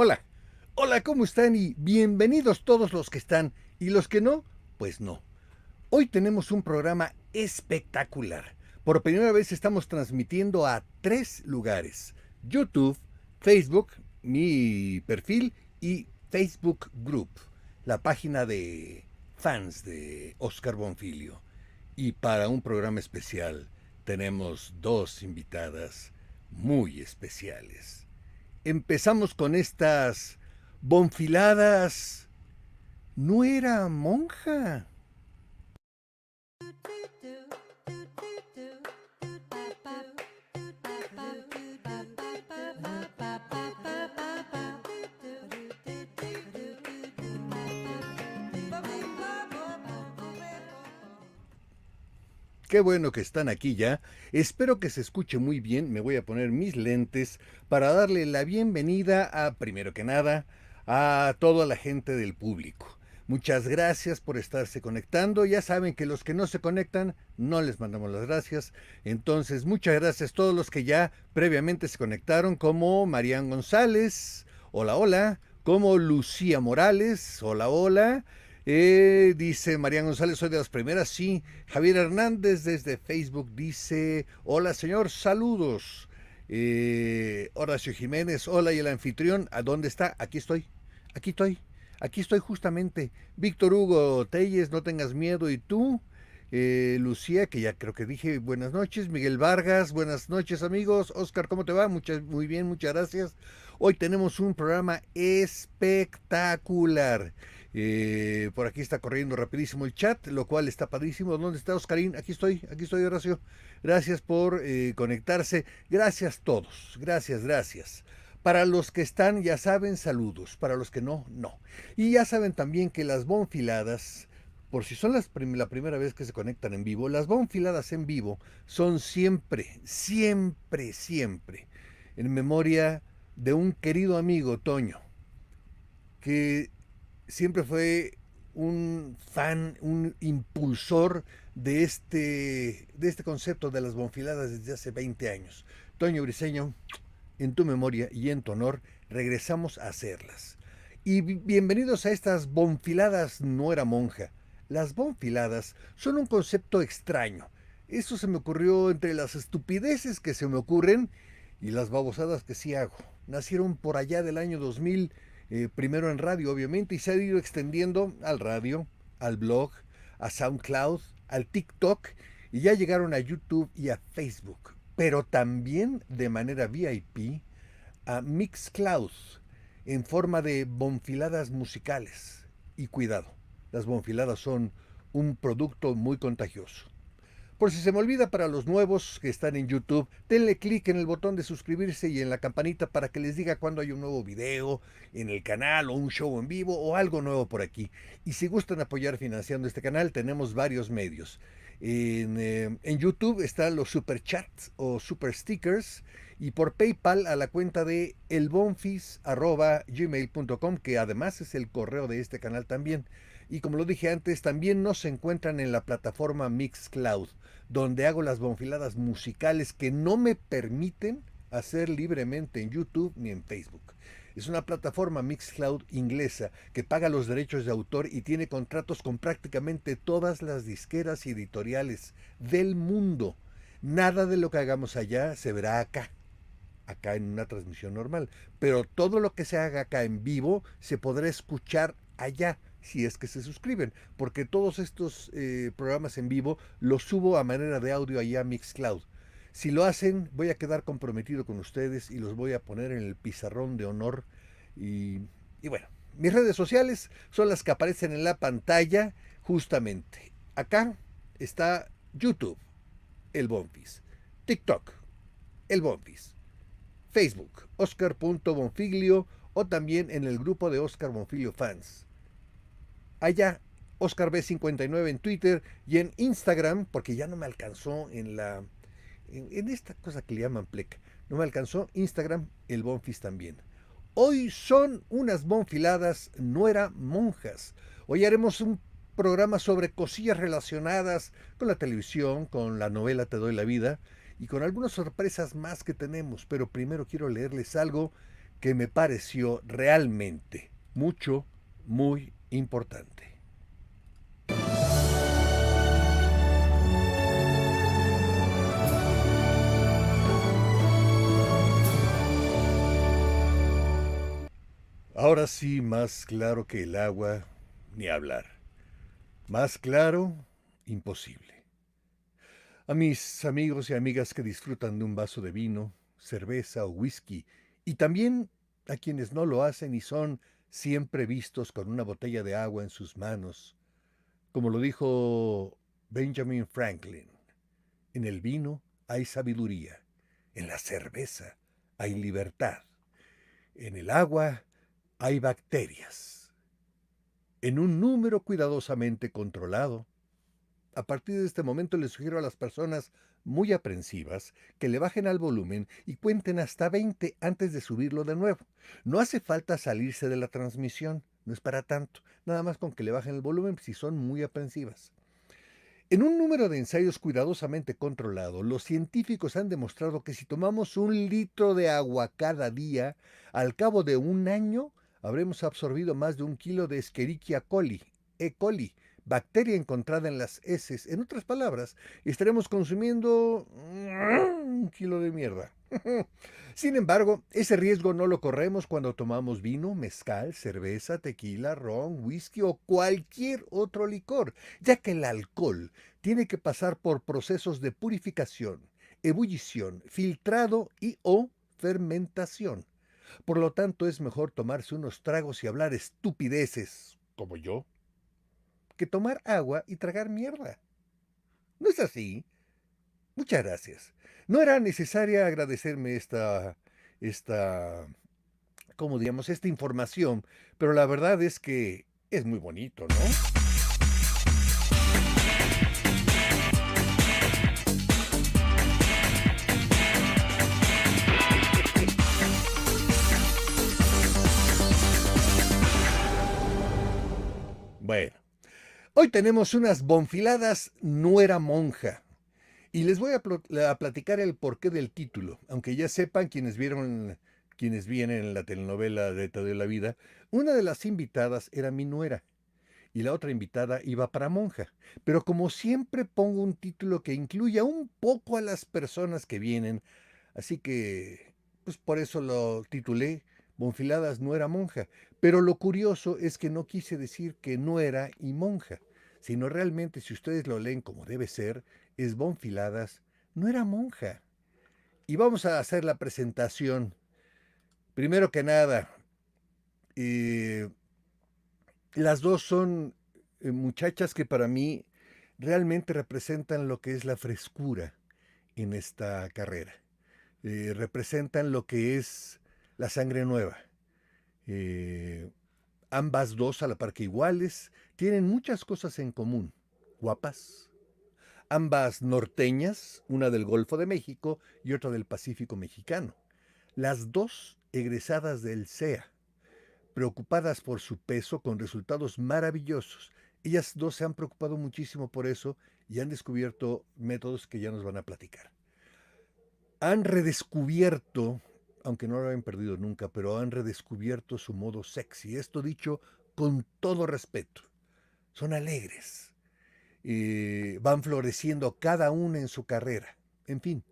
Hola, hola, ¿cómo están? Y bienvenidos todos los que están y los que no, pues no. Hoy tenemos un programa espectacular. Por primera vez estamos transmitiendo a 3 lugares: YouTube, Facebook, mi perfil, y Facebook Group, la página de fans de Oscar Bonfilio. Y para un programa especial tenemos 2 invitadas muy especiales. Empezamos con estas bonfiladas. No era monja. Qué bueno que están aquí ya. Espero que se escuche muy bien. Me voy a poner mis lentes para darle la bienvenida a, primero que nada, a toda la gente del público. Muchas gracias por estarse conectando. Ya saben que los que no se conectan, no les mandamos las gracias. Entonces, muchas gracias a todos los que ya previamente se conectaron, como Marian González, hola, hola, como Lucía Morales, hola, hola. Dice María González, soy de las primeras, sí. Javier Hernández desde Facebook dice, hola señor, saludos. Horacio Jiménez, hola, y el anfitrión, ¿a dónde está? Aquí estoy, aquí estoy justamente. Víctor Hugo Telles, no tengas miedo, ¿y tú? Lucía, que ya creo que dije buenas noches. Miguel Vargas, buenas noches amigos. Oscar, ¿cómo te va? Muy bien, muchas gracias. Hoy tenemos un programa espectacular. Por aquí está corriendo rapidísimo el chat, lo cual está padrísimo. ¿Dónde está Oscarín? Aquí estoy, Horacio. Gracias por conectarse. Gracias todos. Gracias, gracias. Para los que están, ya saben, saludos. Para los que no, no. Y ya saben también que las bonfiladas, por si son la primera vez que se conectan en vivo, las bonfiladas en vivo son siempre, siempre, siempre en memoria de un querido amigo, Toño, que siempre fue un fan, un impulsor de este concepto de las bonfiladas desde hace 20 años. Toño Briseño, en tu memoria y en tu honor, regresamos a hacerlas. Y bienvenidos a estas bonfiladas no era monja. Las bonfiladas son un concepto extraño. Eso se me ocurrió entre las estupideces que se me ocurren y las babosadas que sí hago. Nacieron por allá del año 2000, primero en radio obviamente, y se ha ido extendiendo al radio, al blog, a SoundCloud, al TikTok, y ya llegaron a YouTube y a Facebook, pero también de manera VIP a Mixcloud en forma de bonfiladas musicales. Y cuidado, las bonfiladas son un producto muy contagioso. Por si se me olvida, para los nuevos que están en YouTube, denle clic en el botón de suscribirse y en la campanita para que les diga cuando hay un nuevo video en el canal o un show en vivo o algo nuevo por aquí. Y si gustan apoyar financiando este canal, tenemos varios medios. En YouTube están los super chats o super stickers, y por PayPal a la cuenta de elbonfis@gmail.com, que además es el correo de este canal también. Y como lo dije antes, también nos encuentran en la plataforma Mixcloud, donde hago las bonfiladas musicales que no me permiten hacer libremente en YouTube ni en Facebook. Es una plataforma Mixcloud inglesa que paga los derechos de autor y tiene contratos con prácticamente todas las disqueras y editoriales del mundo. Nada de lo que hagamos allá se verá acá en una transmisión normal, pero todo lo que se haga acá en vivo se podrá escuchar allá si es que se suscriben, porque todos estos programas en vivo los subo a manera de audio allá a Mixcloud. Si lo hacen, voy a quedar comprometido con ustedes y los voy a poner en el pizarrón de honor. Y, y bueno, mis redes sociales son las que aparecen en la pantalla justamente. Acá está YouTube, el Bonfis; TikTok, el Bonfis; Facebook, Oscar.bonfiglio, o también en el grupo de Oscar Bonfiglio Fans. Allá, Oscar B59 en Twitter y en Instagram, porque ya no me alcanzó en esta cosa que le llaman pleca. No me alcanzó Instagram, el Bonfis también. Hoy son unas bonfiladas, no era monjas. Hoy haremos un programa sobre cosillas relacionadas con la televisión, con la novela Te doy la vida y con algunas sorpresas más que tenemos. Pero primero quiero leerles algo que me pareció realmente muy importante. Ahora sí, más claro que el agua, ni hablar. Más claro, imposible. A mis amigos y amigas que disfrutan de un vaso de vino, cerveza o whisky, y también a quienes no lo hacen y son siempre vistos con una botella de agua en sus manos, como lo dijo Benjamin Franklin, en el vino hay sabiduría, en la cerveza hay libertad, en el agua hay bacterias, en un número cuidadosamente controlado. A partir de este momento les sugiero a las personas muy aprensivas que le bajen al volumen y cuenten hasta 20 antes de subirlo de nuevo. No hace falta salirse de la transmisión, no es para tanto, nada más con que le bajen el volumen si son muy aprensivas. En un número de ensayos cuidadosamente controlado, los científicos han demostrado que si tomamos 1 litro de agua cada día, al cabo de un año habremos absorbido más de 1 kilo de Escherichia coli, E. coli, bacteria encontrada en las heces. En otras palabras, estaremos consumiendo 1 kilo de mierda. Sin embargo, ese riesgo no lo corremos cuando tomamos vino, mezcal, cerveza, tequila, ron, whisky o cualquier otro licor, ya que el alcohol tiene que pasar por procesos de purificación, ebullición, filtrado y o fermentación. Por lo tanto, es mejor tomarse unos tragos y hablar estupideces, como yo, que tomar agua y tragar mierda. ¿No es así? Muchas gracias. No era necesaria agradecerme ¿cómo digamos? Esta información, pero la verdad es que es muy bonito, ¿no? Bueno, hoy tenemos unas bonfiladas nuera monja. Y les voy a platicar el porqué del título, aunque ya sepan quienes vienen en la telenovela de Te doy la vida, una de las invitadas era mi nuera y la otra invitada iba para monja. Pero como siempre pongo un título que incluya un poco a las personas que vienen, así que pues por eso lo titulé Bonfiladas nuera monja. Pero lo curioso es que no quise decir que nuera y monja, sino realmente si ustedes lo leen como debe ser, es Bonfiladas no era monja. Y vamos a hacer la presentación. Primero que nada, eh, las dos son muchachas que para mí realmente representan lo que es la frescura en esta carrera. Representan lo que es la sangre nueva. Ambas dos a la par que iguales, tienen muchas cosas en común. Guapas, ambas norteñas, una del Golfo de México y otra del Pacífico mexicano. Las dos egresadas del CEA, preocupadas por su peso con resultados maravillosos. Ellas dos se han preocupado muchísimo por eso y han descubierto métodos que ya nos van a platicar. Han redescubierto, aunque no lo hayan perdido nunca, pero han redescubierto su modo sexy. Esto dicho con todo respeto. Son alegres. Van floreciendo cada una en su carrera. En fin,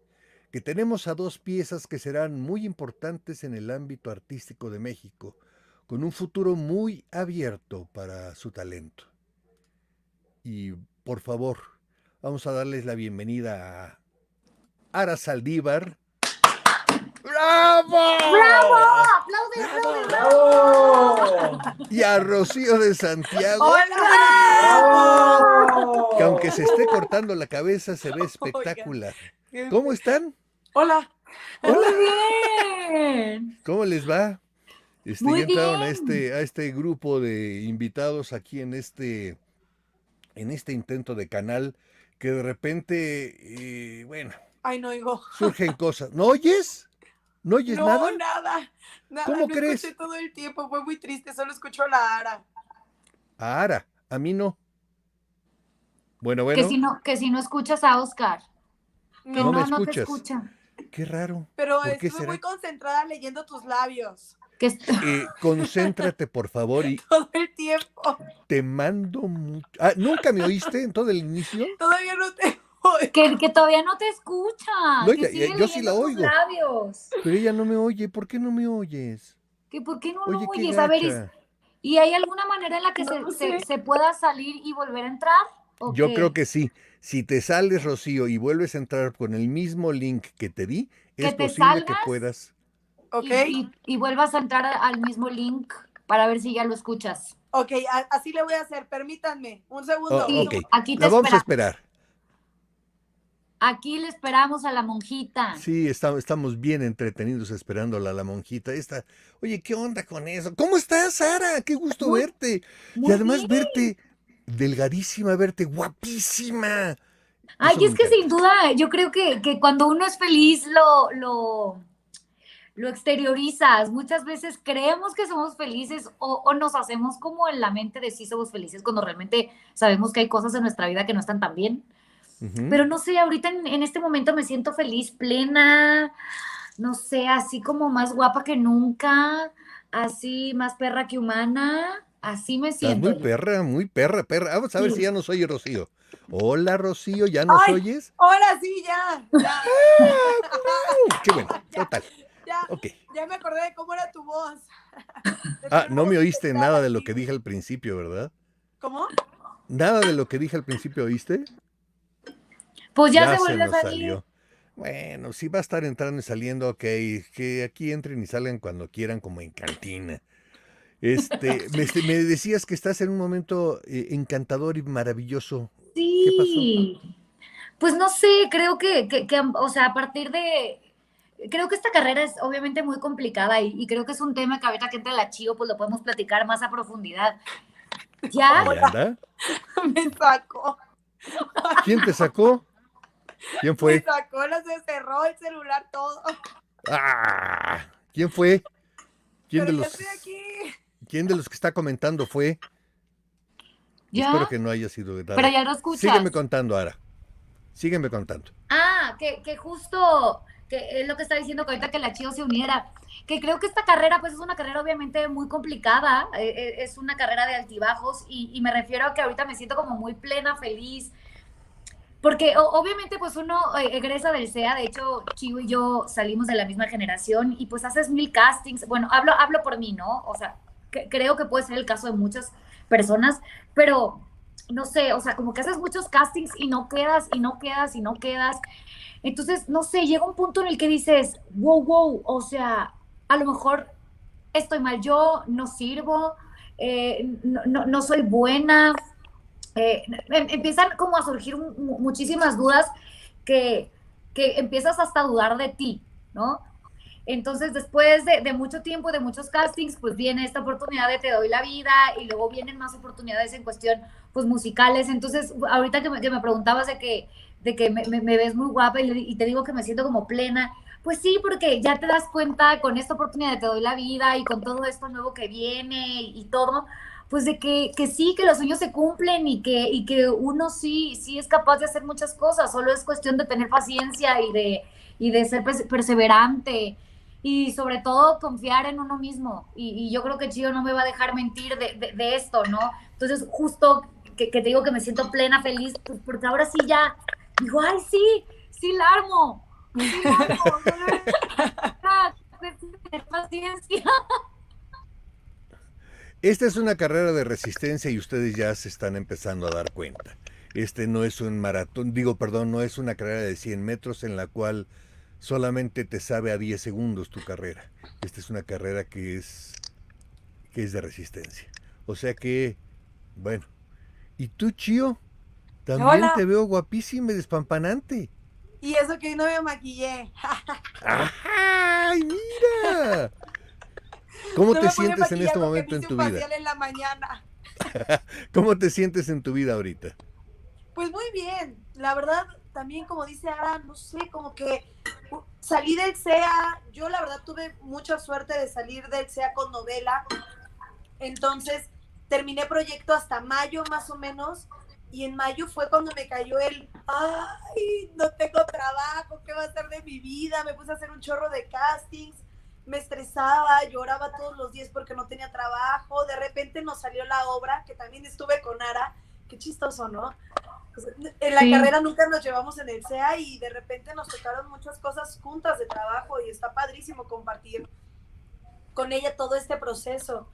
que tenemos a dos piezas que serán muy importantes en el ámbito artístico de México, con un futuro muy abierto para su talento. Y por favor, vamos a darles la bienvenida a Ara Saldívar. ¡Bravo! ¡Bravo! ¡Aplaude, ¡Bravo! Y a Rocío de Santiago. ¡Hola! Que aunque se esté cortando la cabeza, se ve espectacular. Oigan, ¿Cómo están? Hola. Hola. Muy bien. ¿Cómo les va? Muy Ya entraron a bien. este grupo de invitados aquí en este intento de canal que de repente, bueno, Ay, no oigo. surgen cosas. ¿No oyes? ¿No oyes No, nada? nada. ¿Cómo No crees? escuché todo el tiempo. Fue muy triste. Solo escucho a la Ara. A Ara, a mí no. Bueno, Que si no escuchas a Oscar. Que no me no te escuchas. escucha. Qué raro. Pero ¿Por qué estuve será? muy concentrada leyendo tus labios Que est- Concéntrate, por favor, y todo el tiempo. te mando mucho. Ah, ¿nunca me oíste en todo el inicio? Todavía no te voy. que todavía no te escucha, No, que sigue yo sí la leyendo tus oigo, labios. pero ella no me oye. ¿Por qué no me oyes? Que ¿por qué no lo Oye, qué oyes? A ver, gacha. ¿y hay alguna manera en la que No lo sé. se pueda salir y volver a entrar? ¿O Yo qué? creo que sí. Si te sales, Rocío, y vuelves a entrar con el mismo link que te di, Que es te posible que salgas puedas. ¿Ok? y vuelvas a entrar al mismo link para ver si ya lo escuchas. Ok, así le voy a hacer. Permítanme. Un segundo. Oh, Sí, ok, aquí te la vamos a espera. esperar. Aquí le esperamos a la monjita. Sí, estamos bien entretenidos esperándola a la monjita. Oye, ¿qué onda con eso? ¿Cómo estás, Sara? Qué gusto Muy- verte. Y Muy además bien. verte delgadísima, verte guapísima. Ay, Eso me es que encanta. sin duda, yo creo que cuando uno es feliz lo exteriorizas. Muchas veces creemos que somos felices o nos hacemos como en la mente de sí somos felices cuando realmente sabemos que hay cosas en nuestra vida que no están tan bien. Ujú. Pero no sé, ahorita en este momento me siento feliz, plena, no sé, así como más guapa que nunca, así más perra que humana, así me Estás siento yo. muy perra, perra. Vamos a ver Sí. si ya nos oye Rocío. Hola, Rocío, ¿ya nos Ay, oyes? ahora sí, ya. Ya, Qué bueno, Ya. total. ya, Ok. ya me acordé de cómo era tu voz. Ah, no me oíste Especial nada de lo así. que dije al principio, ¿verdad? ¿Cómo? Nada de lo que dije al principio, ¿oíste? Pues ya se Ya se vuelve a nos salir. salió. Bueno, si va a estar entrando y saliendo, ok, que aquí entren y salgan cuando quieran, como en cantina. Me decías que estás en un momento encantador y maravilloso. ¿Qué pasó? Sí. Pues no sé, creo o sea, a partir de, creo que esta carrera es obviamente muy complicada y creo que es un tema que ahorita que entra la Chío, pues lo podemos platicar más a profundidad. Ya, Ahí anda. Me sacó. ¿Quién te sacó? ¿Quién Me fue? sacó, se cerró el celular todo. ¡Ah! ¿Quién fue? ¿Quién Pero de ya los, estoy aquí. quién de los que está comentando fue? Espero ya, que no haya sido de pero nada. ya lo Sígueme escuchas. contando, Ara. Sígueme contando. Ah, que justo, que es lo que está diciendo que ahorita que la Chío se uniera, que creo que esta carrera, pues es una carrera obviamente muy complicada, es una carrera de altibajos y me refiero a que ahorita me siento como muy plena, feliz, porque obviamente pues uno egresa del SEA, de hecho Chivo y yo salimos de la misma generación y pues haces 1000 castings, bueno, hablo por mí, ¿no? O sea, creo que puede ser el caso de muchas personas, pero no sé, o sea, como que haces muchos castings y no quedas, y no quedas, y no quedas. Entonces, no sé, llega un punto en el que dices, wow, o sea, a lo mejor estoy mal yo, no sirvo, no soy buena, empiezan como a surgir muchísimas dudas que, que empiezas hasta a dudar de ti, ¿no? Entonces, después de mucho tiempo, de muchos castings, pues viene esta oportunidad de Te doy la vida y luego vienen más oportunidades en cuestión, pues musicales. Entonces, ahorita que me preguntabas de que me ves muy guapa y te digo que me siento como plena, pues sí, porque ya te das cuenta con esta oportunidad de Te doy la vida y con todo esto nuevo que viene y todo, pues de que sí, que los sueños se cumplen y que uno sí es capaz de hacer muchas cosas, solo es cuestión de tener paciencia y de ser perseverante y sobre todo confiar en uno mismo. Y yo creo que Chío no me va a dejar mentir de esto, ¿no? Entonces, justo que te digo que me siento plena, feliz, pues porque ahora sí ya digo, ay, sí la armo, solo es tener paciencia. Esta es una carrera de resistencia y ustedes ya se están empezando a dar cuenta. Este no es un maratón, perdón, no es una carrera de 100 metros en la cual solamente te sabe a 10 segundos tu carrera. Esta es una carrera que es de resistencia. O sea que, bueno. ¿Y tú, Chío? También Hola. te veo guapísima y despampanante. Y eso que hoy no me maquillé. ¡Ay, mira! ¿Cómo No te me podía sientes en maquillar este porque momento me en hice tu un vida? facial en la mañana. ¿Cómo te sientes en tu vida ahorita? Pues muy bien, la verdad, también como dice Ara, no sé, como que salí del SEA, yo la verdad tuve mucha suerte de salir del SEA con novela, entonces terminé proyecto hasta mayo más o menos, y en mayo fue cuando me cayó ay, no tengo trabajo, ¿qué va a ser de mi vida? Me puse a hacer un chorro de castings, me estresaba, lloraba todos los días porque no tenía trabajo, de repente nos salió la obra, que también estuve con Ara, qué chistoso, ¿no? En la carrera nunca nos llevamos en el SEA y de repente nos tocaron muchas cosas juntas de trabajo y está padrísimo compartir con ella todo este proceso.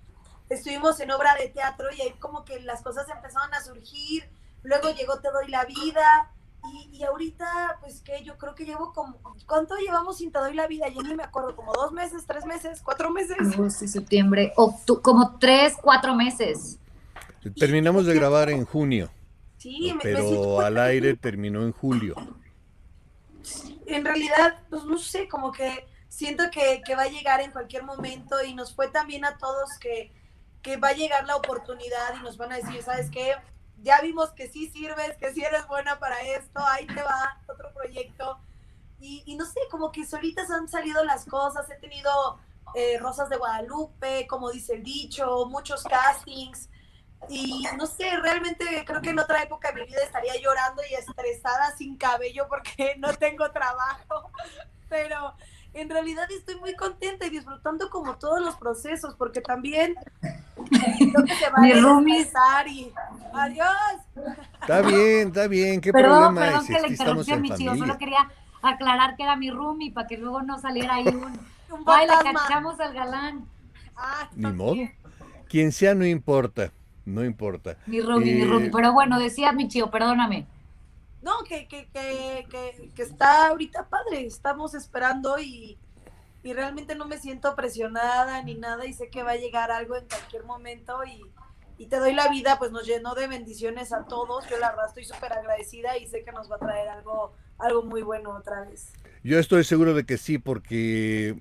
Estuvimos en obra de teatro y ahí como que las cosas empezaron a surgir, luego llegó Te doy la vida y ahorita pues que yo creo que llevo como, ¿cuánto llevamos sin Te doy la vida? Yo ni me acuerdo, como 2 meses, 3 meses, 4 meses. Agosto, septiembre, como 3, 4 meses. Terminamos de grabar en junio, sí, pero al aire terminó en julio. En realidad, pues no sé, como que siento que va a llegar en cualquier momento y nos fue también a todos que va a llegar la oportunidad y nos van a decir, ¿sabes qué? Ya vimos que sí sirves, que sí eres buena para esto, ahí te va otro proyecto. Y no sé, como que solitas han salido las cosas, he tenido Rosas de Guadalupe, como dice el dicho, muchos castings, y no sé, realmente creo que en otra época de mi vida estaría llorando y estresada sin cabello porque no tengo trabajo, pero en realidad estoy muy contenta y disfrutando como todos los procesos, porque también creo que se va a descansar y adiós. Está bien, ¿qué perdón problema es? que le Aquí estamos interrumpí a en mi tío, familia. solo quería aclarar que era mi roomie para que luego no saliera ahí Un ay, le fantasma. cachamos al galán. Ni modo. Quien sea no importa, no importa. Mi roomie, pero bueno, decía mi tío, perdóname. No, que está ahorita padre, estamos esperando y realmente no me siento presionada ni nada y sé que va a llegar algo en cualquier momento y Te doy la vida, pues nos llenó de bendiciones a todos, yo la verdad estoy súper agradecida y sé que nos va a traer algo muy bueno otra vez. Yo estoy seguro de que sí, porque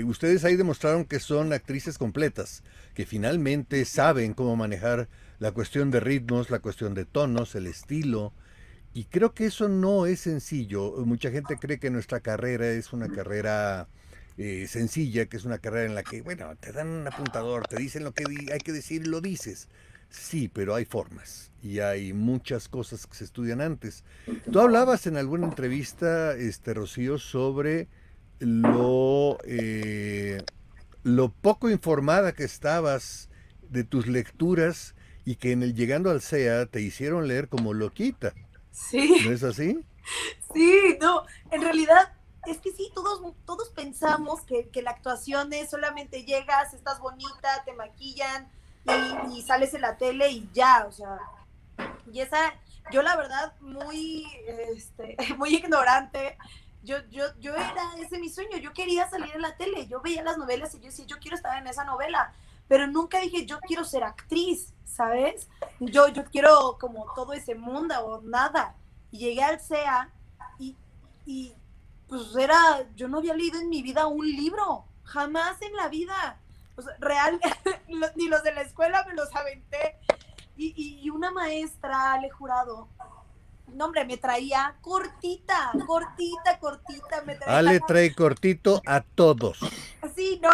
ustedes ahí demostraron que son actrices completas, que finalmente saben cómo manejar la cuestión de ritmos, la cuestión de tonos, el estilo. Y creo que eso no es sencillo. Mucha gente cree que nuestra carrera es una carrera sencilla, que es una carrera en la que, bueno, te dan un apuntador, te dicen lo que hay que decir y lo dices. Sí, pero hay formas y hay muchas cosas que se estudian antes. Tú hablabas en alguna entrevista, Rocío, sobre lo, eh, lo poco informada que estabas de tus lecturas y que en el llegando al SEA te hicieron leer como loquita. Sí. ¿No es así? Sí, no, en realidad es que sí, todos pensamos que la actuación es solamente llegas, estás bonita, te maquillan y sales en la tele y ya, o sea, y yo la verdad muy ignorante, yo era ese mi sueño, yo quería salir en la tele, yo veía las novelas y yo decía, yo quiero estar en esa novela, pero nunca dije, yo quiero ser actriz, ¿sabes? Yo quiero como todo ese mundo o nada. Y llegué al SEA y pues yo no había leído en mi vida un libro, jamás en la vida, o sea, real, ni los de la escuela me los aventé, y una maestra, le he jurado, no hombre, me traía cortita, me traía Ale trae cortito a todos. sí, no,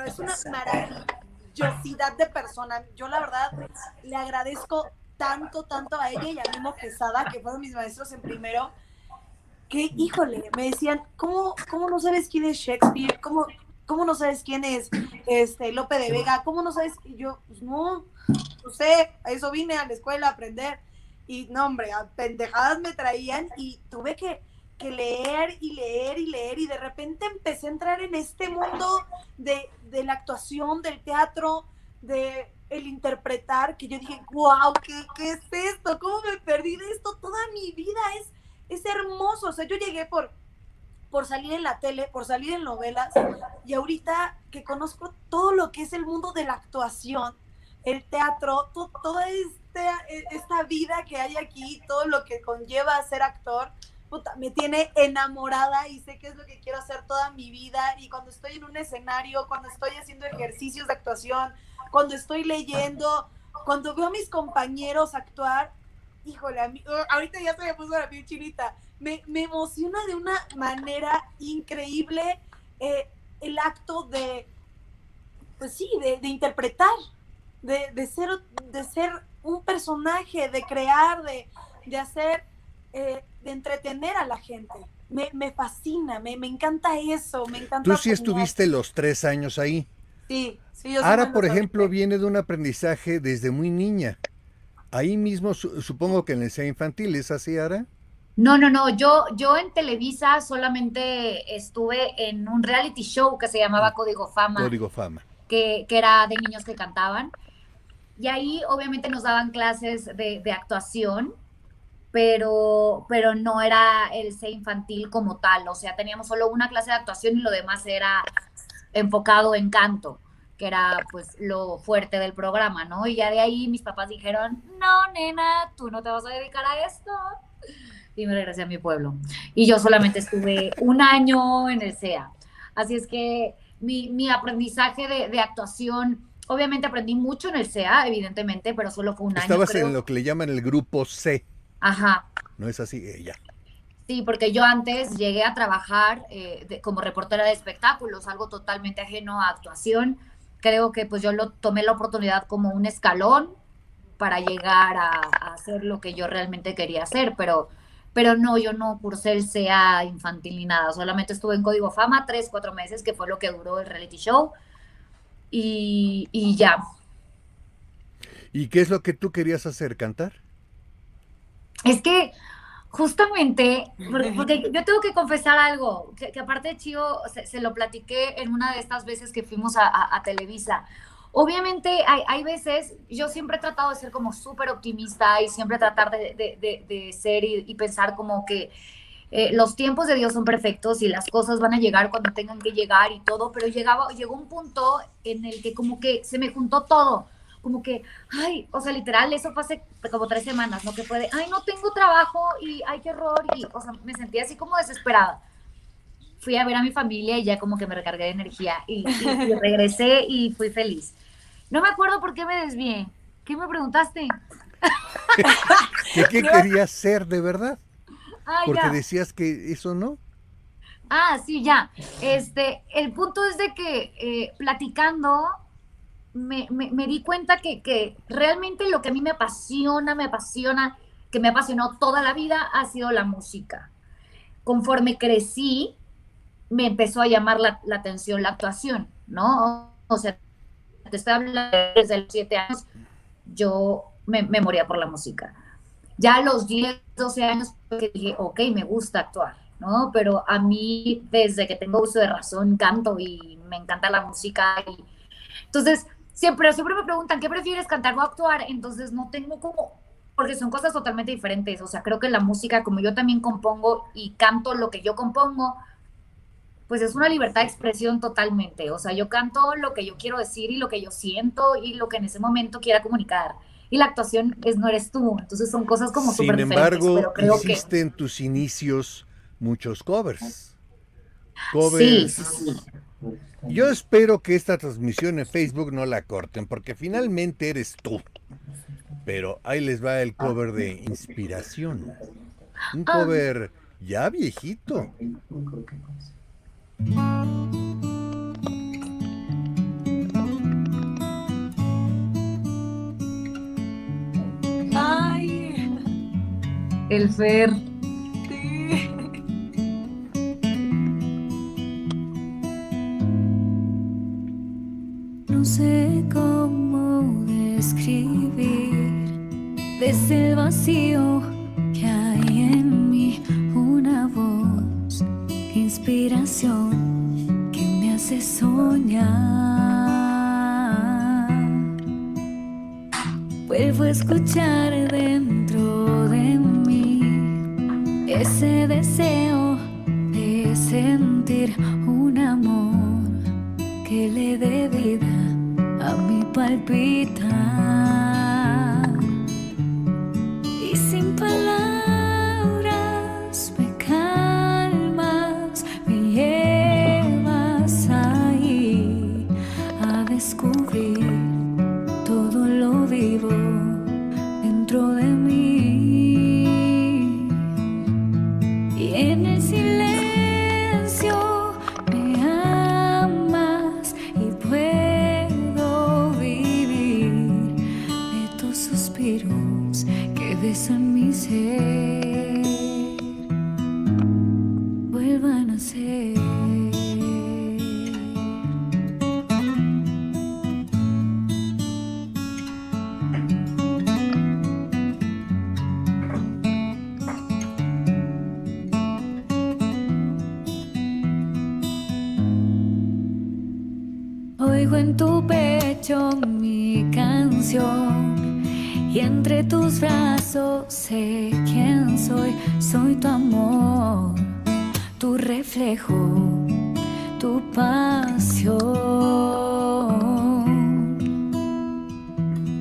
es una maravillosidad de persona, yo la verdad le agradezco tanto a ella y a Mimo Quesada, que fueron mis maestros en primero, que, híjole, me decían, ¿cómo no sabes quién es Shakespeare? ¿Cómo no sabes quién es Lope de Vega? ¿Cómo no sabes? Y yo, pues no sé, a eso vine a la escuela a aprender. Y no, hombre, a pendejadas me traían y tuve que leer y de repente empecé a entrar en este mundo de la actuación, del teatro, de el interpretar, que yo dije, wow, ¿qué es esto? ¿Cómo me perdí de esto? Toda mi vida es hermoso. O sea, yo llegué por salir en la tele, por salir en novelas, y ahorita que conozco todo lo que es el mundo de la actuación, el teatro, toda esta vida que hay aquí, todo lo que conlleva ser actor, puta, me tiene enamorada y sé que es lo que quiero hacer toda mi vida. Y cuando estoy en un escenario, cuando estoy haciendo ejercicios de actuación, cuando estoy leyendo, cuando veo a mis compañeros actuar, híjole, ahorita ya se me puso la piel chinita, me emociona de una manera increíble el acto de, pues sí, de interpretar, de ser un personaje, de crear, de hacer, de entretener a la gente. Me fascina, me encanta eso, me encanta. Tú sí estuviste los 3 años ahí. Sí, yo sí Ara, me por los ejemplo, aventé. viene de un aprendizaje desde muy niña. Ahí mismo, supongo que en el SEA infantil, ¿es así, Ara? No, yo en Televisa solamente estuve en un reality show que se llamaba Código Fama, Código Fama. que era de niños que cantaban. Y ahí obviamente nos daban clases de actuación, pero no era el C infantil como tal. O sea, teníamos solo una clase de actuación y lo demás era enfocado en canto, que era pues lo fuerte del programa, ¿no? Y ya de ahí mis papás dijeron, no, nena, tú no te vas a dedicar a esto. Y me regresé a mi pueblo. Y yo solamente estuve un año en el CEA. Así es que mi aprendizaje de actuación, obviamente aprendí mucho en el CEA, evidentemente, pero solo fue un año, Estabas en creo. lo que le llaman el grupo C, Ajá. ¿no es así? Ya. Sí, porque yo antes llegué a trabajar como reportera de espectáculos, algo totalmente ajeno a actuación. Creo que pues yo tomé la oportunidad como un escalón para llegar a hacer lo que yo realmente quería hacer, pero no, yo no cursé el CA infantil ni nada, solamente estuve en Código Fama 3, 4 meses, que fue lo que duró el reality show, y ya. ¿Y qué es lo que tú querías hacer? ¿Cantar? Es que justamente, porque yo tengo que confesar algo, que aparte de Chío, se lo platiqué en una de estas veces que fuimos a Televisa. Obviamente hay veces, yo siempre he tratado de ser como súper optimista y siempre tratar de ser y pensar como que los tiempos de Dios son perfectos y las cosas van a llegar cuando tengan que llegar y todo, pero llegó un punto en el que como que se me juntó todo, como que, ay, o sea, literal, eso fue hace como 3 semanas, ¿no? Que fue de, ay, no tengo trabajo y ay, qué horror, y, o sea, me sentí así como desesperada. Fui a ver a mi familia y ya como que me recargué de energía y regresé y fui feliz. No me acuerdo por qué me desvié. ¿Qué me preguntaste? ¿Qué querías ser de verdad? Ah, Porque ya. decías que eso no. Ah, sí, ya. El punto es de que platicando me di cuenta que realmente lo que a mí que me apasionó toda la vida ha sido la música. Conforme crecí, me empezó a llamar la atención la actuación, ¿no? O sea, te estoy hablando desde los 7 años, yo me moría por la música. Ya a los 10, 12 años que dije, ok, me gusta actuar, ¿no? Pero a mí, desde que tengo uso de razón, canto y me encanta la música. Entonces, siempre me preguntan, ¿qué prefieres, cantar o actuar? Entonces, no tengo como, porque son cosas totalmente diferentes. O sea, creo que la música, como yo también compongo y canto lo que yo compongo, pues es una libertad de expresión totalmente. O sea, yo canto lo que yo quiero decir y lo que yo siento y lo que en ese momento quiera comunicar. Y la actuación no eres tú. Entonces son cosas como súper Sin diferentes, embargo, pero creo que hiciste en tus inicios muchos covers. sí, sí, Covers. sí. Yo espero que esta transmisión en Facebook no la corten, porque finalmente eres tú. Pero ahí les va el cover de Inspiración. Un Ah, cover ya viejito. Ay, el Fer. sí. No sé cómo describir desde el vacío que hay en mí una voz, inspiración que me hace soñar. Vuelvo a escuchar dentro de mí ese deseo de sentir un amor que le dé vida a mi palpitar. Y sin palabras me calmas, me llevas ahí a descubrir todo lo vivo dentro de mí. Y en el silencio me amas y puedo vivir de tus suspiros ser. Oigo en tu pecho mi canción y entre tus brazos sé quién soy. Soy tu amor, tu reflejo, tu pasión.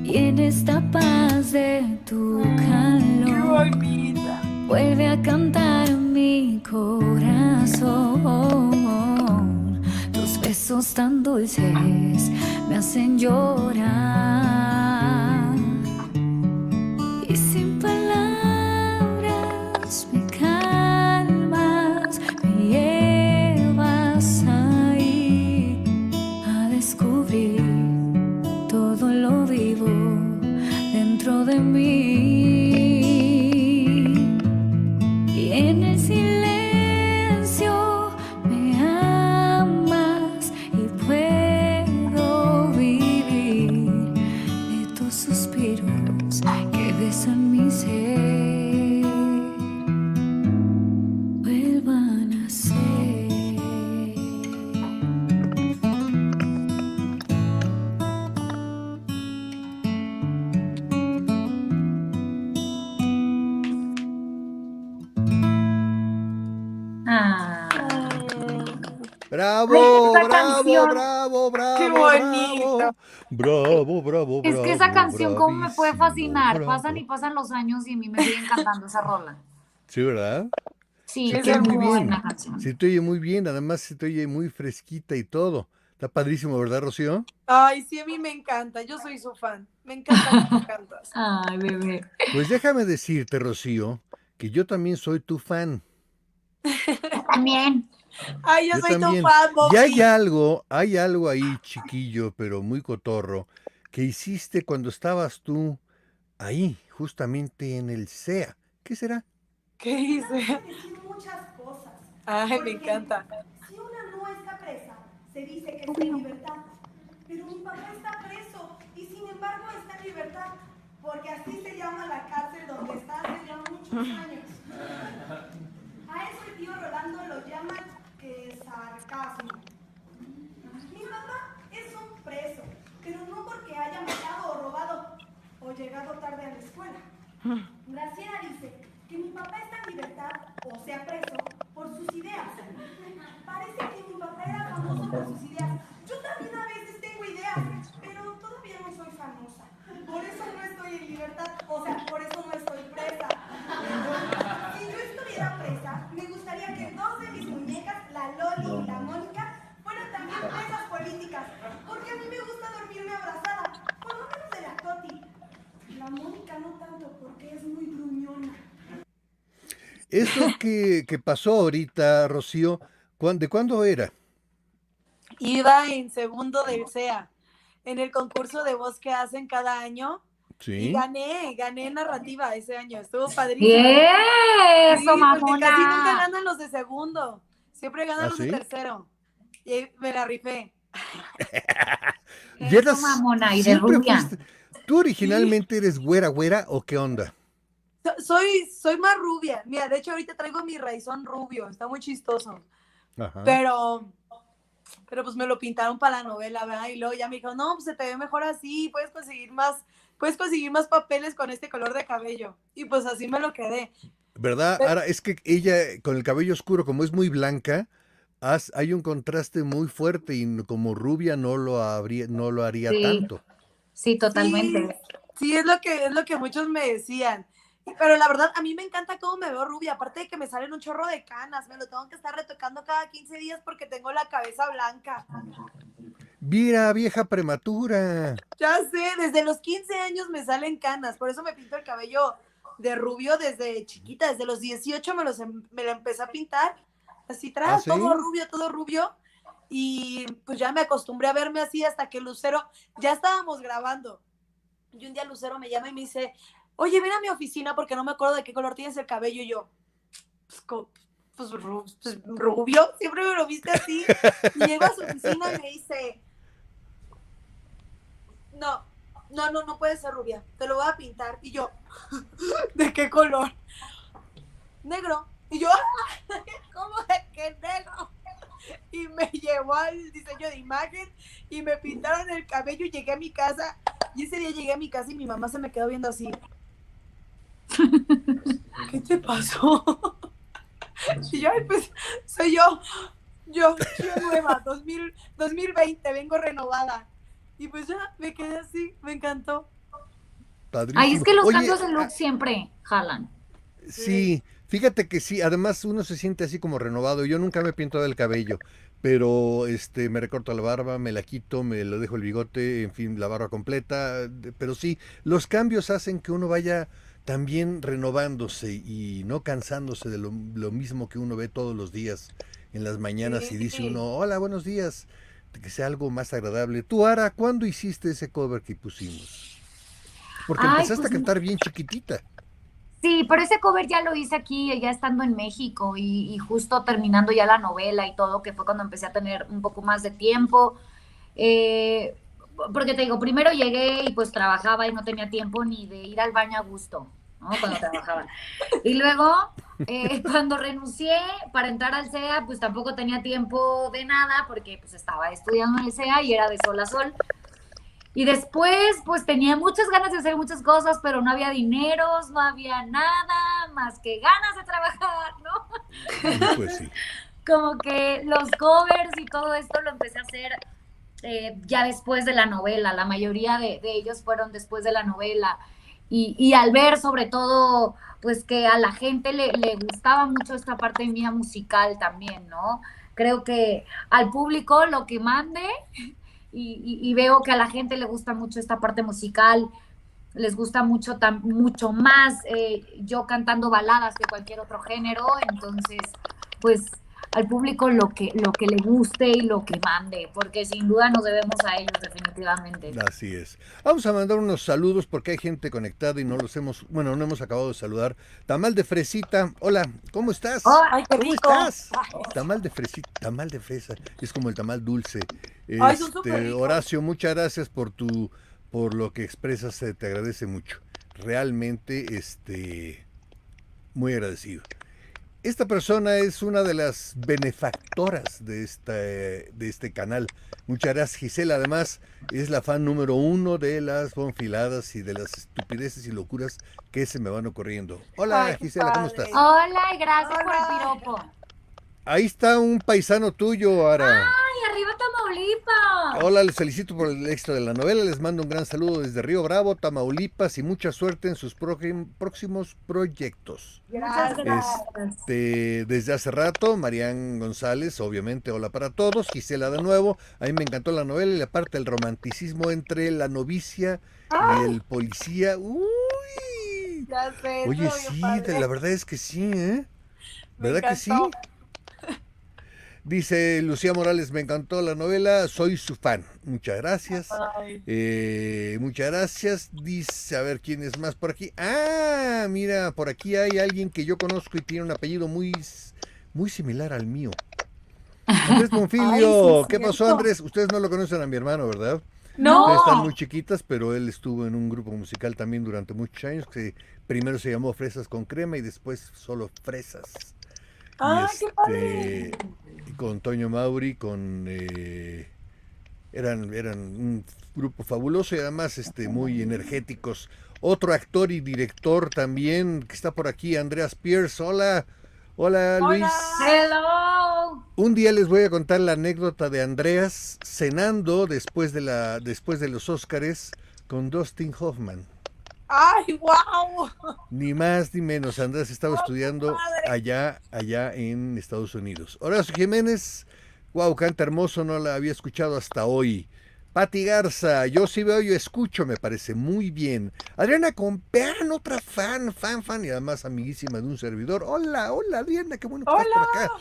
Y en esta paz de tu calor vuelve a cantar mi corazón. Tus besos tan dulces me hacen llorar. Y sin palabras me calmas, me llevas ahí a descubrir todo lo vivo dentro de mí. Y en el silencio me amas y puedo vivir de tus suspiros que besan mi ser. Vuelvan a ser. Ah. Bravo, Esta bravo, canción. bravo, bravo, ¡Qué bonito! bravo, bravo, Es que esa canción, ¿cómo me puede bravísimo, fascinar? bravo. Pasan y pasan los años y a mí me sigue encantando esa rola. Sí, ¿verdad? Sí, Se Es te oye qué muy hermosa. bien. buena canción. Se te oye muy bien, además se te oye muy fresquita y todo. Está padrísimo, ¿verdad, Rocío? Ay, sí, a mí me encanta. Yo soy su fan. Me encanta cómo cantas. Ay, bebé. Pues déjame decirte, Rocío, que yo también soy tu fan. También. Ay, yo Yo soy tu también. fan, Y Bobby. hay algo ahí, chiquillo, pero muy cotorro, que hiciste cuando estabas tú ahí, justamente en el CEA. ¿Qué será? ¿Qué hice? decir muchas cosas. Ay, me Porque encanta. Si una no está presa, se dice que está en libertad. Pero mi papá está preso y sin embargo está en libertad. Porque así se llama la cárcel donde está hace ya muchos años. A eso el tío Rolando lo llama que sarcasmo. Mi papá es un preso, pero no porque haya matado o robado o llegado tarde a la escuela. Graciela dice que mi papá está en libertad, o sea preso, por sus ideas. Parece que mi papá era famoso por sus ideas. Yo también a veces tengo ideas, pero todavía no soy famosa. Por eso no estoy en libertad, o sea, por eso no estoy presa. Si yo estuviera presa, me gustaría que dos de mis muñecas, la Loli y la Mónica, fueran también presas políticas, porque a mí me gusta dormirme abrazada, por lo menos de la Toti. La Mónica no tanto, porque es muy gruñona. Eso que pasó ahorita, Rocío, ¿de cuándo era? Iba en segundo del CEA, en el concurso de voz que hacen cada año. Y Sí. gané narrativa ese año. Estuvo padrísimo. ¡Eso, Sí, porque casi nunca mamona! ganan los de segundo. Siempre ganan ¿Ah, los sí? de tercero. Y ahí me la rifé. Ya Eso, eras- mamona, y de siempre rubia. fuiste- ¿Tú originalmente eres güera, güera o qué onda? Soy más rubia. Mira, de hecho ahorita traigo mi raizón rubio. Está muy chistoso. Ajá. Pero pues me lo pintaron para la novela, ¿verdad? Y luego ya me dijo, no, pues se te ve mejor así, puedes conseguir más papeles con este color de cabello. Y pues así me lo quedé. ¿Verdad? Ahora, es que ella, con el cabello oscuro, como es muy blanca, hay un contraste muy fuerte y como rubia no lo haría Sí. tanto. Sí, totalmente. Sí, es lo que muchos me decían. Pero la verdad, a mí me encanta cómo me veo rubia. Aparte de que me salen un chorro de canas, me lo tengo que estar retocando cada 15 días porque tengo la cabeza blanca. Mira, vieja prematura. Ya sé, desde los 15 años me salen canas. Por eso me pinto el cabello de rubio desde chiquita. Desde los 18 me lo empecé a pintar. Así ¿Ah, sí? todo rubio. Y pues ya me acostumbré a verme así hasta que Lucero, ya estábamos grabando. Y un día Lucero me llama y me dice, oye, ven a mi oficina porque no me acuerdo de qué color tienes el cabello. Y yo, pues rubio, siempre me lo viste así. Y llego a su oficina y me dice, no puede ser rubia, te lo voy a pintar. Y yo, ¿de qué color? Negro. Y yo, ¿cómo de qué negro? Y me llevó al diseño de imagen y me pintaron el cabello y llegué a mi casa. Y ese día llegué a mi casa y mi mamá se me quedó viendo así. ¿Qué te pasó? Y yo, ay, pues, soy yo nueva, 2020, vengo renovada. Y pues ya, me quedé así, me encantó. Padrísimo. Ay, es que los Oye, cambios de look siempre jalan. sí, fíjate que sí, además uno se siente así como renovado. Yo nunca me he pintado el cabello, pero me recorto la barba, me la quito, me lo dejo el bigote, en fin, la barba completa, pero sí, los cambios hacen que uno vaya también renovándose y no cansándose de lo mismo que uno ve todos los días en las mañanas y dice uno, hola, buenos días, que sea algo más agradable. Tú, Ara, ¿cuándo hiciste ese cover que pusimos? Porque Ay, empezaste pues a cantar bien chiquitita. sí, pero ese cover ya lo hice aquí, ya estando en México y justo terminando ya la novela y todo, que fue cuando empecé a tener un poco más de tiempo. Eh, Porque te digo, primero llegué y pues trabajaba y no tenía tiempo ni de ir al baño a gusto, ¿no? Cuando trabajaba. Y luego, cuando renuncié para entrar al CEA, pues tampoco tenía tiempo de nada porque pues estaba estudiando en el CEA y era de sol a sol. Y después, pues tenía muchas ganas de hacer muchas cosas, pero no había dineros, no había nada más que ganas de trabajar, ¿no? Pues sí. Como que los covers y todo esto lo empecé a hacer ya después de la novela. La mayoría de ellos fueron después de la novela. Y al ver sobre todo, pues que a la gente le gustaba mucho esta parte mía musical también, ¿no? Creo que al público lo que mande y veo que a la gente le gusta mucho esta parte musical, les gusta mucho, mucho más yo cantando baladas que cualquier otro género, entonces pues al público lo que le guste y lo que mande, porque sin duda nos debemos a ellos definitivamente. Así es. Vamos a mandar unos saludos porque hay gente conectada y no hemos acabado de saludar. Tamal de fresita, hola, ¿cómo estás? Oh, Ay, qué ¿Cómo rico. estás? Ay, Tamal de fresita, tamal de fresa, es como el tamal dulce. Ay, son súper ricos. Horacio, muchas gracias por lo que expresas, te agradece mucho. Realmente, muy agradecido. Esta persona es una de las benefactoras de este canal. Muchas gracias, Gisela. Además, es la fan número 1 de las bonfiladas y de las estupideces y locuras que se me van ocurriendo. Hola, Ay, qué Gisela, ¿cómo padre. estás? Hola y gracias por Hola. el piropo. Ahí está un paisano tuyo, Ara. ¡Ay, arriba Tamaulipas! Hola, les felicito por el extra de la novela. Les mando un gran saludo desde Río Bravo, Tamaulipas, y mucha suerte en sus próximos proyectos. Muchas gracias. Desde hace rato, Marián González, obviamente, hola para todos. Gisela de nuevo, a mí me encantó la novela y la parte del romanticismo entre la novicia y el policía. ¡Uy! Ya sé, Oye, estuvo bien sí, padre. la verdad es que sí, ¿eh? Me ¿Verdad que sí? encantó. Dice Lucía Morales, me encantó la novela, soy su fan. Muchas gracias. Ay. Muchas gracias. Dice, a ver quién es más por aquí. Ah, mira, por aquí hay alguien que yo conozco y tiene un apellido muy similar al mío. Andrés Bonfilio. Ay, sí, ¿Qué pasó, cierto. Andrés? Ustedes no lo conocen a mi hermano, ¿verdad? No. Ustedes están muy chiquitas, pero él estuvo en un grupo musical también durante muchos años que primero se llamó Fresas con Crema y después solo Fresas. Ay, Y qué padre. con Toño Mauri, eran un grupo fabuloso y además muy energéticos. Otro actor y director también que está por aquí, Andreas Pierce. Hola, hola Luis. Hello. Un día les voy a contar la anécdota de Andreas cenando después de los Óscares con Dustin Hoffman. Ay, wow. Ni más ni menos, Andrés estaba estudiando padre. allá en Estados Unidos. Horacio Jiménez, wow, canta hermoso, no la había escuchado hasta hoy. Pati Garza, yo sí veo, yo escucho, me parece muy bien. Adriana Compeán, otra fan, y además amiguísima de un servidor. Hola, Adriana, qué bueno que estás por acá.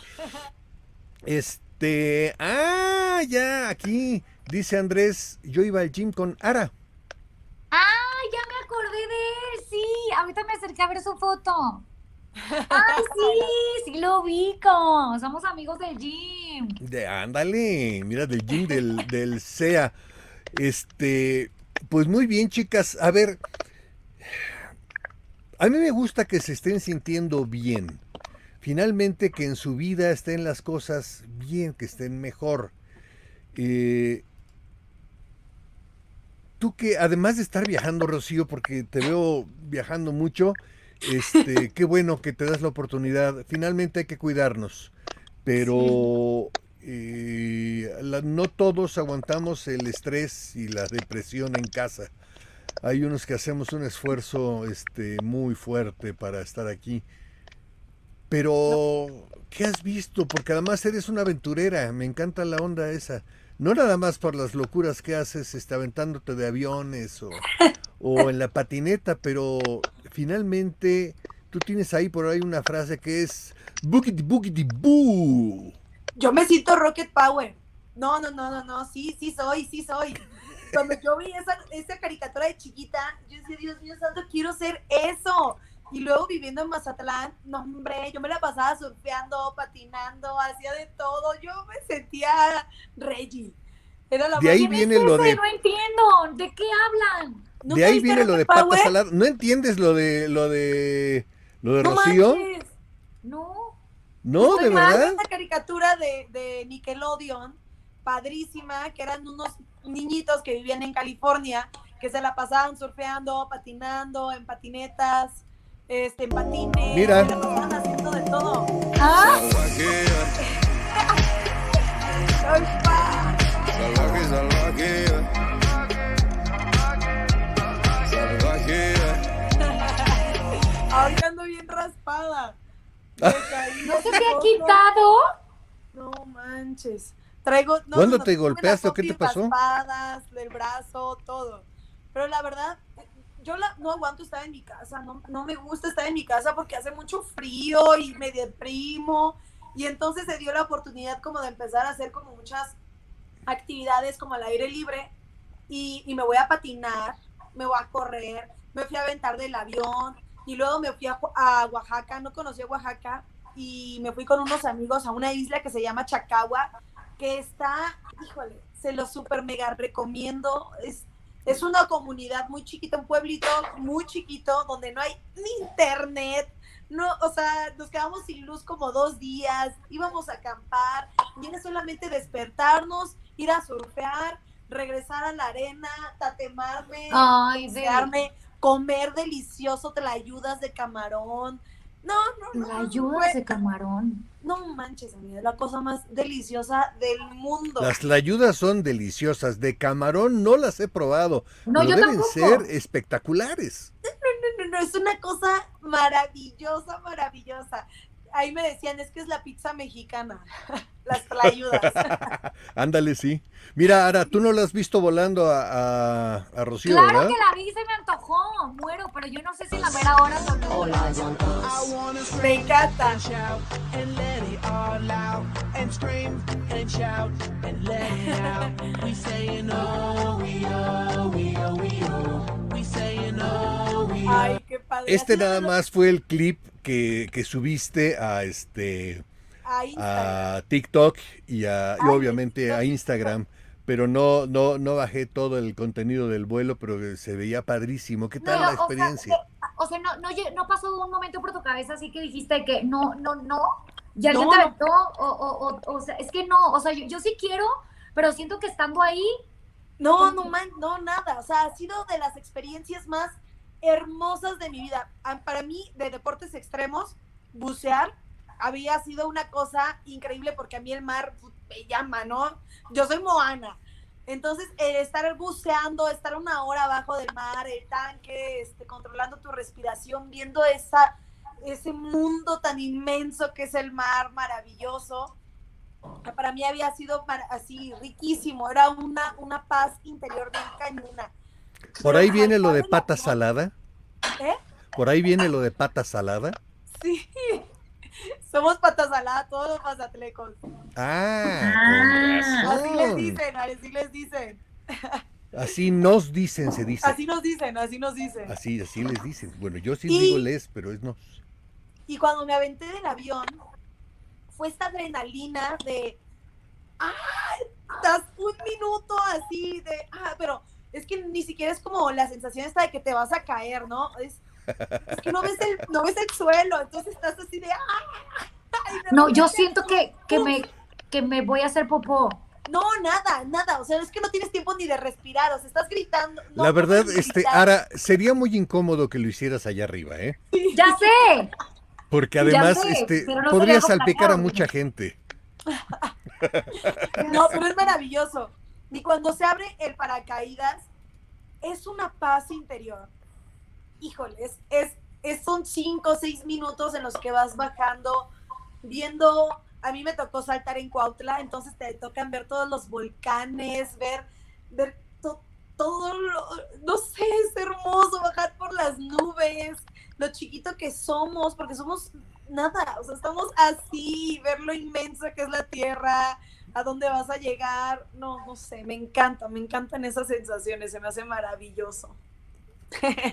Ya, aquí, dice Andrés, yo iba al gym con Ara. Ah, ya me acordé de él, sí. Ahorita me acerqué a ver su foto. Ay, sí, sí lo ubico. Somos amigos del gym. Ándale, mira, del gym del SEA. Este, pues muy bien, chicas. A ver, a mí me gusta que se estén sintiendo bien. Finalmente que en su vida estén las cosas bien, que estén mejor. Eh, Tú que además de estar viajando, Rocío, porque te veo viajando mucho, qué bueno que te das la oportunidad. Finalmente hay que cuidarnos, Sí. pero no todos aguantamos el estrés y la depresión en casa. Hay unos que hacemos un esfuerzo muy fuerte para estar aquí. No, Pero, ¿qué has visto? Porque además eres una aventurera, me encanta la onda esa. No nada más por las locuras que haces, aventándote de aviones o en la patineta, pero finalmente tú tienes ahí por ahí una frase que es boogity boogity boo. yo me siento Rocket Power. No, no, no, no, no, sí, sí soy, sí soy. Cuando yo vi esa caricatura de chiquita, yo decía, Dios mío santo, quiero ser eso. Y luego viviendo en Mazatlán, no hombre, yo me la pasaba surfeando, patinando, hacía de todo. Yo me sentía Reggie. Era la De más... ahí ¿Quién es viene lo ese? de No entiendo. ¿De qué hablan? de ¿Nunca ahí viste viene lo Rocket de patas Power? saladas. ¿No entiendes lo de No Rocío? manches. No. No, Estoy de viendo verdad. una caricatura de Nickelodeon, padrísima, que eran unos niñitos que vivían en California, que se la pasaban surfeando, patinando, en patinetas, en patines, Mira, se la pasaban haciendo de todo. Ah, ¡Ay, pa! Ahorita ando bien raspada. Me caí ¿no se hace te ha poco. quitado? No manches. Traigo, no, ¿cuándo no, te tuve las golpeaste o qué te pompis pasó? raspadas, del brazo, todo. Pero la verdad, no aguanto estar en mi casa, no me gusta estar en mi casa porque hace mucho frío y me deprimo. Y entonces se dio la oportunidad como de empezar a hacer como muchas actividades como al aire libre y me voy a patinar, me voy a correr, me fui a aventar del avión y luego me fui a Oaxaca, no conocí Oaxaca y me fui con unos amigos a una isla que se llama Chacagua, que está, híjole, se lo super mega recomiendo, es una comunidad muy chiquita, un pueblito muy chiquito donde no hay ni internet, no, o sea, nos quedamos sin luz como 2 días, íbamos a acampar, y era solamente despertarnos, ir a surfear, regresar a la arena, tatemarme, Ay, broncearme, comer delicioso tlayudas de camarón. No, no, la no, ayuda fue, de camarón. no manches, amiga, la cosa más deliciosa del mundo. Las tlayudas son deliciosas. De camarón no las he probado, No, pero yo deben ser tampoco. espectaculares. No, no, no, es una cosa maravillosa, maravillosa. Ahí me decían, es que es la pizza mexicana, las tlayudas. Ándale, sí. Mira, Ara, tú no la has visto volando a Rocío, Claro ¿verdad? que la vi y se me antojó. Muero, pero yo no sé si la mera hora voló. Me encanta. And let it all out and scream and shout and let it out. We saying oh, we oh, we oh, we oh. We saying oh, we oh. Ay, qué padre. Ha sido Nada de lo- más fue el clip que subiste a Instagram. a TikTok y Ay, obviamente a bendito. Instagram, pero no bajé todo el contenido del vuelo, pero se veía padrísimo. ¿Qué No, tal la o sea, experiencia? no pasó un momento por tu cabeza así que dijiste que no, no, no. Y alguien No, te no. aventó, o sea, es que no, o sea, yo sí quiero, pero siento que estando ahí, No, no, man, no, nada. O sea, ha sido de las experiencias más hermosas de mi vida. Para mí, de deportes extremos, bucear había sido una cosa increíble porque a mí el mar me llama, ¿no? Yo soy Moana. Entonces, estar buceando, estar 1 hora abajo del mar, el tanque, controlando tu respiración, viendo ese mundo tan inmenso que es el mar, maravilloso. Para mí había sido así riquísimo, era una paz interior bien cañona. Por Pero ahí viene lo bajar de del pata avión, salada. ¿eh? Por ahí viene lo de pata salada. Sí, somos patas saladas, todos los mazatlecos. Ah, Así con les razón. dicen, así les dicen. Así nos dicen, se dice. Así nos dicen, así nos dicen. Así les dicen. Bueno, yo sí Y- digo les, pero es nos. Y cuando me aventé del avión, fue esta adrenalina de, estás un minuto así de, pero es que ni siquiera es como la sensación esta de que te vas a caer, ¿no? Es que no ves el suelo, entonces estás así de, No, yo siento que me voy a hacer popó. No, nada, o sea, es que no tienes tiempo ni de respirar, o sea, estás gritando. No, La verdad, no puedes gritar. Ara, sería muy incómodo que lo hicieras allá arriba, ¿eh? Ya sé. Porque además, pero no podría sería salpicar a planeado. mucha gente. No, pero es maravilloso. Y cuando se abre el paracaídas, es una paz interior. Híjole, son 5 o 6 minutos en los que vas bajando, viendo. A mí me tocó saltar en Cuautla, entonces te tocan ver todos los volcanes, ver todo, no sé, es hermoso bajar por las nubes, lo chiquito que somos, porque somos nada, o sea, estamos así, ver lo inmenso que es la Tierra, a dónde vas a llegar, no sé, me encantan esas sensaciones, se me hace maravilloso.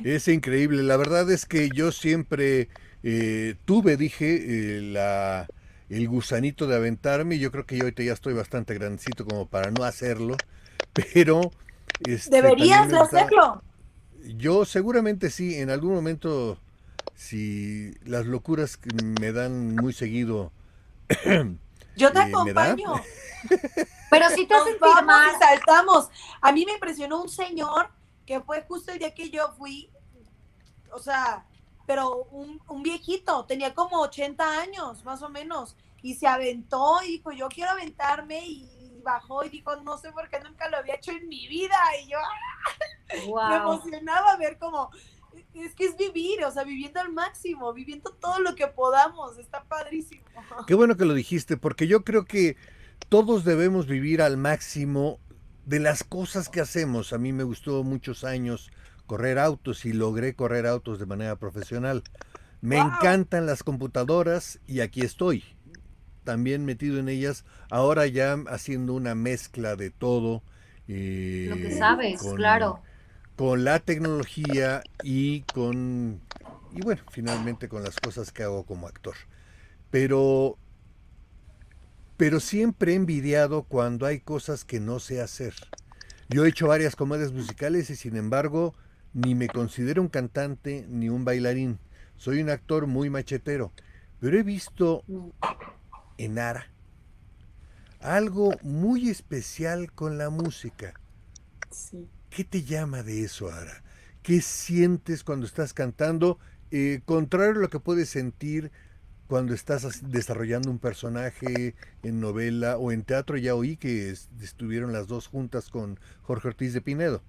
Es increíble, la verdad es que yo siempre dije, el gusanito de aventarme, y yo creo que yo ahorita ya estoy bastante grandecito como para no hacerlo, pero Deberías también me gusta. hacerlo. Yo seguramente sí, en algún momento, si las locuras que me dan muy seguido, Yo te me da. acompaño. Pero sí te Nos hacen vamos firmar. y saltamos. A mí me impresionó un señor que fue justo el día que yo fui, o sea, pero un viejito, tenía como 80 años, más o menos, y se aventó y dijo, yo quiero aventarme, y bajó y dijo, no sé por qué nunca lo había hecho en mi vida, y yo me Wow. emocionaba ver como, es que es vivir, o sea, viviendo al máximo, viviendo todo lo que podamos, está padrísimo. Qué bueno que lo dijiste, porque yo creo que todos debemos vivir al máximo de las cosas que hacemos. A mí me gustó muchos años correr autos y logré correr autos de manera profesional. Me Wow. encantan las computadoras y aquí estoy, también metido en ellas, ahora ya haciendo una mezcla de todo. Lo que sabes, claro. Con la tecnología y bueno, finalmente con las cosas que hago como actor. Pero siempre he envidiado cuando hay cosas que no sé hacer. Yo he hecho varias comedias musicales y sin embargo ni me considero un cantante ni un bailarín. Soy un actor muy machetero. Pero he visto en Ara algo muy especial con la música. Sí. ¿Qué te llama de eso, Ara? ¿Qué sientes cuando estás cantando? Contrario a lo que puedes sentir cuando estás desarrollando un personaje en novela o en teatro. Ya oí que estuvieron las dos juntas con Jorge Ortiz de Pinedo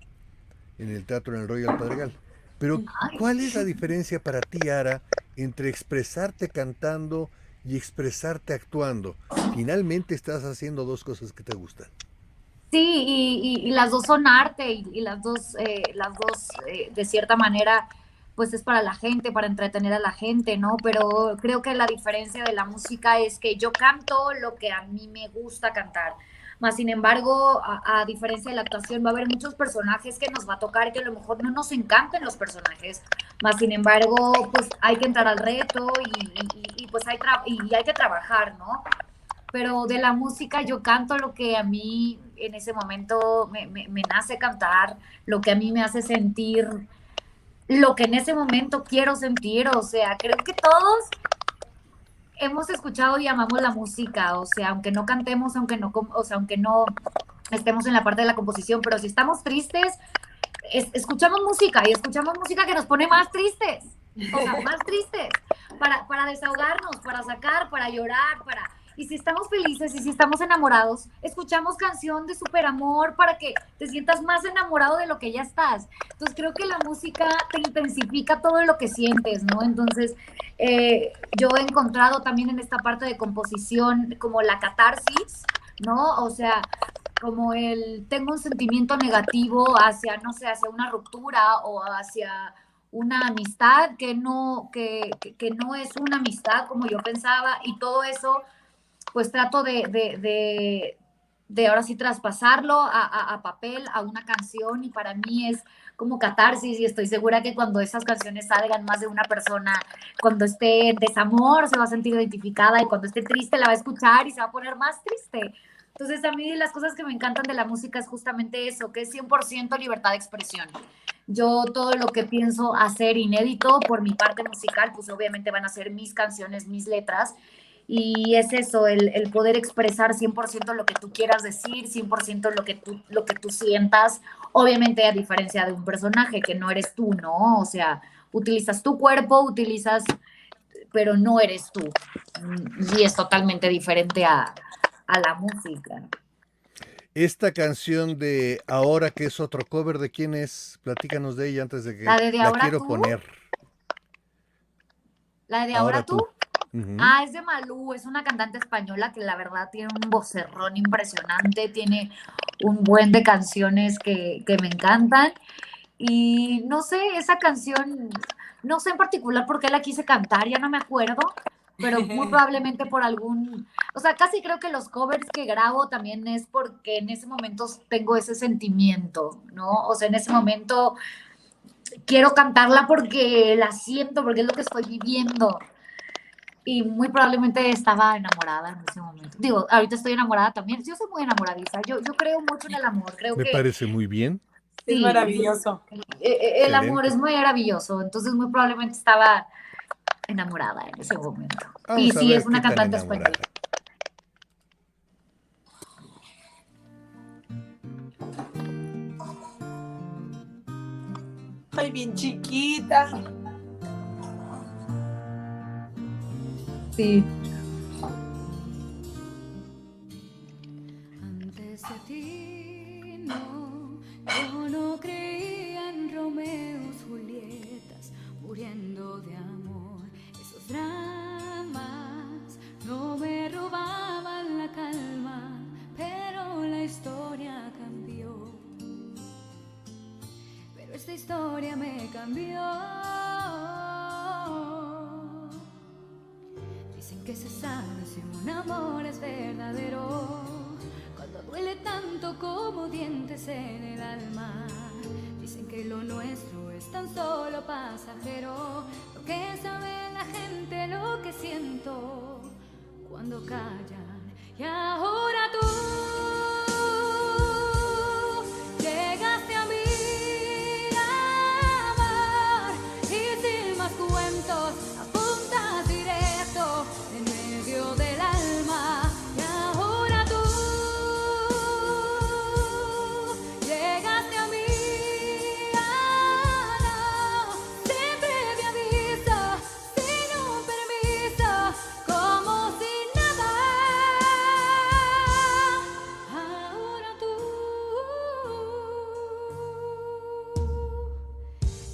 en el teatro en el Royal Pedregal. Pero ¿cuál es la diferencia para ti, Ara, entre expresarte cantando y expresarte actuando? Finalmente estás haciendo dos cosas que te gustan. Sí, y las dos son arte y las dos de cierta manera, pues es para la gente, para entretener a la gente, ¿no? Pero creo que la diferencia de la música es que yo canto lo que a mí me gusta cantar. Más sin embargo, a diferencia de la actuación, va a haber muchos personajes que nos va a tocar que a lo mejor no nos encanten los personajes. Más sin embargo, pues hay que entrar al reto y pues hay que trabajar, ¿no? Pero de la música yo canto lo que a mí en ese momento me nace cantar, lo que a mí me hace sentir, lo que en ese momento quiero sentir. O sea, creo que todos hemos escuchado y amamos la música, o sea, aunque no cantemos, aunque no estemos en la parte de la composición, pero si estamos tristes, escuchamos música y escuchamos música que nos pone más tristes, o sea, más tristes, para desahogarnos, para sacar, para llorar, y si estamos felices y si estamos enamorados, escuchamos canción de superamor para que te sientas más enamorado de lo que ya estás. Entonces creo que la música te intensifica todo lo que sientes, ¿no? Entonces yo he encontrado también en esta parte de composición como la catarsis, ¿no? O sea, como tengo un sentimiento negativo hacia, no sé, hacia una ruptura o hacia una amistad que no es una amistad como yo pensaba, y todo eso pues trato de de ahora sí traspasarlo a papel, a una canción, y para mí es como catarsis, y estoy segura que cuando esas canciones salgan, más de una persona, cuando esté en desamor, se va a sentir identificada, y cuando esté triste la va a escuchar y se va a poner más triste. Entonces, a mí las cosas que me encantan de la música es justamente eso, que es 100% libertad de expresión. Yo todo lo que pienso hacer inédito por mi parte musical, pues obviamente van a ser mis canciones, mis letras, y es eso, el poder expresar 100% lo que tú quieras decir, 100% lo que tú sientas, obviamente a diferencia de un personaje que no eres tú, ¿no? O sea, utilizas tu cuerpo, pero no eres tú, y es totalmente diferente a la música. Esta canción de Ahora, que es otro cover, ¿de quién es? Platícanos de ella antes de que La de la Ahora quiero Tú, poner. la de Ahora Ahora Tú. tú. Ujú. Ah, es de Malú, es una cantante española que la verdad tiene un vocerrón impresionante, tiene un buen de canciones que me encantan. Y no sé, esa canción, no sé en particular por qué la quise cantar, ya no me acuerdo, pero muy probablemente por o sea, casi creo que los covers que grabo también es porque en ese momento tengo ese sentimiento, ¿no? O sea, en ese momento quiero cantarla porque la siento, porque es lo que estoy viviendo. Y muy probablemente estaba enamorada en ese momento. Digo, ahorita estoy enamorada también. Yo soy muy enamoradiza. Yo creo mucho en el amor. Creo Me que parece muy bien. Es sí, maravilloso. el amor Excelente. es muy maravilloso. Entonces, muy probablemente estaba enamorada en ese momento. Y Vamos a sí, es ver qué una tan cantante enamorada. española. Ay, bien chiquita. Sí. Antes de ti, no, yo no creía en Romeos, Julietas, muriendo de amor. Esos dramas no me robaban la calma, pero la historia cambió. Pero esta historia me cambió. Dicen que se sabe si un amor es verdadero cuando duele tanto como dientes en el alma. Dicen que lo nuestro es tan solo pasajero, lo que sabe la gente, lo que siento cuando callan. Y ahora tú llegaste a mí, amor, y sin más cuentos apuntas directo en medio del alma. Y ahora tú llegaste a mí, no, sin previo aviso, sin un permiso, como si nada. Ahora tú.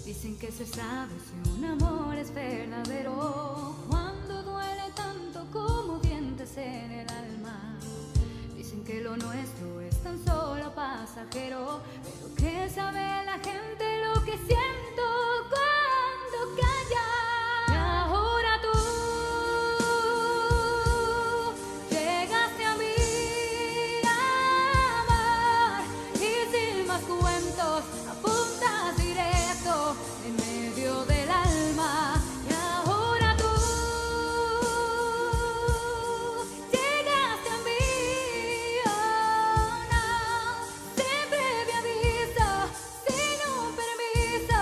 Dicen que se sabe si un amor es verdadero cuando duele tanto como dientes en el alma. Dicen que lo nuestro es tan solo pasajero, pero que sabe la gente lo que siento cuando calla. Y ahora tú llegaste a mí, amor, y sin más cuentos apuntas directo en medio del alma. Y ahora tú llegaste a mí, oh no, sin previo aviso, sin un permiso,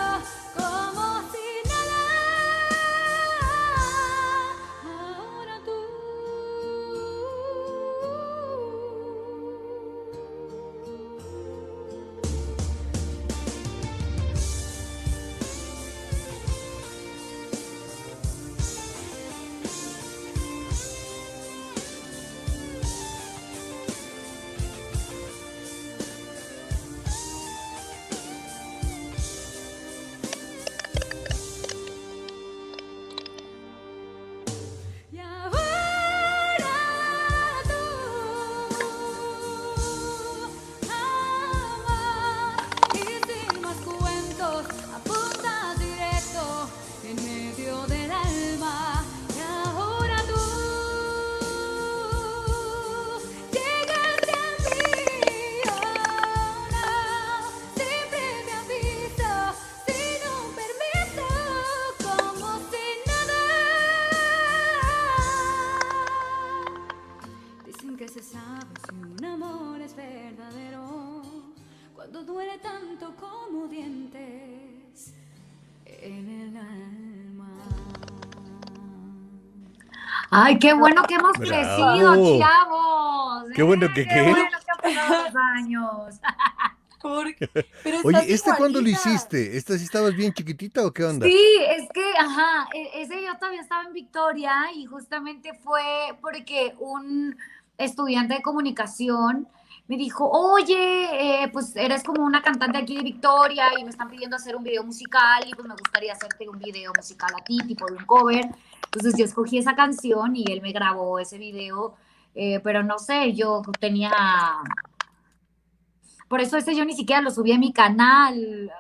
cuando duele tanto como dientes en el alma. Ay, qué bueno que hemos Bravo. crecido, chavos. Qué bueno que Qué qué. bueno que han pasado los años. Pero Oye, estás ¿cuándo lo igualita. hiciste? ¿Esta sí estabas bien chiquitita o qué onda? Sí, es que, ajá, ese yo todavía estaba en Victoria y justamente fue porque un estudiante de comunicación me dijo, oye, pues eres como una cantante aquí de Victoria y me están pidiendo hacer un video musical y pues me gustaría hacerte un video musical a ti, tipo de un cover. Entonces yo escogí esa canción y él me grabó ese video, pero no sé, yo tenía... Por eso ese yo ni siquiera lo subí a mi canal,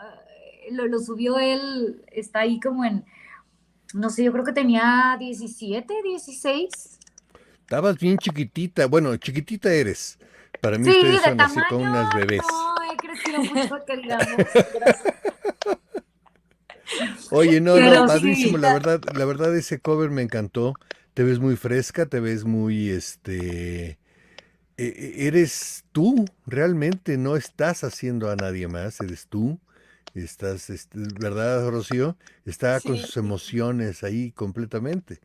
lo subió él, está ahí como en, no sé, yo creo que tenía 17, 16. Estabas bien chiquitita. Bueno, chiquitita eres. Para mí Sí, ustedes de son así como tamaño, unas bebés. no, he crecido mucho, que digamos. Gracias. Oye, no, Pero padrísimo, sí, la verdad ese cover me encantó. Te ves muy fresca, te ves muy, eres tú, realmente no estás haciendo a nadie más, eres tú. Estás, ¿verdad, Rocío? Está con Sí, sus emociones ahí completamente.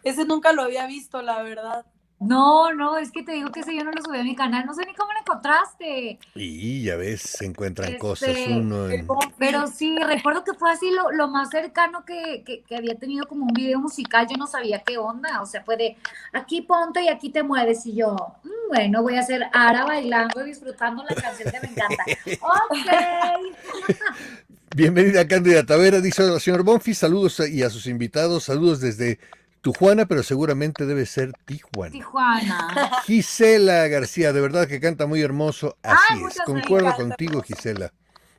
ese nunca lo había visto, la verdad. no, es que te digo que ese yo no lo subí a mi canal, no sé ni cómo lo encontraste. Y ya ves, se encuentran cosas Este, uno El en... pero sí, recuerdo que fue así lo más cercano que había tenido como un video musical, yo no sabía qué onda, o sea, fue de aquí ponte y aquí te mueves, y yo, bueno, voy a hacer Ara bailando y disfrutando la canción que me encanta. Ok. Bienvenida, Cándida Tavera, dice el señor Bonfis, saludos y a sus invitados, saludos desde Tijuana, pero seguramente debe ser Tijuana. Tijuana. Gisela García, de verdad que canta muy hermoso, así Ay, es, muchas Me concuerdo encanta. contigo, Gisela,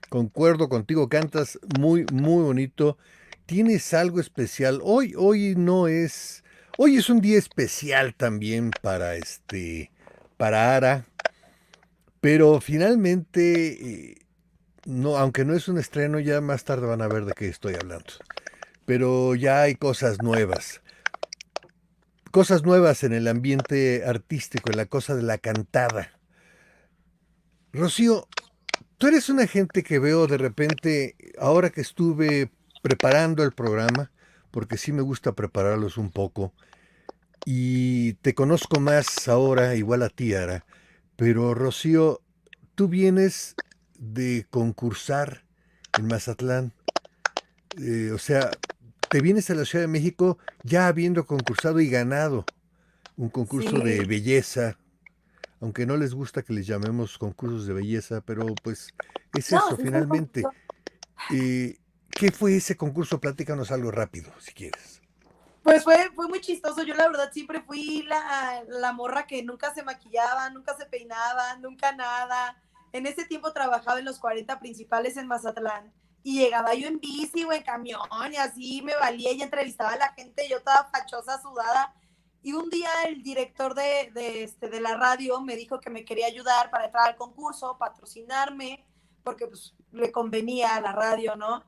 concuerdo contigo, cantas muy, muy bonito, tienes algo especial, hoy no es, hoy es un día especial también para para Ara, pero finalmente, no, aunque no es un estreno, ya más tarde van a ver de qué estoy hablando, pero ya hay cosas nuevas en el ambiente artístico, en la cosa de la cantada. Rocío, tú eres una gente que veo de repente, ahora que estuve preparando el programa, porque sí me gusta prepararlos un poco, y te conozco más ahora, igual a ti, Ara, pero Rocío, tú vienes de concursar en Mazatlán, o sea, te vienes a la Ciudad de México ya habiendo concursado y ganado un concurso de Sí. belleza, aunque no les gusta que les llamemos concursos de belleza, pero pues es No, eso sí fue finalmente. ¿Qué fue ese concurso? Platícanos algo rápido, si quieres. Pues fue muy chistoso. Yo la verdad siempre fui la morra que nunca se maquillaba, nunca se peinaba, nunca nada. En ese tiempo trabajaba en los 40 principales en Mazatlán y llegaba yo en bici o en camión y así me valía y entrevistaba a la gente, yo toda fachosa, sudada. Y un día el director de la radio me dijo que me quería ayudar para entrar al concurso, patrocinarme, porque pues le convenía a la radio, ¿no?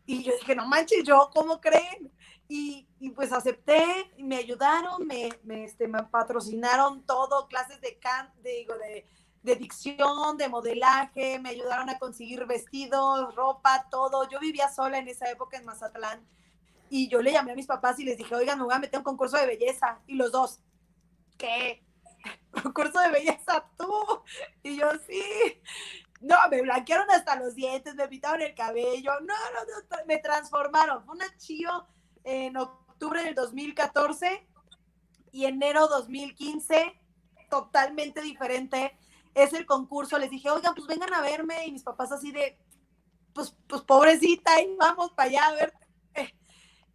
Y yo dije, no manches, yo, ¿cómo creen? Y pues acepté, me ayudaron, me patrocinaron todo, clases de dicción, de modelaje, me ayudaron a conseguir vestidos, ropa, todo. Yo vivía sola en esa época en Mazatlán y yo le llamé a mis papás y les dije, oigan, me voy a meter a un concurso de belleza. Y los dos, ¿qué? ¿Concurso de belleza tú? Y yo, sí. No, me blanquearon hasta los dientes, me pintaron el cabello, no, me transformaron. Fue una chío en octubre del 2014 y enero 2015, totalmente diferente. Es el concurso, les dije, oigan, pues vengan a verme, y mis papás así de, pues pobrecita, y vamos para allá a ver.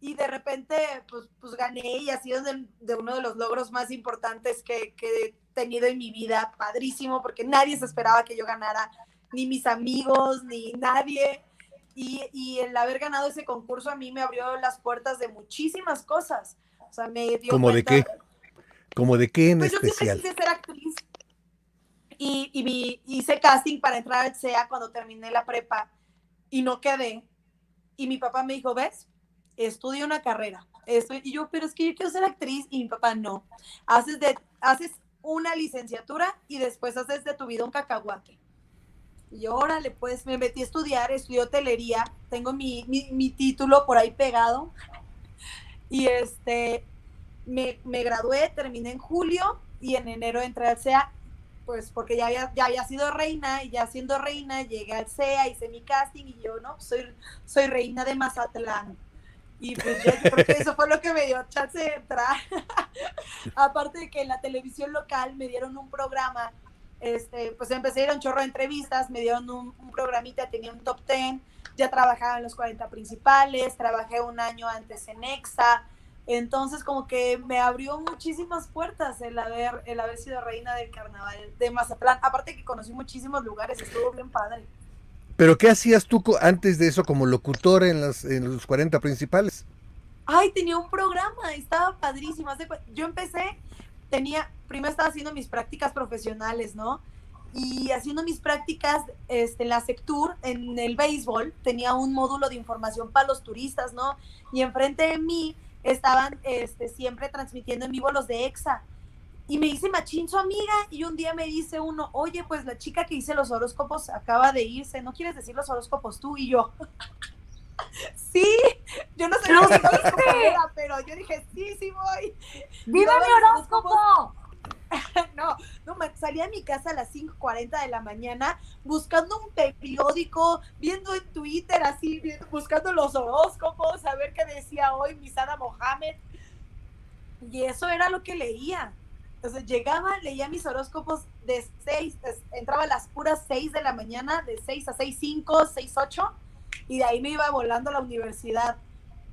Y de repente, pues gané, y ha sido de uno de los logros más importantes que he tenido en mi vida, padrísimo, porque nadie se esperaba que yo ganara, ni mis amigos, ni nadie. Y el haber ganado ese concurso a mí me abrió las puertas de muchísimas cosas. O sea, me dio ¿Cómo de cuenta. qué? ¿Cómo de qué en Pues yo siempre especial? quise ser actriz y hice casting para entrar al CEA cuando terminé la prepa y no quedé. Y mi papá me dijo, ¿ves? Estudia una carrera. Y yo, pero es que yo quiero ser actriz. Y mi papá, no. Haces una licenciatura y después haces de tu vida un cacahuate. Y órale, pues me metí a estudiar, estudié hotelería, tengo mi título por ahí pegado. Y me gradué, terminé en julio y en enero entré al CEA, pues porque ya había sido reina y ya siendo reina llegué al CEA, hice mi casting y yo, no, soy reina de Mazatlán. Y pues yo creo que eso fue lo que me dio chance de entrar. Aparte de que en la televisión local me dieron un programa, pues empecé a ir a un chorro de entrevistas, me dieron un programita, tenía un top 10, ya trabajaba en los 40 principales, trabajé un año antes en EXA, entonces como que me abrió muchísimas puertas el haber sido reina del carnaval de Mazatlán, aparte que conocí muchísimos lugares, estuvo bien padre. ¿Pero qué hacías tú antes de eso como locutora en los 40 principales? Ay, tenía un programa, estaba padrísimo. Yo empecé, primero estaba haciendo mis prácticas profesionales, ¿no? Y haciendo mis prácticas en la Sectur, en el béisbol, tenía un módulo de información para los turistas, ¿no? Y enfrente de mí estaban siempre transmitiendo en vivo los de EXA. Y me dice machín su amiga, y un día me dice uno, oye, pues la chica que hice los horóscopos acaba de irse, ¿no quieres decir los horóscopos tú? Y yo, sí, yo no sé qué horóscopo era, pero yo dije, sí voy. ¡Viva mi horóscopo! No, salía de mi casa a las 5:40 de la mañana buscando un periódico, viendo en Twitter así, buscando los horóscopos, a ver qué decía hoy Misada Mohamed. Y eso era lo que leía. Entonces llegaba, leía mis horóscopos de 6, entraba a las puras 6 de la mañana, de 6 a 6:05, 6:08, y de ahí me iba volando a la universidad.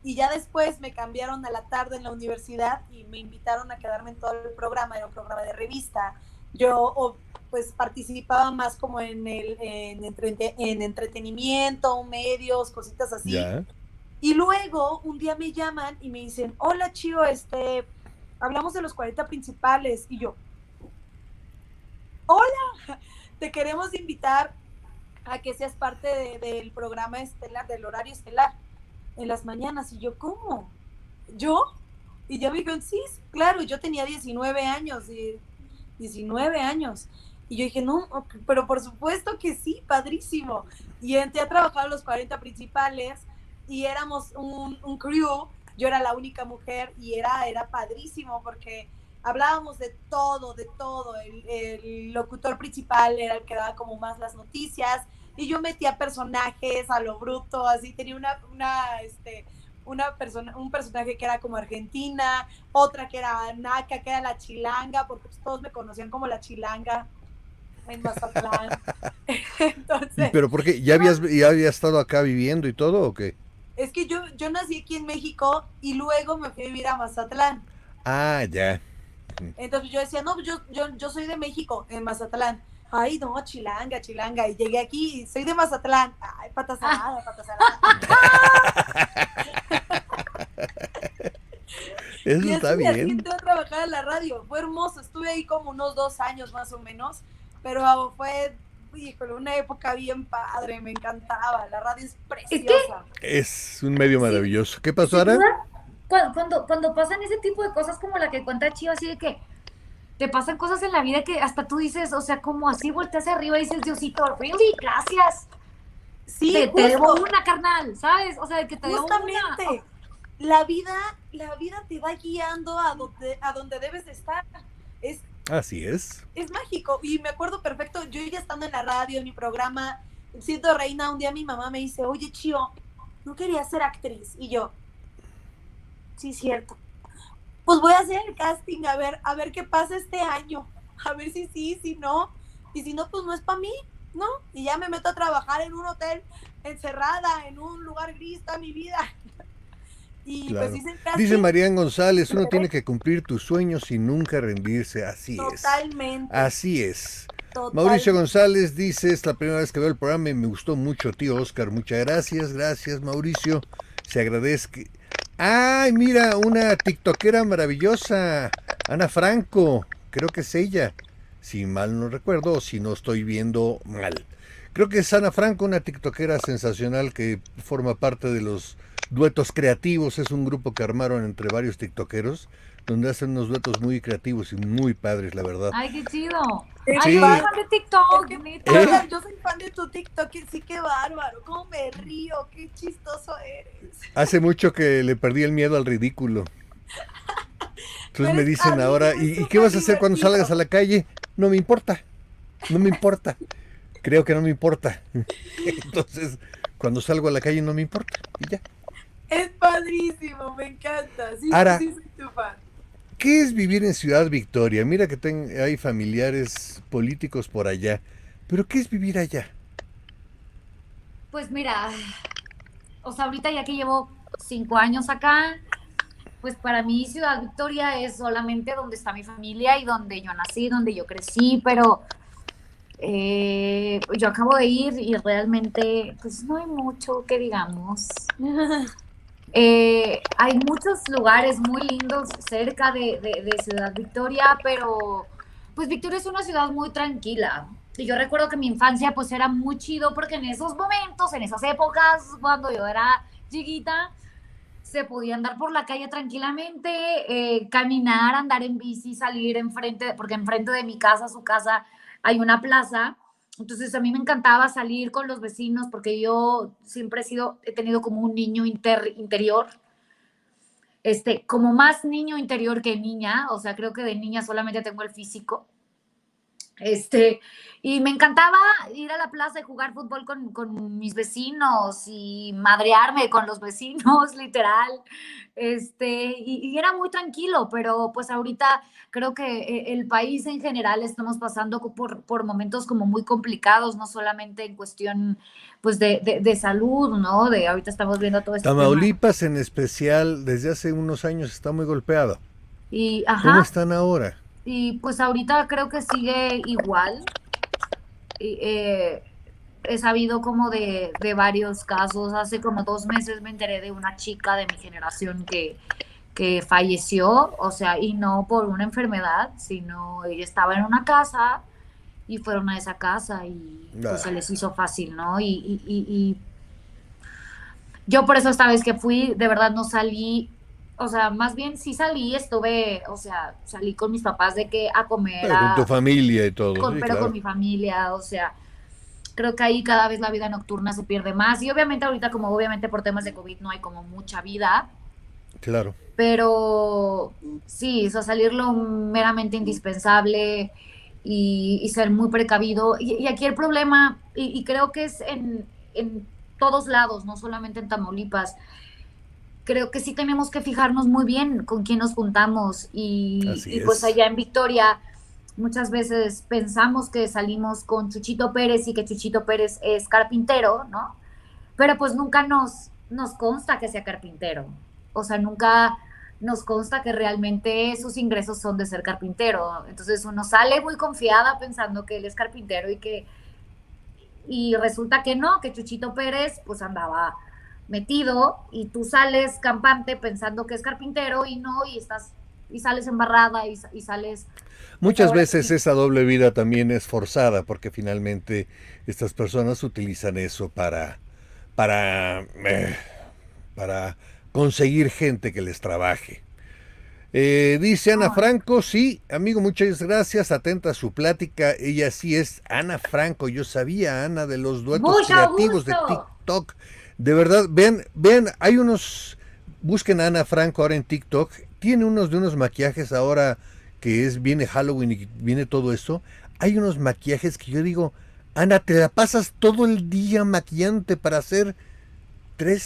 Y ya después me cambiaron a la tarde en la universidad y me invitaron a quedarme en todo el programa, era un programa de revista. Yo pues participaba más como en entretenimiento, medios, cositas así. Ya. Y luego un día me llaman y me dicen, hola Chío, hablamos de los 40 principales. Y yo, hola, te queremos invitar a que seas parte del programa estelar, del horario estelar, en las mañanas. Y yo, ¿cómo? ¿Yo? Y ya me dijeron, sí, claro, yo tenía 19 años. Y yo dije, no, pero por supuesto que sí, padrísimo. Y entré a trabajar a los 40 principales y éramos un crew. Yo era la única mujer y era padrísimo porque hablábamos de todo. El locutor principal era el que daba como más las noticias y yo metía personajes a lo bruto, así tenía un personaje que era como argentina, otra que era naca, que era la chilanga, porque pues todos me conocían como la chilanga en Mazatlán. Entonces, ¿pero por qué? ¿Ya habías estado acá viviendo y todo o qué? es que yo nací aquí en México y luego me fui a vivir a Mazatlán. Ah, ya. Entonces yo decía, no, yo soy de México, en Mazatlán. Ay, no, chilanga. Y llegué aquí y soy de Mazatlán. Ay, pata salada. Eso Y está así bien. entré a trabajar en la radio. Fue hermoso. Estuve ahí como unos 2 años más o menos. Pero fue, híjole, una época bien padre. Me encantaba. La radio es preciosa. Es un medio maravilloso. ¿Qué pasó, Sin Ara? duda, cuando pasan ese tipo de cosas como la que cuenta Chío, así de que te pasan cosas en la vida que hasta tú dices, o sea, como así volteas arriba y dices, Diosito, really, gracias. Sí, Te debo justo. una, carnal, ¿sabes? O sea, de que te debo una. Justamente. La vida te va guiando a donde debes de estar. Así es. Es mágico. Y me acuerdo perfecto, yo ya estando en la radio, en mi programa, siendo reina, un día mi mamá me dice, oye, Chío, ¿no querías ser actriz? Y yo, sí, cierto. Pues voy a hacer el casting, a ver qué pasa este año. A ver si sí, si no. Y si no, pues no es para mí, ¿no? Y ya me meto a trabajar en un hotel, encerrada, en un lugar gris toda mi vida. Y Claro. pues hice el casting. Dice Marian González, uno tiene que cumplir tus sueños y nunca rendirse. Así es. Totalmente. Así es. Totalmente. Mauricio González dice, es la primera vez que veo el programa y me gustó mucho, tío Oscar. Muchas gracias, Mauricio. Se agradece. Ay, mira, una tiktokera maravillosa, Ana Franco, creo que es ella, si mal no recuerdo o si no estoy viendo mal. Creo que es Ana Franco, una tiktokera sensacional que forma parte de los Duetos Creativos, es un grupo que armaron entre varios tiktokeros, donde hacen unos duetos muy creativos y muy padres, la verdad. Ay, qué chido. Sí. Ay, yo soy fan de TikTok, Es que, neta. ¿Eh? yo soy fan de tu TikTok y sí, qué bárbaro, cómo me río, qué chistoso eres. Hace mucho que le perdí el miedo al ridículo. Entonces me Pero dicen a mí ahora, me es ¿y qué vas a hacer cuando superdivertido. salgas a la calle? No me importa, no me importa. Creo que no me importa. Entonces, cuando salgo a la calle no me importa. Y ya. Es padrísimo, me encanta. Sí, Ahora- sí, soy tu fan. ¿Qué es vivir en Ciudad Victoria? Mira que hay familiares políticos por allá. ¿Pero qué es vivir allá? Pues mira, o sea, ahorita ya que llevo 5 años acá, pues para mí Ciudad Victoria es solamente donde está mi familia y donde yo nací, donde yo crecí, pero yo acabo de ir y realmente pues no hay mucho que digamos. Hay muchos lugares muy lindos cerca de Ciudad Victoria, pero pues Victoria es una ciudad muy tranquila. Y yo recuerdo que mi infancia pues era muy chido porque en esos momentos, en esas épocas, cuando yo era chiquita, se podía andar por la calle tranquilamente, caminar, andar en bici, salir enfrente, porque enfrente de mi casa, su casa, hay una plaza. Entonces a mí me encantaba salir con los vecinos porque yo siempre he tenido como un niño interior, como más niño interior que niña, o sea, creo que de niña solamente tengo el físico. Y me encantaba ir a la plaza y jugar fútbol con mis vecinos y madrearme con los vecinos, literal. Y era muy tranquilo, pero pues ahorita creo que el país en general estamos pasando por momentos como muy complicados, no solamente en cuestión pues de salud, ¿no? Ahorita estamos viendo todo este tema. Tamaulipas en especial, desde hace unos años está muy golpeado. Y, ¿Cómo ajá, están ahora? y pues ahorita creo que sigue igual. Y, he sabido como de varios casos. Hace como 2 meses me enteré de una chica de mi generación que falleció, o sea, y no por una enfermedad, sino ella estaba en una casa y fueron a esa casa y pues se les hizo fácil, ¿no? Y yo por eso esta vez que fui, de verdad no salí, o sea, más bien sí salí, estuve, o sea, salí con mis papás de que a comer, Pero con tu familia y todo. Sí, pero claro. con mi familia, o sea, creo que ahí cada vez la vida nocturna se pierde más. Y obviamente ahorita, como obviamente por temas de COVID no hay como mucha vida, Claro. pero sí, o sea, salir lo meramente indispensable y ser muy precavido. Y aquí el problema, y creo que es en todos lados, no solamente en Tamaulipas, creo que sí tenemos que fijarnos muy bien con quién nos juntamos Así y pues es. allá en Victoria muchas veces pensamos que salimos con Chuchito Pérez y que Chuchito Pérez es carpintero, ¿no? Pero pues nunca nos consta que sea carpintero. O sea, nunca nos consta que realmente sus ingresos son de ser carpintero. Entonces uno sale muy confiada pensando que él es carpintero y resulta que no, que Chuchito Pérez pues andaba metido y tú sales campante pensando que es carpintero y no, y sales embarrada y sales. Muchas Ahora veces sí. esa doble vida también es forzada porque finalmente estas personas utilizan eso para para conseguir gente que les trabaje. Dice Ana Franco, sí, amigo, muchas gracias, atenta a su plática. Ella sí es Ana Franco, yo sabía, Ana, de los duetos Mucho creativos de gusto. TikTok. De verdad, vean, hay unos, busquen a Ana Franco ahora en TikTok, tiene unos de unos maquillajes ahora que viene Halloween y viene todo eso. Hay unos maquillajes que yo digo, Ana, te la pasas todo el día maquillante para hacer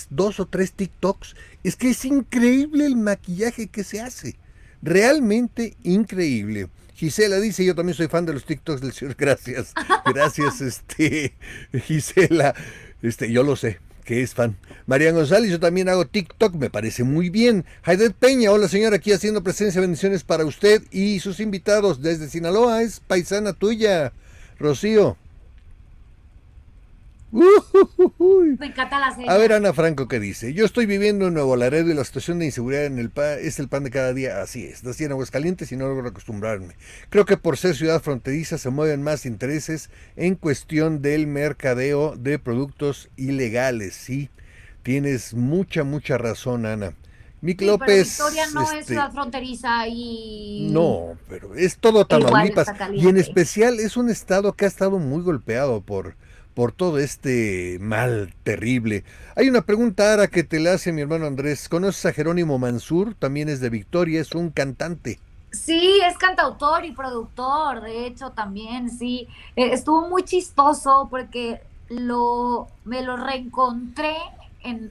2 o 3 TikToks. Es que es increíble el maquillaje que se hace. Realmente increíble. Gisela dice, yo también soy fan de los TikToks del señor. Gracias. Gracias, Gisela. Yo lo sé, que es fan. Marian González, yo también hago TikTok, me parece muy bien. Jaidet Peña, hola señora, aquí haciendo presencia, bendiciones para usted y sus invitados desde Sinaloa, es paisana tuya, Rocío. Me encanta la serie. A ver, Ana Franco, ¿qué dice? Yo estoy viviendo en Nuevo Laredo y la situación de inseguridad es el pan de cada día. Así es, nací en Aguascalientes y no logro acostumbrarme. Creo que por ser ciudad fronteriza se mueven más intereses en cuestión del mercadeo de productos ilegales. Sí, tienes mucha razón, Ana. Mick Sí, pero López, Victoria no es ciudad fronteriza y no, pero es todo igual Tamaulipas está y en caliente. especial es un estado que ha estado muy golpeado por todo este mal terrible. Hay una pregunta, Ara, que te la hace mi hermano Andrés. ¿Conoces a Jerónimo Mansur? También es de Victoria, es un cantante. Sí, es cantautor y productor, de hecho también, sí. Estuvo muy chistoso porque me lo reencontré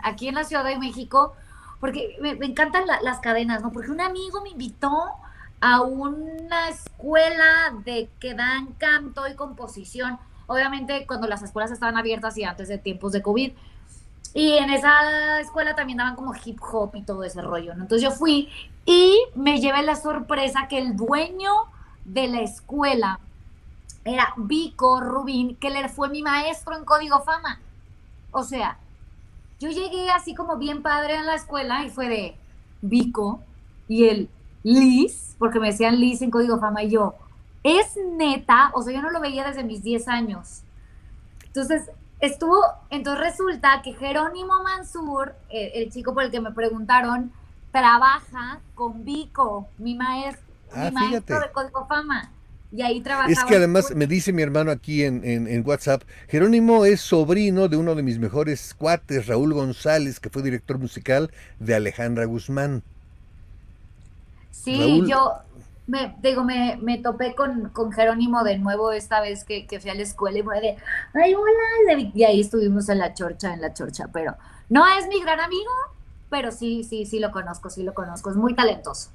aquí en la Ciudad de México, porque me encantan las cadenas, ¿no? Porque un amigo me invitó a una escuela de que dan canto y composición, obviamente cuando las escuelas estaban abiertas y antes de tiempos de COVID. Y en esa escuela también daban como hip hop y todo ese rollo, ¿no? Entonces yo fui y me llevé la sorpresa que el dueño de la escuela era Vico Rubín, que le fue mi maestro en Código Fama. O sea, yo llegué así como bien padre a la escuela y fue de Vico y el Liz, porque me decían Liz en Código Fama, y yo, es neta, o sea, yo no lo veía desde mis 10 años. Entonces, entonces resulta que Jerónimo Mansur, el chico por el que me preguntaron, trabaja con Vico, mi maestro Fíjate. de Código Fama. Y ahí Es trabajaba. que además me dice mi hermano aquí en WhatsApp, Jerónimo es sobrino de uno de mis mejores cuates, Raúl González, que fue director musical de Alejandra Guzmán. Sí, Raúl, yo me topé con Jerónimo de nuevo esta vez que fui a la escuela y fue de, ay, hola, y ahí estuvimos en la chorcha, pero no es mi gran amigo, pero sí lo conozco, es muy talentoso.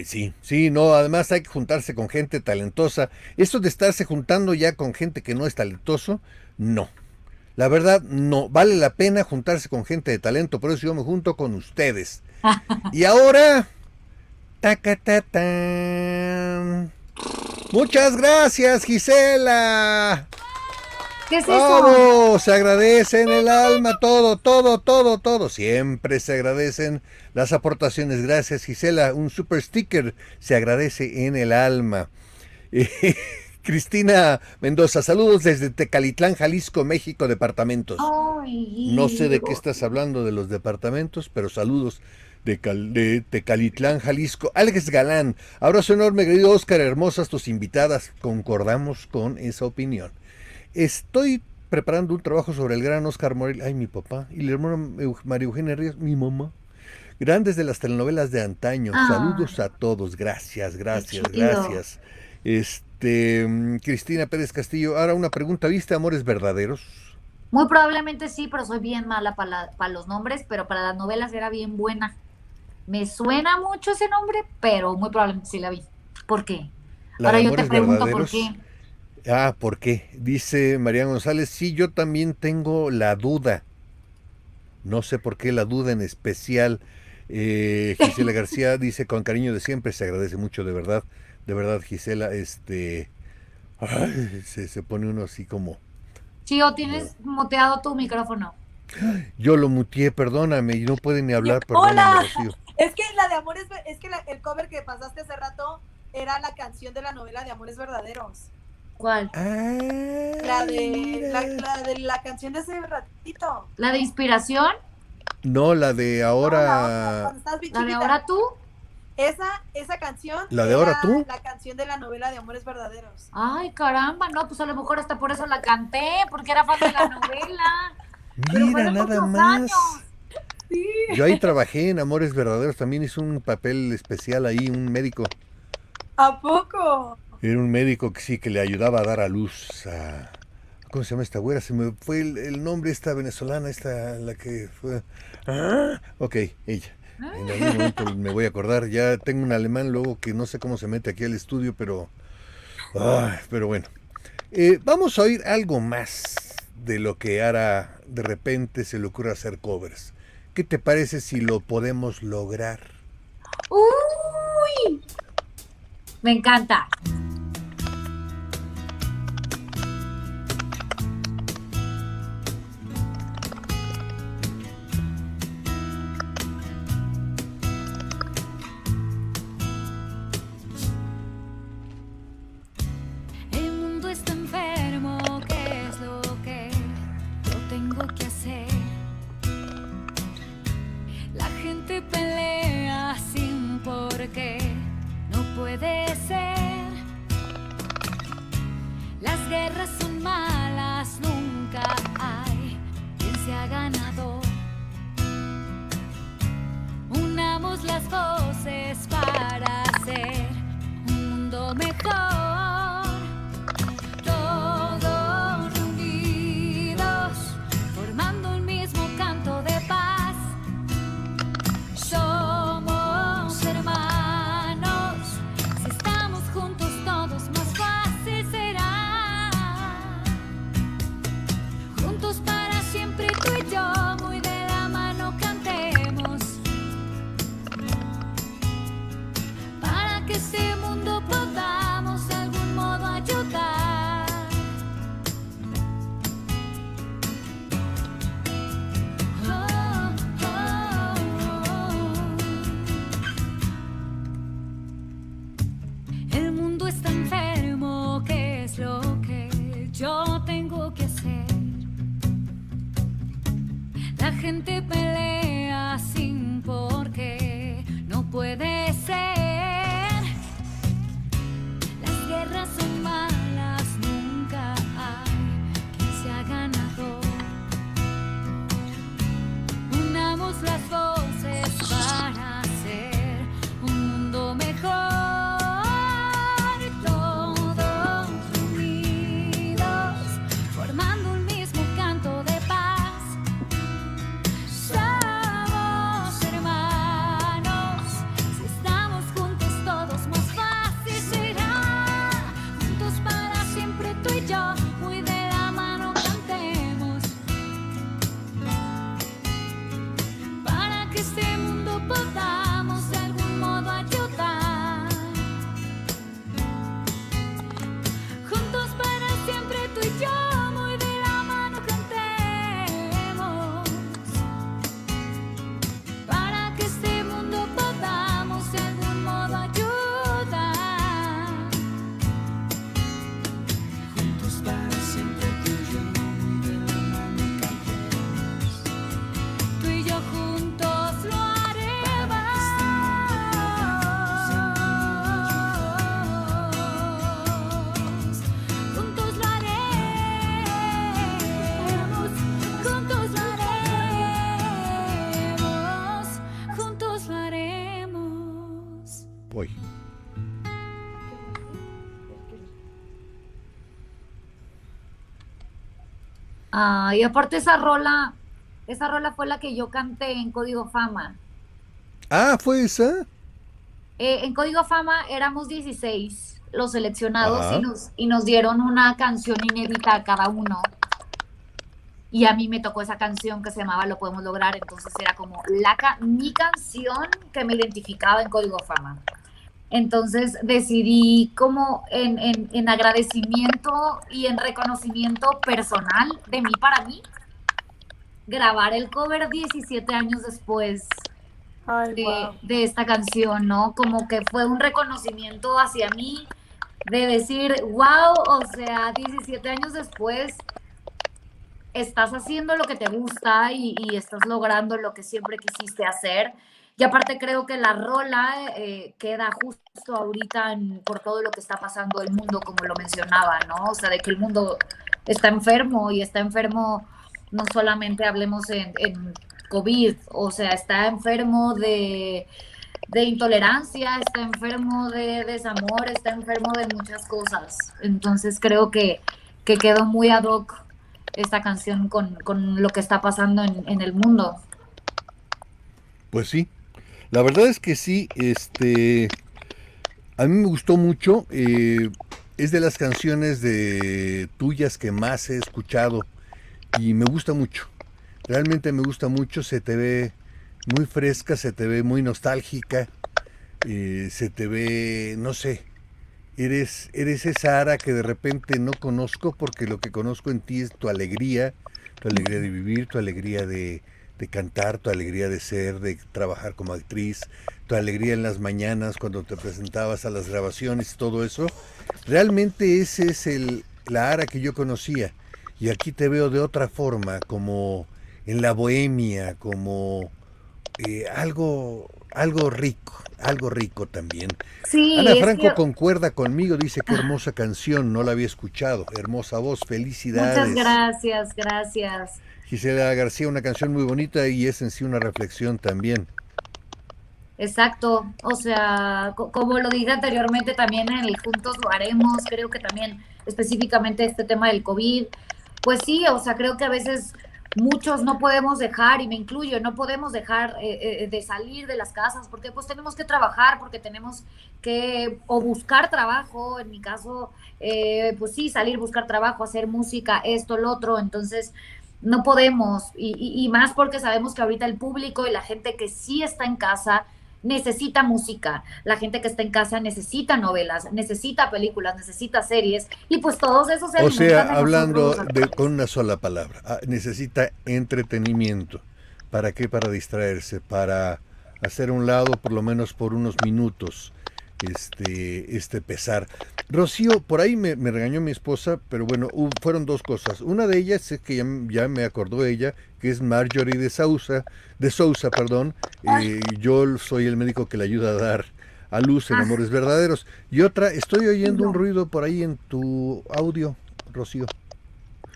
sí, no, además hay que juntarse con gente talentosa. Esto de estarse juntando ya con gente que no es talentoso, no. La verdad, no, vale la pena juntarse con gente de talento, por eso yo me junto con ustedes. Y ahora... ¡Tacatatán! Muchas gracias, Gisela. ¿Qué es eso? ¡Vamos! Se agradece en el alma todo. Siempre se agradecen las aportaciones. Gracias, Gisela. Un super sticker se agradece en el alma. Cristina Mendoza, saludos desde Tecalitlán, Jalisco, México, departamentos. Ay, No sé de qué estás hablando de los departamentos, pero saludos de Tecalitlán, Jalisco. Alex Galán, abrazo enorme, querido Oscar, hermosas tus invitadas. Concordamos con esa opinión. Estoy preparando un trabajo sobre el gran Oscar Morel, ay, mi papá, y la hermana María Eugenia Ríos, mi mamá. Grandes de las telenovelas de antaño. Saludos a todos. Gracias. Cristina Pérez Castillo, ahora una pregunta, ¿viste Amores Verdaderos? Muy probablemente sí, pero soy bien mala para los nombres, pero para las novelas era bien buena. Me suena mucho ese nombre, pero muy probablemente sí la vi. ¿Por qué? Ahora yo te pregunto por qué. ¿Por qué? Dice María González, sí, yo también tengo la duda. No sé por qué la duda en especial. Gisela García dice, con cariño de siempre, se agradece mucho, de verdad, Gisela, se pone uno así como... Chío, tienes muteado tu micrófono. Yo lo muteé, perdóname, y no puede ni hablar, ¡Hola! perdóname, Rocío. Es que la de Amores, el cover que pasaste hace rato era la canción de la novela de Amores Verdaderos. ¿Cuál? La de la canción de ese ratito. ¿La de Inspiración? No, la de ahora... No, cuando estás bien ¿La de chiquita. Ahora Tú? Esa canción ¿La de Ahora era Tú? la canción de la novela de Amores Verdaderos. Ay, caramba, no, pues a lo mejor hasta por eso la canté, porque era fan de la novela. Pero fue Mira, hace nada muchos más. años. Sí. Yo ahí trabajé en Amores Verdaderos, también hice un papel especial ahí, un médico. ¿A poco? Era un médico que sí, que le ayudaba a dar a luz a... ¿Cómo se llama esta güera? Se me fue el nombre, esta venezolana, la que fue... Ok, ella. En algún momento me voy a acordar. Ya tengo un alemán luego que no sé cómo se mete aquí al estudio, pero bueno. Vamos a oír algo más de lo que Ara de repente se le ocurre hacer covers. ¿Qué te parece si lo podemos lograr? ¡Uy! Me encanta. El mundo está enfermo, ¿qué es lo que yo tengo que hacer? La gente pelea algo que hacer. La gente pelea sin por qué, no puede ser. Las guerras son malas, nunca hay quien sea ganador. Unamos las voces para hacer un mundo mejor. Todos unidos, formando un mismo canto de paz. Somos hermanos, si estamos juntos todos más fácil será. Juntos para siempre tú y yo, muy de la mano cantemos. Para que este mundo podamos de algún modo ayudar. Juntos para siempre tú y yo, muy de la mano cantemos. Para que este mundo podamos de algún modo ayudar. Juntos para siempre tú y yo, muy de la mano cantemos. Tú y yo juntos lo haremos. Juntos lo haremos. Juntos lo haremos. Juntos lo haremos. Voy. Y aparte esa rola fue la que yo canté en Código Fama. Ah, ¿fue esa? En Código Fama éramos 16 los seleccionados Ajá. y nos dieron una canción inédita a cada uno. Y a mí me tocó esa canción que se llamaba Lo Podemos Lograr, entonces era como mi canción que me identificaba en Código Fama. Entonces decidí como en agradecimiento y en reconocimiento personal de mí para mí, grabar el cover 17 años después Ay, wow. de esta canción, ¿no? Como que fue un reconocimiento hacia mí de decir, wow, o sea, 17 años después estás haciendo lo que te gusta y estás logrando lo que siempre quisiste hacer. Y aparte creo que la rola queda justo ahorita por todo lo que está pasando el mundo, como lo mencionaba, ¿no? O sea, de que el mundo está enfermo y está enfermo, no solamente hablemos en COVID, o sea, está enfermo de intolerancia, está enfermo de desamor, está enfermo de muchas cosas. Entonces creo que quedó muy ad hoc esta canción con lo que está pasando en el mundo. Pues sí. La verdad es que sí, a mí me gustó mucho. Es de las canciones de tuyas que más he escuchado y me gusta mucho. Realmente me gusta mucho. Se te ve muy fresca, se te ve muy nostálgica, se te ve, no sé, eres esa Ara que de repente no conozco, porque lo que conozco en ti es tu alegría de vivir, tu alegría de cantar, tu alegría de ser, de trabajar como actriz, tu alegría en las mañanas cuando te presentabas a las grabaciones, todo eso. Realmente ese es la Ara que yo conocía. Y aquí te veo de otra forma, como en la bohemia, como algo rico también. Sí, Ana es Franco que concuerda conmigo, dice qué hermosa canción, no la había escuchado, hermosa voz, felicidades. muchas gracias, gracias. Gisela García, una canción muy bonita y es en sí una reflexión también. Exacto, o sea, como lo dije anteriormente, también en el Juntos lo haremos, creo que también específicamente este tema del COVID, pues sí, o sea, creo que a veces muchos no podemos dejar, y me incluyo, no podemos dejar de salir de las casas, porque pues tenemos que trabajar, porque tenemos que, o buscar trabajo, en mi caso, pues sí, salir, buscar trabajo, hacer música, esto, lo otro, entonces no podemos, y más porque sabemos que ahorita el público y la gente que sí está en casa necesita música, la gente que está en casa necesita novelas, necesita películas, necesita series, y pues todos esos se O alimentan sea, de hablando nosotros, los actores. con una sola palabra, necesita entretenimiento. ¿Para qué? Para distraerse, para hacer a un lado por lo menos por unos minutos este pesar. Rocío, por ahí me regañó mi esposa, pero bueno, fueron dos cosas. Una de ellas es que ya me acordó ella, que es Marjorie de Sousa, perdón. Yo soy el médico que le ayuda a dar a luz en Amores Verdaderos. Y otra, estoy oyendo un ruido por ahí en tu audio, Rocío.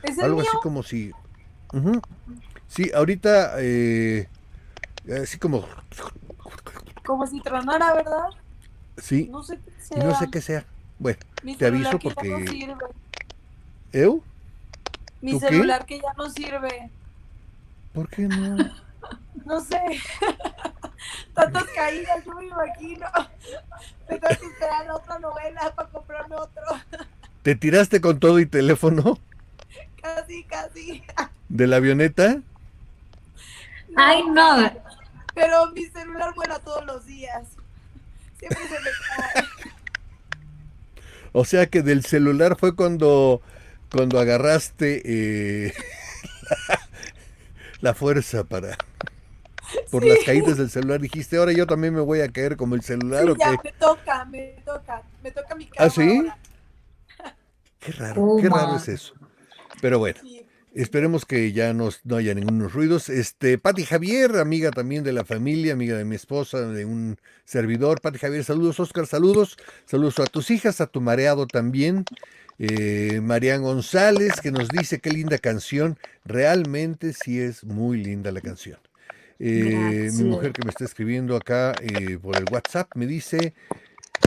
¿Es el Algo mío? así como si... Ujú. Sí, ahorita, así como... Como si tronara, ¿verdad? Sí, No sé qué y no sé sea. qué sea. Bueno, Mi te celular aviso que ya no porque... sirve. ¿Eu? Mi ¿Tú qué? celular que ya no sirve. ¿Por qué no? No sé. Tantas caídas, yo me imagino. Me tengo que esperar a otra novela para comprarme otro. ¿Te tiraste con todo y teléfono Casi, casi. de la avioneta? Ay, no. Pero mi celular vuela todos los días. Siempre se me cae. O sea que del celular fue cuando agarraste la fuerza por Sí. las caídas del celular. Dijiste, ahora yo también me voy a caer como el celular, Sí, ¿o ya qué? me toca. Me toca mi ¿Ah, karma sí? ahora. Oh, Qué raro my. es eso. Pero bueno, Sí. esperemos que ya no haya ningunos ruidos. Pati Javier, amiga también de la familia, amiga de mi esposa, de un servidor. Pati Javier, saludos. Oscar, saludos. Saludos a tus hijas, a tu mareado también. Marian González, que nos dice qué linda canción. Realmente sí es muy linda la canción. Mi mujer Gracias. que me está escribiendo acá por el WhatsApp me dice,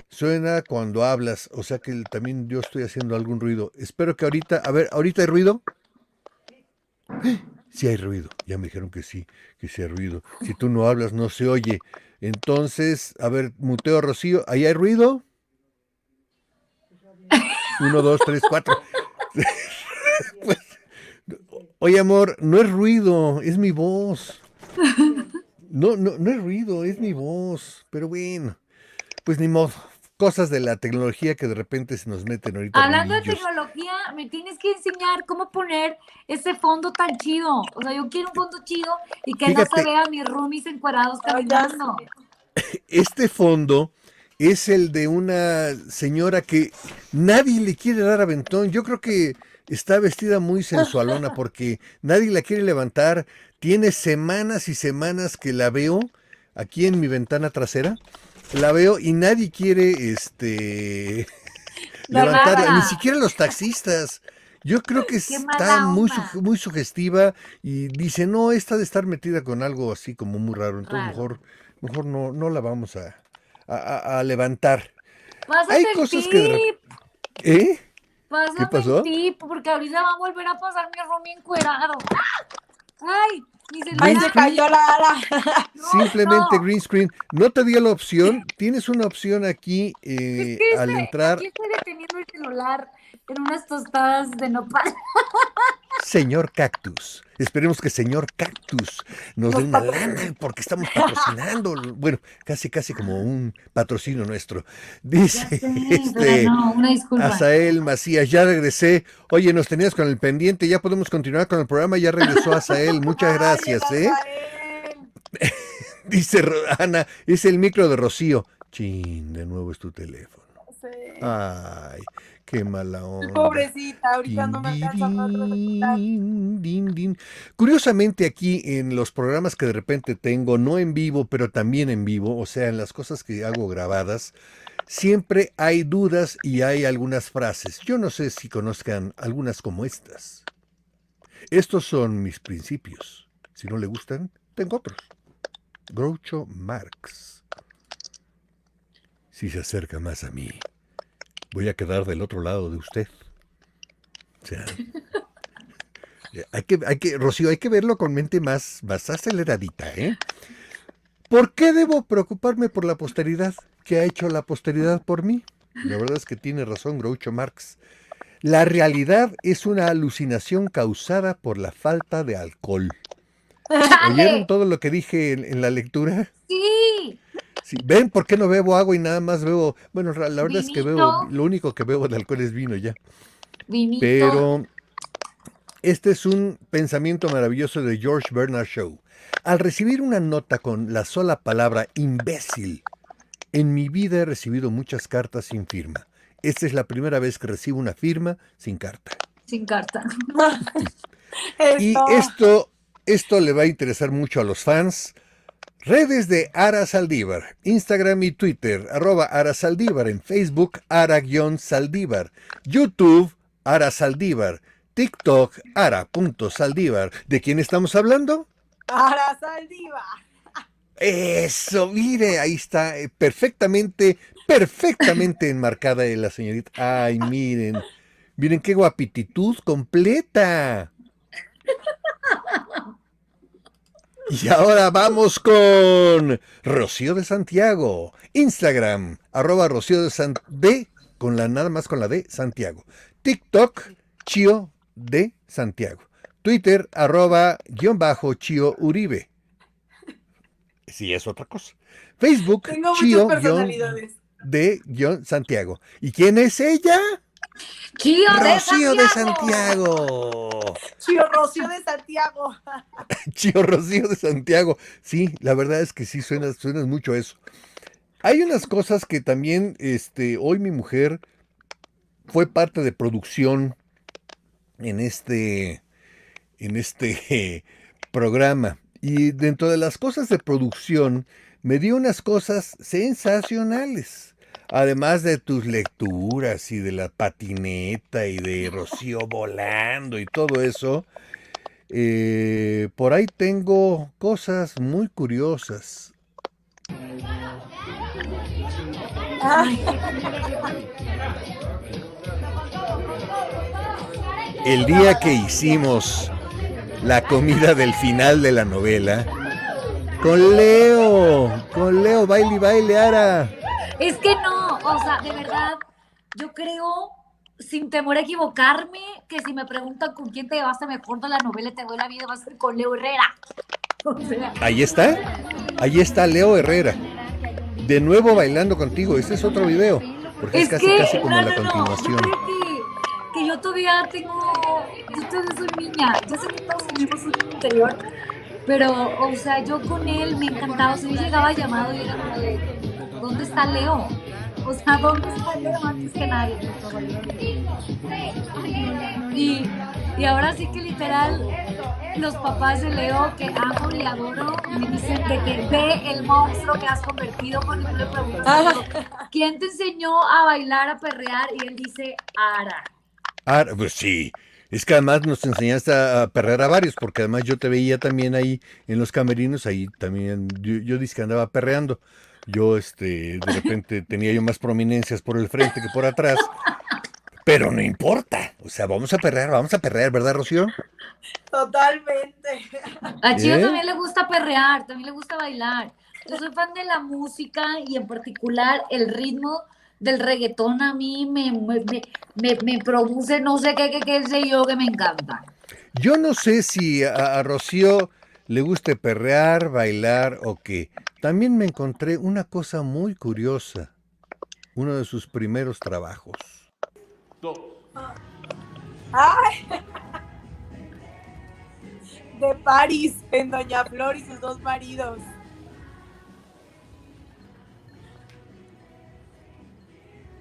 suena cuando hablas, o sea que también yo estoy haciendo algún ruido. Espero que ahorita, a ver, ¿ahorita hay ruido? Sí hay ruido, ya me dijeron que sí hay ruido. Si tú no hablas no se oye. Entonces, a ver, muteo a Rocío, ¿ahí hay ruido? 1, 2, 3, 4. Pues, oye, amor, no es ruido, es mi voz. No es ruido, es mi voz. Pero bueno, pues ni modo. Cosas de la tecnología que de repente se nos meten ahorita Hablando de ruidillos. tecnología, me tienes que enseñar cómo poner ese fondo tan chido. O sea, yo quiero un fondo chido y que no se Fíjate, vea mis roomies encuerados Ay, ya caminando. este fondo es el de una señora que nadie le quiere dar aventón. Yo creo que está vestida muy sensualona porque nadie la quiere levantar. Tiene semanas y semanas que la veo aquí en mi ventana trasera. La veo y nadie quiere levantarla, ni Agarra. siquiera los taxistas. Yo creo que Qué está mala muy, onda. muy sugestiva y dice, no, esta de estar metida con algo así como muy raro. Entonces Raro. mejor no la vamos a levantar. Pásate Hay el cosas que tip. ¿Eh? ¿Qué Pásame el pasó? tip, porque ahorita va a volver a pasar mi roomie encuerado. ¡Ay! Mi Ay, celular. se cayó la ala. Simplemente No. green screen. No te dio la opción. Tienes una opción aquí Es que al entrar. aquí estoy deteniendo el celular en unas tostadas de nopal. Señor Cactus. Esperemos que señor Cactus nos dé una lana porque estamos patrocinando. Bueno, casi como un patrocinio nuestro. Ya Dice sé, pero no, una disculpa. Asael Macías, ya regresé. Oye, nos tenías con el pendiente, ya podemos continuar con el programa. Ya regresó Asael, muchas gracias, Ay, el ¿eh? Azael. Dice Ana, es el micro de Rocío. Chin, de nuevo es tu teléfono. Sí. Ay, qué mala onda. Pobrecita, ahorita Din, no me alcanza a otro celular. din. Curiosamente aquí en los programas que de repente tengo, no en vivo, pero también en vivo, o sea, en las cosas que hago grabadas, siempre hay dudas y hay algunas frases. Yo no sé si conozcan algunas como estas. Estos son mis principios. Si no le gustan, tengo otros. Groucho Marx. Si se acerca más a mí, voy a quedar del otro lado de usted. O sea, Rocío, hay que verlo con mente más aceleradita, ¿eh? ¿Por qué debo preocuparme por la posteridad? ¿Qué ha hecho la posteridad por mí? La verdad es que tiene razón Groucho Marx. La realidad es una alucinación causada por la falta de alcohol. ¿Oyeron ¡Chale! todo lo que dije en la lectura? Sí, Sí, ¿ven por qué no bebo agua y nada más bebo? Bueno, la verdad es que vinito, lo único que bebo de alcohol es vino ya. vinito. Pero este es un pensamiento maravilloso de George Bernard Shaw. Al recibir una nota con la sola palabra imbécil, en mi vida he recibido muchas cartas sin firma. Esta es la primera vez que recibo una firma sin carta. Sin carta. Y esto le va a interesar mucho a los fans. Redes de Ara Saldívar, Instagram y Twitter, @Ara Saldívar, en Facebook, Ara-Saldívar, YouTube, Ara Saldívar, TikTok, Ara.Saldívar. ¿De quién estamos hablando? Ara Saldívar. Eso, mire, ahí está, perfectamente enmarcada la señorita. Ay, miren qué guapititud completa. Y ahora vamos con Rocío de Santiago. Instagram, @Rocío de nada más con la D, Santiago. TikTok, Chio de Santiago. Twitter, @_Chio Uribe. Sí, es otra cosa. Facebook, Tengo Chio muchas personalidades. de Santiago. ¿Y quién es ella? Chío Rocío de de Santiago. Santiago. Chío Rocío de Santiago. Chío Rocío de Santiago. Sí, la verdad es que sí, suenas mucho eso. Hay unas cosas que también, hoy mi mujer fue parte de producción en este programa. Y dentro de las cosas de producción, me dio unas cosas sensacionales. Además de tus lecturas y de la patineta y de Rocío volando y todo eso, por ahí tengo cosas muy curiosas. El día que hicimos la comida del final de la novela, con Leo, baile y baile, Ara. Es que no, o sea, de verdad, yo creo, sin temor a equivocarme, que si me preguntan con quién te llevaste mejor de la novela Te doy la vida, va a ser con Leo Herrera. O sea, Ahí está Leo Herrera. De nuevo bailando contigo, ese es otro video, porque es casi como la continuación. Yo creo que yo todavía soy niña, yo sé que todos tenemos un interior, pero, o sea, yo con él me encantaba, o sea, yo llegaba llamado y era como de, ¿dónde está Leo? O sea, ¿dónde está Leo antes que nadie? Y ahora sí que literal, los papás de Leo, que amo y adoro, me dicen de que ve el monstruo que has convertido cuando yo le pregunto, ¿quién te enseñó a bailar, a perrear? Y él dice, Ara. Ara, pues sí. Es que además nos enseñaste a perrear a varios, porque además yo te veía también ahí en los camerinos, ahí también yo dije que andaba perreando. Yo, de repente tenía yo más prominencias por el frente que por atrás, pero no importa. O sea, vamos a perrear, ¿verdad, Rocío? Totalmente. A Chío también le gusta perrear, también le gusta bailar. Yo soy fan de la música y en particular el ritmo del reggaetón a mí me produce no sé qué sé yo que me encanta. Yo no sé si a Rocío le guste perrear, bailar o qué. También me encontré una cosa muy curiosa. Uno de sus primeros trabajos. ¡Ay! De París, en Doña Flor y sus dos maridos.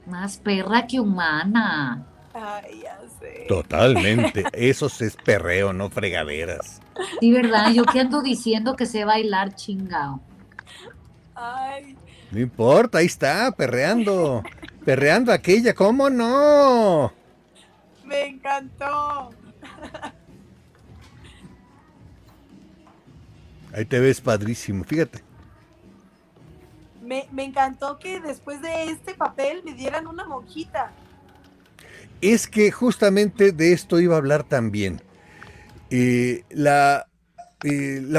Más perra que humana. Ay, ya sé. Totalmente. Eso es perreo, no fregaderas. Sí, ¿verdad? Yo que ando diciendo que sé bailar, chingao. Ay, No importa, ahí está, perreando. Perreando aquella, ¿cómo no? me encantó. Ahí te ves padrísimo, fíjate. Me encantó que después de este papel me dieran una monjita. Es que justamente de esto iba a hablar también. La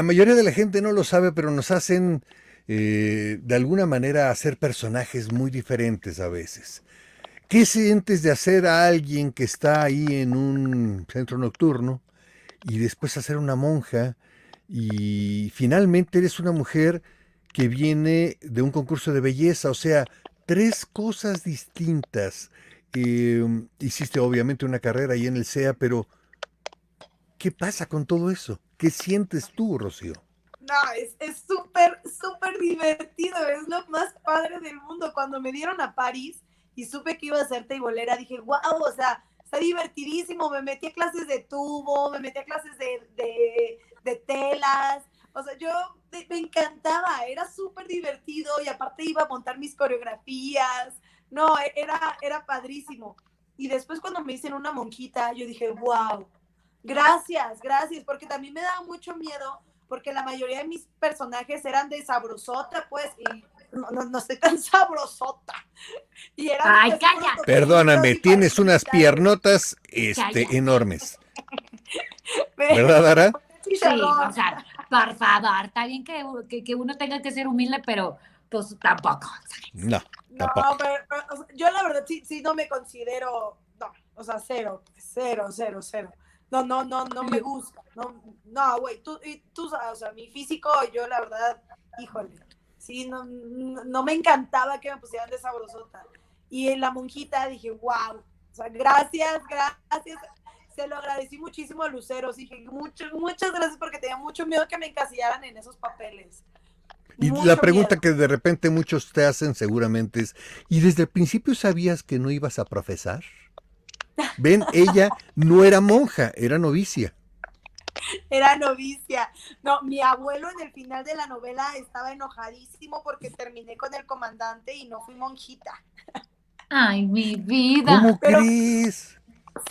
mayoría de la gente no lo sabe, pero nos hacen de alguna manera hacer personajes muy diferentes a veces. ¿Qué sientes de hacer a alguien que está ahí en un centro nocturno y después hacer una monja y finalmente eres una mujer que viene de un concurso de belleza? O sea, tres cosas distintas. Hiciste obviamente una carrera ahí en el CEA, pero ¿qué pasa con todo eso? ¿Qué sientes tú, Rocío? No, es súper, súper divertido. Es lo más padre del mundo. Cuando me dieron a París, y supe que iba a ser teibolera, dije, wow, o sea, está divertidísimo. Me metí a clases de tubo, me metí a clases de telas. O sea, me encantaba, era súper divertido y aparte iba a montar mis coreografías. No, era padrísimo. Y después cuando me dicen una monjita, yo dije, wow, gracias, porque también me daba mucho miedo, porque la mayoría de mis personajes eran de sabrosota, pues, y no estoy tan sabrosota. Y eran Ay, pues, calla. unos Perdóname, toquecitos y tienes unas palitas. piernotas Calla. enormes. ¿Verdad, Ara? Sí, Chicharrón. o sea, por favor, está bien que uno tenga que ser humilde, pero pues tampoco. No, No, tampoco. pero, o sea, yo la verdad sí no me considero, no, o sea, cero. No me gusta. No, güey, tú sabes, o sea, mi físico, yo la verdad, híjole, sí, no me encantaba que me pusieran de sabrosota. Y en la monjita dije, wow, o sea, gracias. Se lo agradecí muchísimo a Luceros. Dije, muchas gracias porque tenía mucho miedo que me encasillaran en esos papeles. Y Mucho la pregunta miedo. que de repente muchos te hacen seguramente es, ¿y desde el principio sabías que no ibas a profesar? Ven, ella no era monja, era novicia. Era novicia. No, mi abuelo en el final de la novela estaba enojadísimo porque terminé con el comandante y no fui monjita. Ay, mi vida. ¿Cómo Pero crees?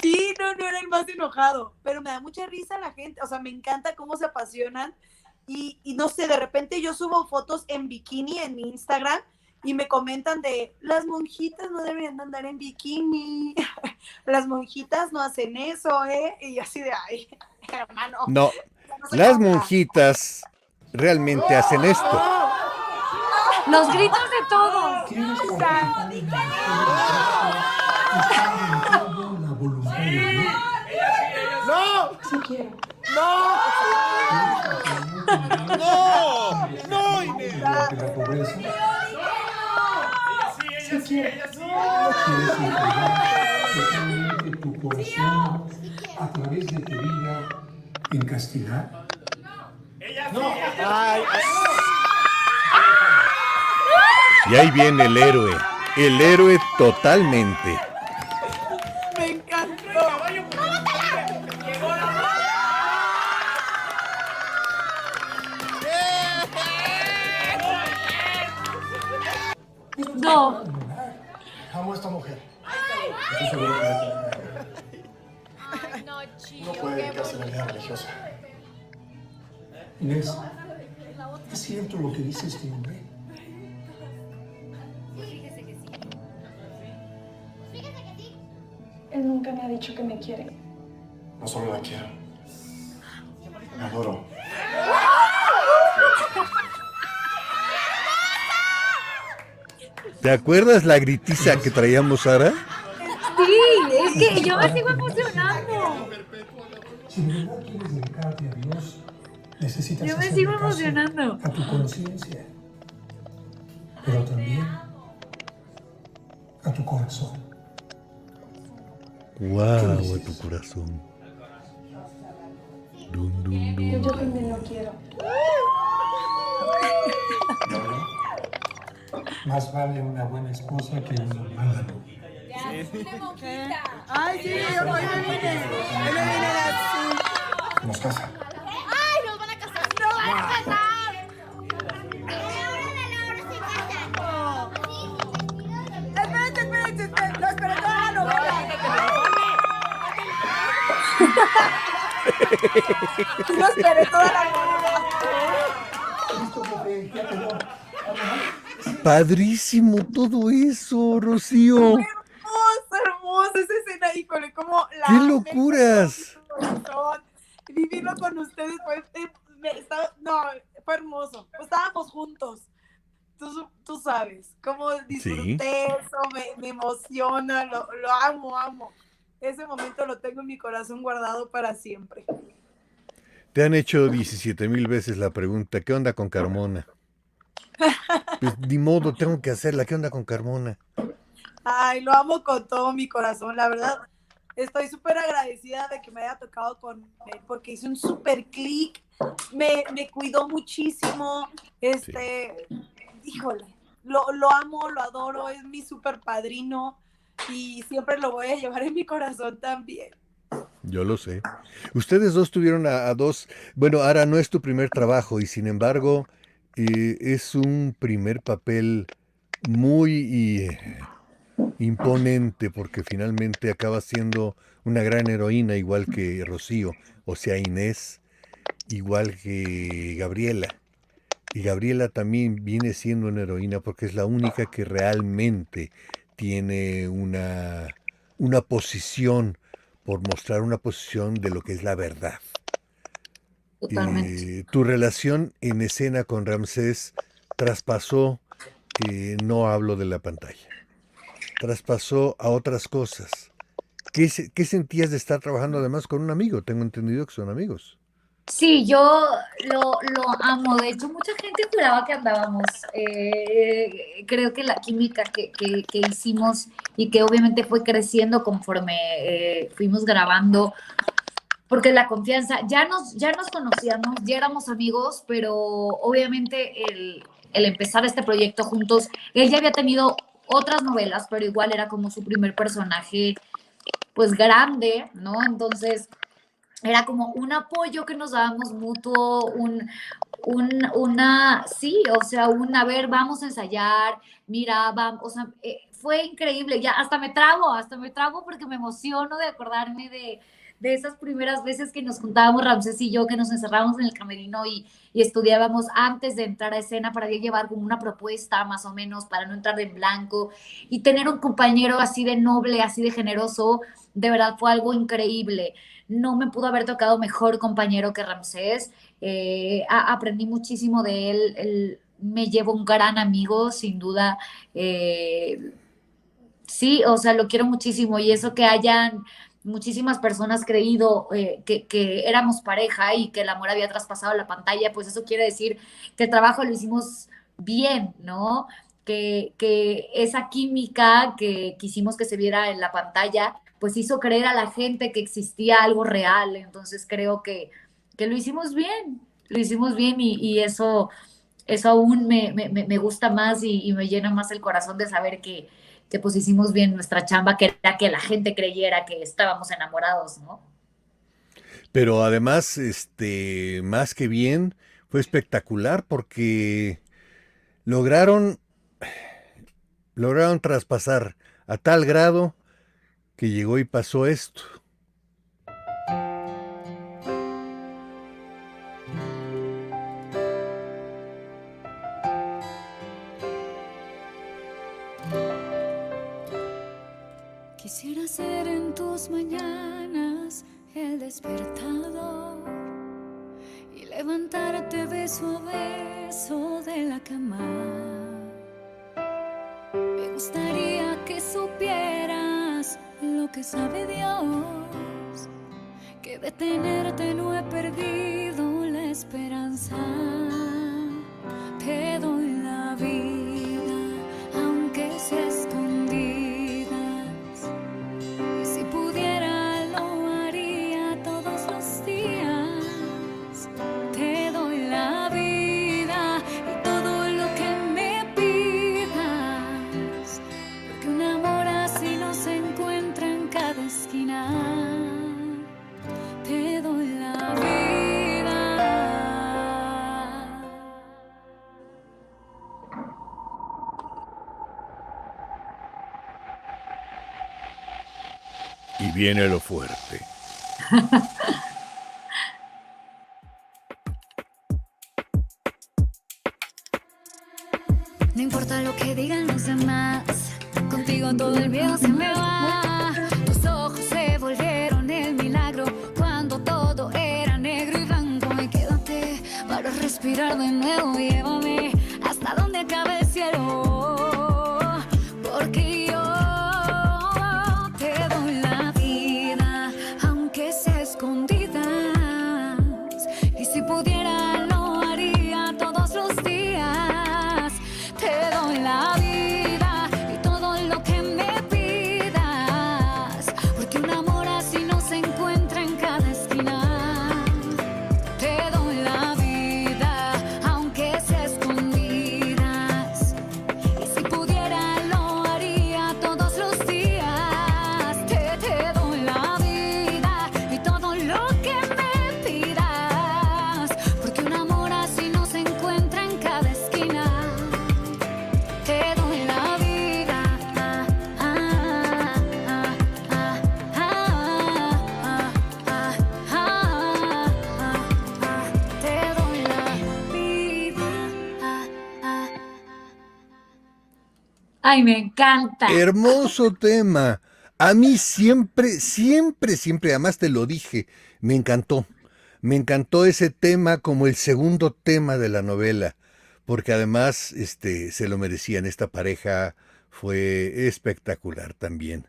sí, no era el más enojado, pero me da mucha risa la gente, o sea, me encanta cómo se apasionan y no sé, de repente yo subo fotos en bikini en mi Instagram y me comentan de, las monjitas no deberían de andar en bikini, las monjitas no hacen eso, ¿eh? Y yo así de, ay, hermano, No, ya no soy las monja. monjitas realmente hacen esto. Los gritos de todos. Tienes que participar en el estar en todo la voluntad de Dios. Sí quiero. De la pobreza. Sí quiero. Quieres entregar totalmente tu corazón a través de tu vida en castidad. Y ahí viene el héroe totalmente. Me encantó. No. Amo a esta mujer. No puede dedicarse a la vida religiosa. Inés, ¿es cierto lo que dice este hombre? Él nunca me ha dicho que me quiere. No solo la quiero. La adoro. ¿Te acuerdas la gritiza que traíamos, Sara? Sí, es que yo me sigo emocionando. Si de verdad quieres dedicarte a Dios, necesitas Yo me hacerle sigo caso emocionando. a tu conciencia, pero también a tu corazón. Wow, a tu corazón. Dum, dum, dum. Yo también lo quiero. Más vale una buena esposa que una mala novia. Ay, sí, hoy me vine así. Nos casa. Espérate, lo esperé toda la novela. Lo esperé toda la novela. Padrísimo todo eso, Rocío. Hermosa esa escena, híjole, como la ¡Qué amé locuras! con todo mi corazón. Vivirlo con ustedes fue, fue hermoso. Estábamos juntos. Tú sabes cómo disfruté eso, me emociona, lo amo. Ese momento lo tengo en mi corazón guardado para siempre. Te han hecho 17,000 veces la pregunta, ¿qué onda con Carmona? Pues ni modo, tengo que hacerla, ¿qué onda con Carmona? Ay, lo amo con todo mi corazón, la verdad. Estoy súper agradecida de que me haya tocado con él porque hice un súper clic, me cuidó muchísimo, híjole, lo amo, lo adoro, es mi súper padrino y siempre lo voy a llevar en mi corazón también. Yo lo sé. Ustedes dos tuvieron a dos, bueno, Ara, no es tu primer trabajo y sin embargo es un primer papel muy imponente porque finalmente acaba siendo una gran heroína igual que Rocío, o sea, Inés, igual que Gabriela. Y Gabriela también viene siendo una heroína porque es la única que realmente tiene una posición por mostrar una posición de lo que es la verdad. Totalmente. Tu relación en escena con Ramsés traspasó, no hablo de la pantalla, traspasó a otras cosas. ¿Qué sentías de estar trabajando además con un amigo? Tengo entendido que son amigos. Sí, yo lo amo. De hecho, mucha gente juraba que andábamos. Creo que la química que hicimos y que obviamente fue creciendo conforme fuimos grabando, porque la confianza, ya nos conocíamos, ya éramos amigos, pero obviamente el empezar este proyecto juntos, él ya había tenido otras novelas, pero igual era como su primer personaje, pues grande, ¿no? Entonces era como un apoyo que nos dábamos mutuo, sí, o sea, a ver, vamos a ensayar, mira, vamos, o sea, fue increíble, ya hasta me trabo porque me emociono de acordarme de esas primeras veces que nos juntábamos Ramsés y yo, que nos encerrábamos en el camerino y estudiábamos antes de entrar a escena para ya llevar como una propuesta más o menos, para no entrar en blanco, y tener un compañero así de noble, así de generoso, de verdad fue algo increíble. No me pudo haber tocado mejor compañero que Ramsés. Aprendí muchísimo de él. Él me llevo un gran amigo, sin duda. Sí, o sea, lo quiero muchísimo y eso que hayan muchísimas personas creído que éramos pareja y que el amor había traspasado la pantalla, pues eso quiere decir que el trabajo lo hicimos bien, ¿no? Que esa química que quisimos que se viera en la pantalla, pues hizo creer a la gente que existía algo real. Entonces creo que lo hicimos bien y eso aún me gusta más y me llena más el corazón de saber que pues hicimos bien nuestra chamba, que era que la gente creyera que estábamos enamorados, ¿no? Pero además, más que bien, fue espectacular porque lograron, lograron traspasar a tal grado que llegó y pasó esto. Quisiera ser en tus mañanas el despertador y levantarte beso a beso de la cama. Me gustaría que supieras lo que sabe Dios, que de tenerte no he perdido la esperanza. Te doy la vida, aunque sea escondidas, y si pudiera lo haría todos los días. Te doy la vida y todo lo que me pidas, porque un amor así no se encuentra en cada esquina. Te doy la vida. Y viene lo fuerte. No importa lo que digan los demás, contigo todo el miedo se me va. Tus ojos se volvieron el milagro cuando todo era negro y blanco. Y quédate para respirar de nuevo, llévame hasta donde acabe el cielo, porque yo te doy la vida, aunque sea escondidas, y si pudiera lo haría todos los días. Te doy la vida y todo lo que me pidas, porque un amor así no se encuentra en cada esquina. Te doy la vida, aunque sea Ay, me encanta. Hermoso tema. A mí siempre, siempre, siempre, además te lo dije, me encantó. Me encantó ese tema como el segundo tema de la novela, porque además se lo merecían. Esta pareja fue espectacular también.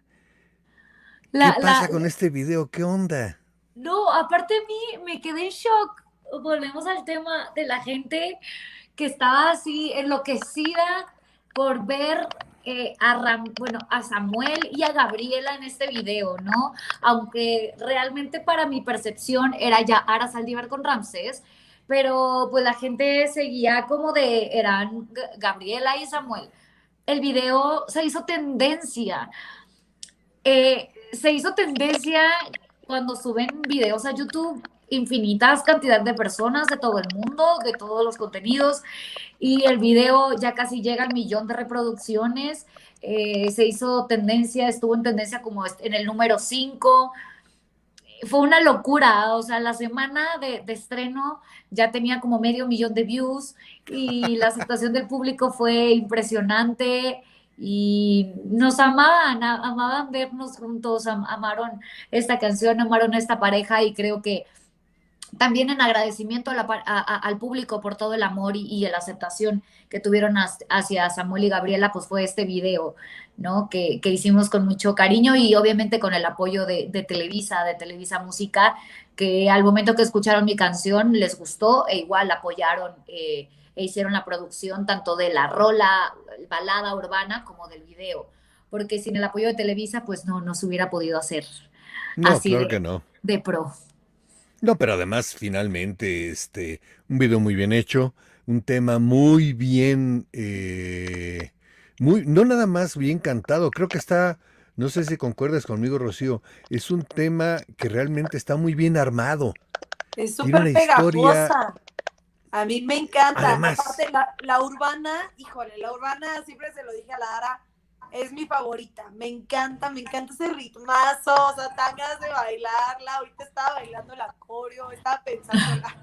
¿Qué La, pasa la, con este video? ¿Qué onda? no, aparte a mí me quedé en shock. Volvemos al tema de la gente que estaba así enloquecida por ver bueno, a Samuel y a Gabriela en este video, ¿no? Aunque realmente para mi percepción era ya Ara Saldívar con Ramsés, pero pues la gente seguía como eran Gabriela y Samuel. El video se hizo tendencia. Se hizo tendencia cuando suben videos a YouTube infinitas cantidad de personas de todo el mundo, de todos los contenidos, y el video ya casi llega al 1 millón de reproducciones. Se hizo tendencia, estuvo en tendencia como en el número 5. Fue una locura, o sea, la semana de estreno ya tenía como 500,000 de views y la aceptación del público fue impresionante y nos amaban, amaban vernos juntos, amaron esta canción, amaron esta pareja y creo que también en agradecimiento al público por todo el amor y la aceptación que tuvieron hacia Samuel y Gabriela, pues fue este video, ¿no? Que hicimos con mucho cariño y obviamente con el apoyo de Televisa Música, que al momento que escucharon mi canción les gustó e igual apoyaron e hicieron la producción tanto de la rola, balada urbana, como del video, porque sin el apoyo de Televisa, pues no se hubiera podido hacer No, así claro que no. de pro. No, pero además finalmente un video muy bien hecho, un tema muy bien, no nada más bien cantado, creo que está, no sé si concuerdas conmigo, Rocío, es un tema que realmente está muy bien armado. Es Tiene una súper historia, pegajosa. A mí me encanta. además, Aparte, la urbana, híjole, la urbana, siempre se lo dije a la Ara, es mi favorita. Me encanta ese ritmazo, o sea, tan ganas de bailarla. Ahorita estaba bailando la coreo, estaba pensándola.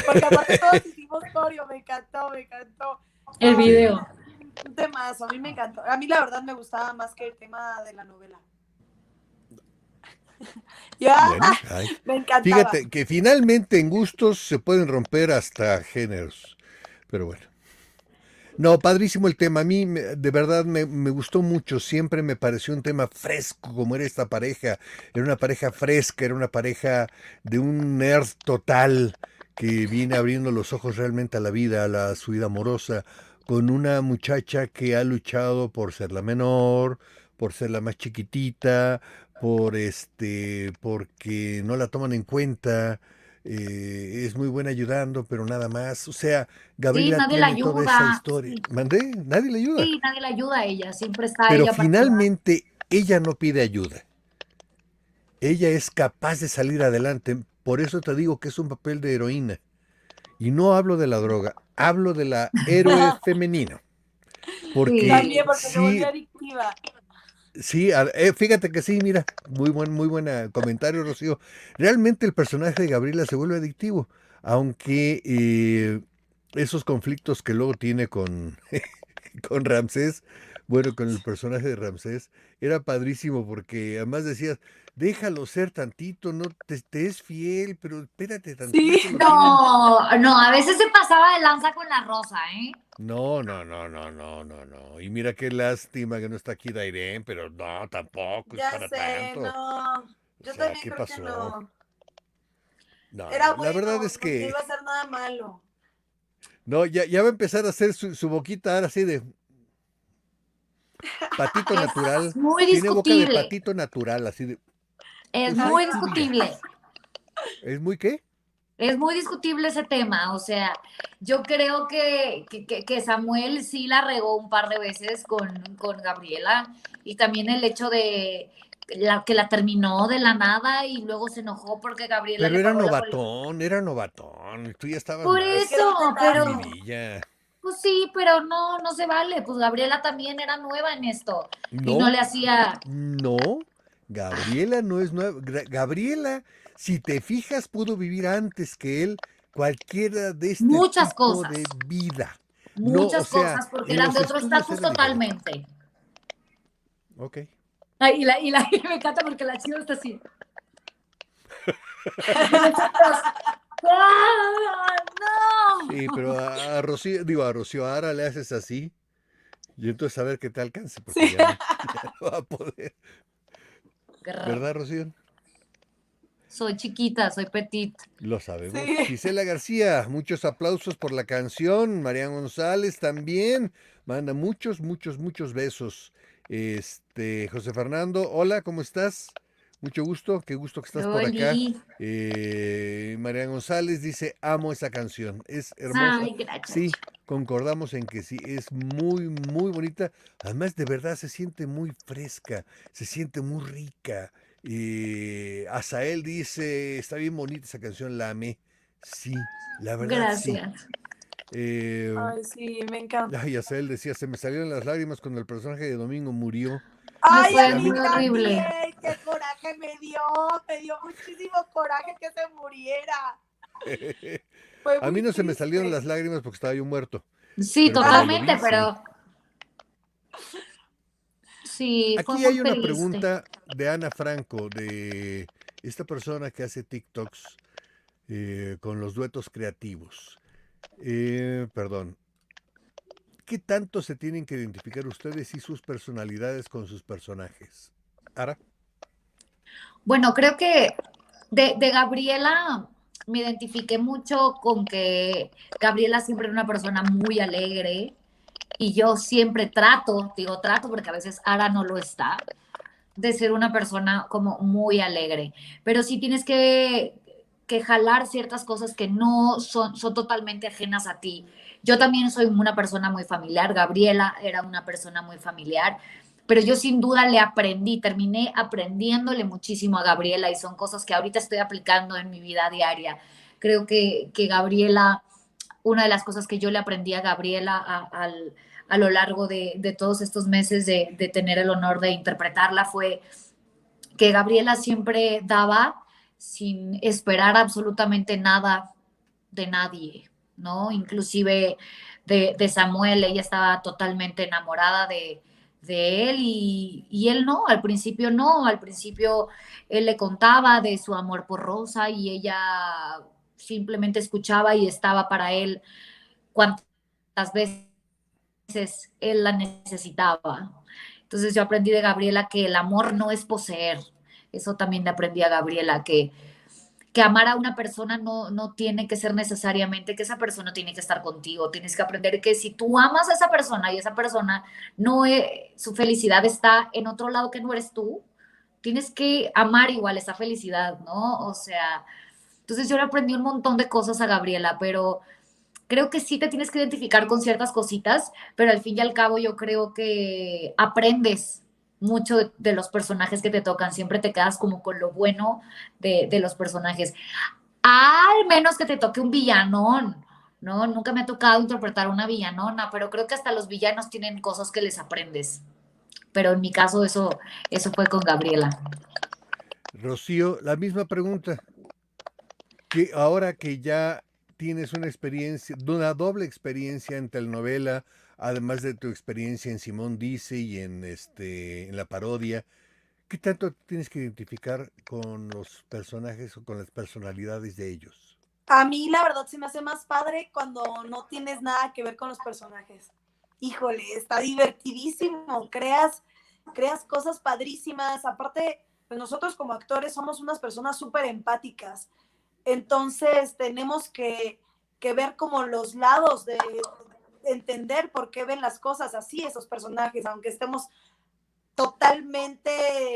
Porque aparte todos hicimos coreo, me encantó. El No, video. un temazo, a mí me encantó. A mí la verdad me gustaba más que el tema de la novela. Ya, bueno, ay, me encantaba. fíjate que finalmente en gustos se pueden romper hasta géneros, pero bueno. No, padrísimo el tema. A mí de verdad me gustó mucho. Siempre me pareció un tema fresco como era esta pareja. Era una pareja fresca, era una pareja de un nerd total que viene abriendo los ojos realmente a la vida, su vida amorosa, con una muchacha que ha luchado por ser la menor, por ser la más chiquitita, porque no la toman en cuenta. Es muy buena ayudando, pero nada más. O sea, Sí, Gabriela nadie la tiene toda esa ayuda. historia. Sí, ¿Mandé? Nadie le ayuda. sí, nadie la ayuda a ella. Siempre está Pero ella para ayudar. finalmente ella no pide ayuda. Ella es capaz de salir adelante. Por eso te digo que es un papel de heroína. Y no hablo de la droga, hablo de la héroe femenina. Porque También porque se sí, volvió adictiva. sí, fíjate que sí, mira, muy buen comentario, Rocío. Realmente el personaje de Gabriela se vuelve adictivo, aunque esos conflictos que luego tiene con, con Ramsés, bueno, con el personaje de Ramsés, era padrísimo porque además decías, déjalo ser tantito, no te es fiel, pero espérate tantito. Sí. lo tienen- No, a veces se pasaba de lanza con la Rosa, ¿eh? No. Y mira qué lástima que no está aquí Dairén, pero no, tampoco es Ya para sé, tanto. no. Yo O sea, también ¿qué creo que pasó? no. No, Era la bueno, verdad es no que iba a hacer nada malo. no, ya va a empezar a hacer su boquita ahora así de patito natural. Es muy Tiene boca de discutible. patito natural, así de. Es Pues ahí muy tú dile. discutible. ¿Es muy qué? Es muy discutible ese tema. O sea, yo creo que Samuel sí la regó un par de veces con Gabriela. Y también el hecho de que la terminó de la nada y luego se enojó porque Gabriela Pero le era pagó la novatón. Tú ya estabas Por más eso, pero subidilla. pues sí, pero no se vale. Pues Gabriela también era nueva en esto y no No, le hacía. no. Gabriela no es nueva. Gabriela, si te fijas, pudo vivir antes que él cualquiera de este Muchas tipo cosas. de vida. No, o Muchas sea, cosas, porque en eran los de otro estudios estatus era diferente. totalmente. Ok. Ay, y me encanta porque la chiva está así. ¡Ah, no! Sí, pero a Rocío, digo, a Rocío Ara le haces así y entonces a ver qué te alcance, porque Sí. ya no va a poder. Grr. ¿Verdad, Rocío? Soy chiquita, soy petit. Lo sabemos. Sí. Gisela García, muchos aplausos por la canción. Marian González también manda muchos, muchos, muchos besos. José Fernando, hola, ¿cómo estás? Mucho gusto, qué gusto que estás por acá. Oli. Marian González dice, amo esa canción, es hermosa. Ay, gracias. Sí, concordamos en que sí, es muy, muy bonita. Además, de verdad se siente muy fresca, se siente muy rica. Azael dice, está bien bonita esa canción, la amé. Sí, la verdad sí. Gracias. Ay, sí, me encanta. Ay, Azael decía, se me salieron las lágrimas cuando el personaje de Domingo murió. Ay, fue a mí muy horrible. también, qué coraje me dio muchísimo coraje que se muriera. Fue A mí muy no se me salieron triste. las lágrimas porque estaba yo muerto. Sí, Pero cuando lo totalmente, vi, sí. pero sí, fue Aquí muy hay una triste. pregunta de Ana Franco, de esta persona que hace TikToks con los duetos creativos. Perdón. ¿Qué tanto se tienen que identificar ustedes y sus personalidades con sus personajes? Ara. Bueno, creo que de Gabriela me identifiqué mucho con que Gabriela siempre era una persona muy alegre y yo siempre digo trato porque a veces Ara no lo está, de ser una persona como muy alegre, pero sí tienes que jalar ciertas cosas que no son totalmente ajenas a ti. Yo también soy una persona muy familiar, Gabriela era una persona muy familiar, pero yo sin duda terminé aprendiéndole muchísimo a Gabriela y son cosas que ahorita estoy aplicando en mi vida diaria. Creo que Gabriela, una de las cosas que yo le aprendí a Gabriela a lo largo de todos estos meses de tener el honor de interpretarla fue que Gabriela siempre daba sin esperar absolutamente nada de nadie, ¿no? Inclusive de Samuel, ella estaba totalmente enamorada de él y él no, al principio él le contaba de su amor por Rosa y ella simplemente escuchaba y estaba para él cuantas veces él la necesitaba. Entonces yo aprendí de Gabriela que el amor no es poseer. Eso también le aprendí a Gabriela, que amar a una persona no tiene que ser necesariamente que esa persona tiene que estar contigo. Tienes que aprender que si tú amas a esa persona y esa persona no su felicidad está en otro lado que no eres tú, tienes que amar igual esa felicidad, ¿no? O sea, entonces yo le aprendí un montón de cosas a Gabriela, pero creo que sí te tienes que identificar con ciertas cositas, pero al fin y al cabo yo creo que aprendes mucho de los personajes que te tocan, siempre te quedas como con lo bueno de los personajes, al menos que te toque un villanón, ¿no? Nunca me ha tocado interpretar una villanona, pero creo que hasta los villanos tienen cosas que les aprendes, pero en mi caso eso fue con Gabriela. Rocío, la misma pregunta. Que ahora que ya tienes una experiencia, una doble experiencia en telenovela, además de tu experiencia en Simón Dice y en la parodia, ¿qué tanto tienes que identificar con los personajes o con las personalidades de ellos? A mí la verdad se me hace más padre cuando no tienes nada que ver con los personajes. Híjole, está divertidísimo, creas cosas padrísimas. Aparte, pues nosotros como actores somos unas personas súper empáticas. Entonces tenemos que ver como los lados de entender por qué ven las cosas así esos personajes, aunque estemos totalmente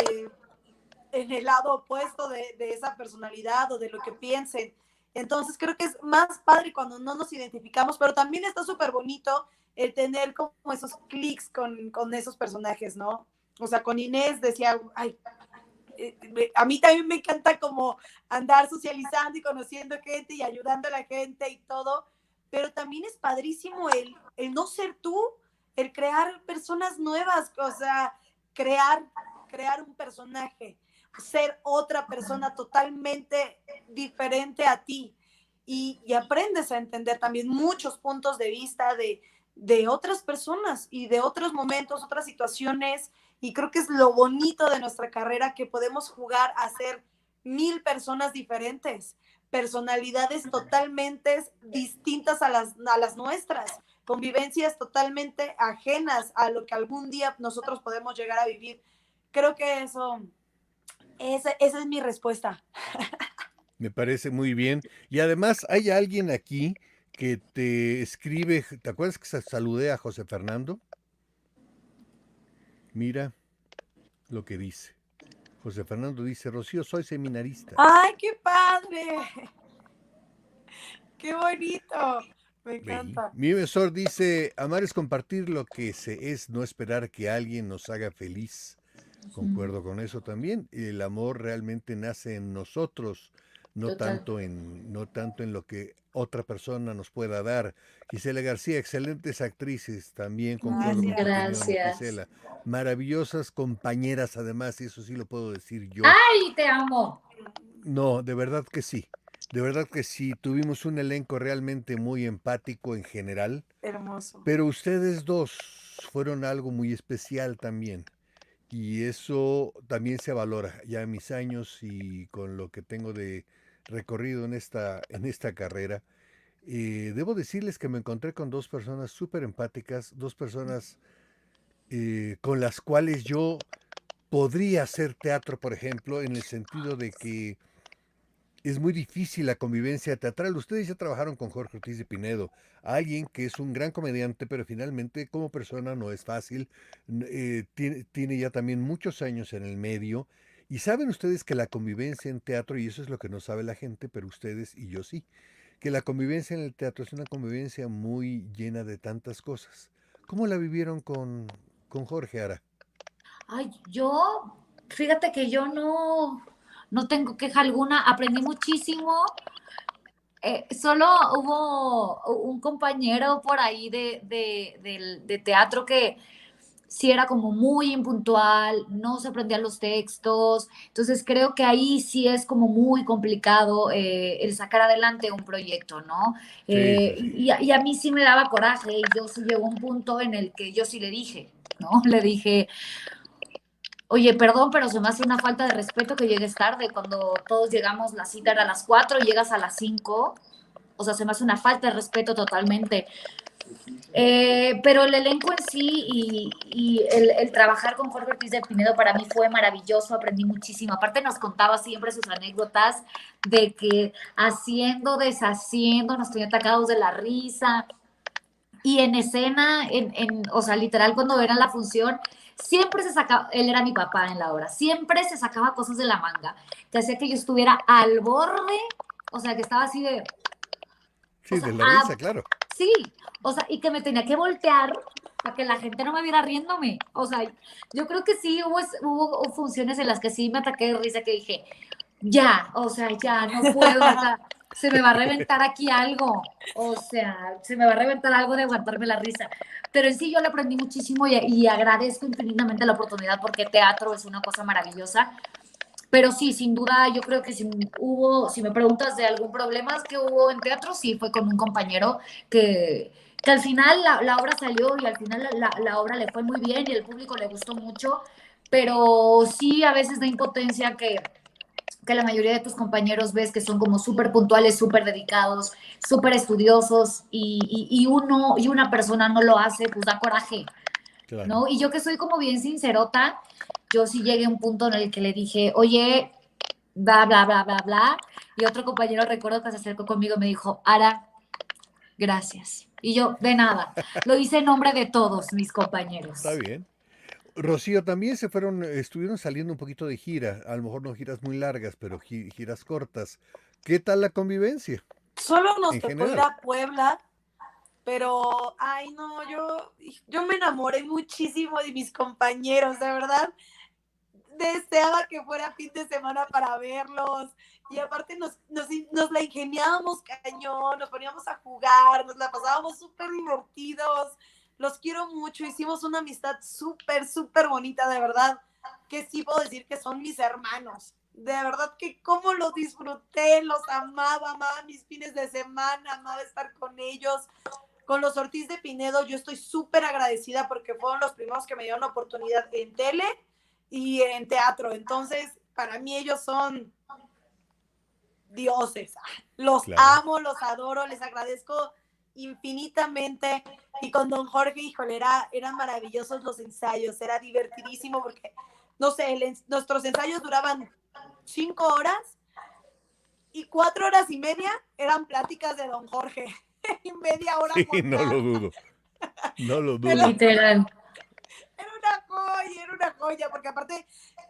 en el lado opuesto de esa personalidad o de lo que piensen. Entonces creo que es más padre cuando no nos identificamos, pero también está súper bonito el tener como esos clics con esos personajes, ¿no? O sea, con Inés decía, ay, a mí también me encanta como andar socializando y conociendo gente y ayudando a la gente y todo, pero también es padrísimo el no ser tú, el crear personas nuevas, o sea, crear un personaje, ser otra persona totalmente diferente a ti y aprendes a entender también muchos puntos de vista de otras personas y de otros momentos, otras situaciones Y creo que es lo bonito de nuestra carrera, que podemos jugar a ser 1000 personas diferentes, personalidades totalmente distintas a las nuestras, convivencias totalmente ajenas a lo que algún día nosotros podemos llegar a vivir. Creo que esa es mi respuesta. Me parece muy bien. Y además hay alguien aquí que te escribe, ¿te acuerdas que saludé a José Fernando? Mira lo que dice. José Fernando dice, Rocío, soy seminarista. ¡Ay, qué padre! ¡Qué bonito! Me encanta. Mi besor dice, amar es compartir lo que se es, no esperar que alguien nos haga feliz. Concuerdo con eso también. El amor realmente nace en nosotros, no Total. no tanto en lo que otra persona nos pueda dar. Gisela García, excelentes actrices, también concuerdo con tu opinión, Gracias. Gisela. Maravillosas compañeras, además, y eso sí lo puedo decir yo. ¡Ay, te amo! No, de verdad que sí. De verdad que sí, tuvimos un elenco realmente muy empático en general, Hermoso. pero ustedes dos fueron algo muy especial también. Y eso también se valora ya en mis años y con lo que tengo de recorrido en esta carrera. Debo decirles que me encontré con dos personas súper empáticas, dos personas con las cuales yo podría hacer teatro, por ejemplo, en el sentido de que es muy difícil la convivencia teatral. Ustedes ya trabajaron con Jorge Ortiz de Pinedo, alguien que es un gran comediante, pero finalmente como persona no es fácil. Tiene ya también muchos años en el medio. Y saben ustedes que la convivencia en teatro, y eso es lo que no sabe la gente, pero ustedes y yo sí, que la convivencia en el teatro es una convivencia muy llena de tantas cosas. ¿Cómo la vivieron con Jorge Ara? Ay, fíjate que yo no tengo queja alguna, aprendí muchísimo. Solo hubo un compañero por ahí de teatro que sí era como muy impuntual, no se aprendían los textos, entonces creo que ahí sí es como muy complicado el sacar adelante un proyecto, ¿no? Sí, sí, sí. Y a mí sí me daba coraje y yo sí llegó un punto en el que yo sí le dije, ¿no? Le dije, oye, perdón, pero se me hace una falta de respeto que llegues tarde. Cuando todos llegamos, la cita era a las 4 y llegas a las 5. O sea, se me hace una falta de respeto totalmente. Pero el elenco en sí y el trabajar con Jorge Ortiz de Pinedo para mí fue maravilloso, aprendí muchísimo. Aparte nos contaba siempre sus anécdotas de que haciendo, deshaciendo, nos tenía atacados de la risa. Y en escena, o sea, literal, cuando era la función, siempre se sacaba, él era mi papá en la obra, siempre se sacaba cosas de la manga, que hacía que yo estuviera al borde, o sea, que estaba así de, o Sí, sea, de la risa, claro. sí, o sea, y que me tenía que voltear para que la gente no me viera riéndome. O sea, yo creo que sí hubo funciones en las que sí me ataqué de risa, que dije, ya, o sea, ya, no puedo, o sea, se me va a reventar aquí algo, o sea, se me va a reventar algo de aguantarme la risa. Pero en sí yo le aprendí muchísimo y agradezco infinitamente la oportunidad porque teatro es una cosa maravillosa. Pero sí, sin duda, yo creo que si me preguntas de algún problema que hubo en teatro, sí, fue con un compañero que al final la obra salió y al final la obra le fue muy bien y el público le gustó mucho, pero sí a veces da impotencia que la mayoría de tus compañeros ves que son como súper puntuales, súper dedicados, súper estudiosos y una persona no lo hace, pues da coraje, Claro. ¿no? Y yo que soy como bien sincerota, yo sí llegué a un punto en el que le dije, oye, bla, bla, bla, bla, bla, y otro compañero recuerdo que se acercó conmigo y me dijo, Ara, gracias. Y yo, de nada, lo hice en nombre de todos mis compañeros. Está bien. Rocío, también estuvieron saliendo un poquito de gira, a lo mejor no giras muy largas, pero giras cortas. ¿Qué tal la convivencia Solo nos en tocó ir general? a Puebla, pero, ay, no, yo me enamoré muchísimo de mis compañeros, de verdad. Deseaba que fuera fin de semana para verlos. Y aparte nos la ingeniábamos cañón, nos poníamos a jugar, nos la pasábamos súper divertidos. Los quiero mucho, hicimos una amistad súper, súper bonita, de verdad, que sí puedo decir que son mis hermanos. De verdad que cómo los disfruté, los amaba mis fines de semana, amaba estar con ellos. con los Ortiz de Pinedo, yo estoy súper agradecida porque fueron los primeros que me dieron oportunidad en tele y en teatro. Entonces, para mí ellos son dioses. Los Claro. amo, los adoro, les agradezco infinitamente. Y con don Jorge, híjole, eran maravillosos los ensayos, era divertidísimo porque, no sé, nuestros ensayos duraban 5 horas y 4 horas y media eran pláticas de don Jorge. Y media hora Sí, por no cada. lo dudo. No lo Te dudo. Literal. Era una joya, porque aparte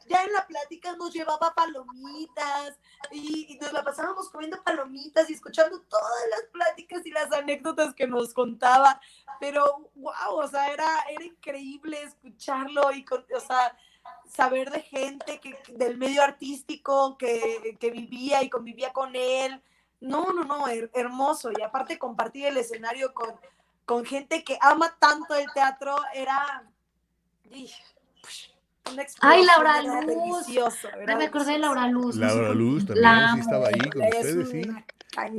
ya en la plática nos llevaba palomitas y nos la pasábamos comiendo palomitas y escuchando todas las pláticas y las anécdotas que nos contaba, pero wow, o sea, era increíble escucharlo y, o sea, saber de gente del medio artístico que vivía y convivía con él. No, hermoso. Y aparte compartir el escenario con gente que ama tanto el teatro era una Ay, explosión, Laura era Luz. delicioso. Ay, me acordé de Laura Luz. Laura Luz La también, sí amo. estaba ahí con Es ustedes, sí. una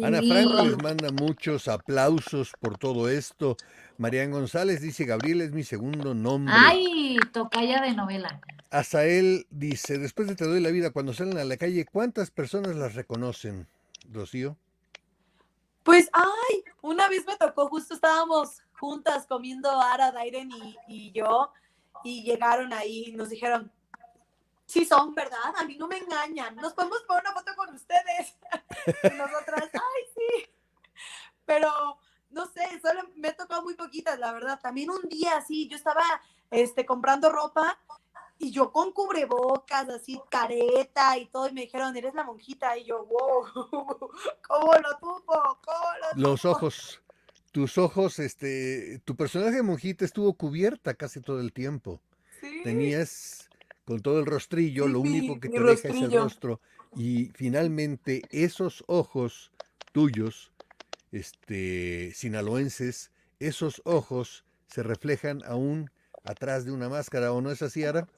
Ana Sí. Franco les manda muchos aplausos por todo esto. Marian González dice, Gabriel es mi segundo nombre. Ay, tocaya de novela. Azael dice, después de Te doy la vida, cuando salen a la calle, ¿cuántas personas las reconocen, Rocío? Pues, una vez me tocó, justo estábamos juntas comiendo Ara, Dairen y yo, y llegaron ahí y nos dijeron, sí son, ¿verdad? A mí no me engañan, nos podemos poner una foto con ustedes. Y nosotras, ay, sí. Pero, no sé, solo me ha tocado muy poquitas, la verdad. También un día, así, yo estaba comprando ropa y yo con cubrebocas, así, careta y todo, y me dijeron, eres la monjita, y yo, wow, ¿cómo lo tuvo? Los ojos, tus ojos, tu personaje de monjita estuvo cubierta casi todo el tiempo. Sí, Tenías con todo el rostrillo, sí, lo único que mi te deja es el rostrillo. rostro. Y finalmente esos ojos tuyos, sinaloenses, esos ojos se reflejan aún atrás de una máscara, ¿o no es así, Ara?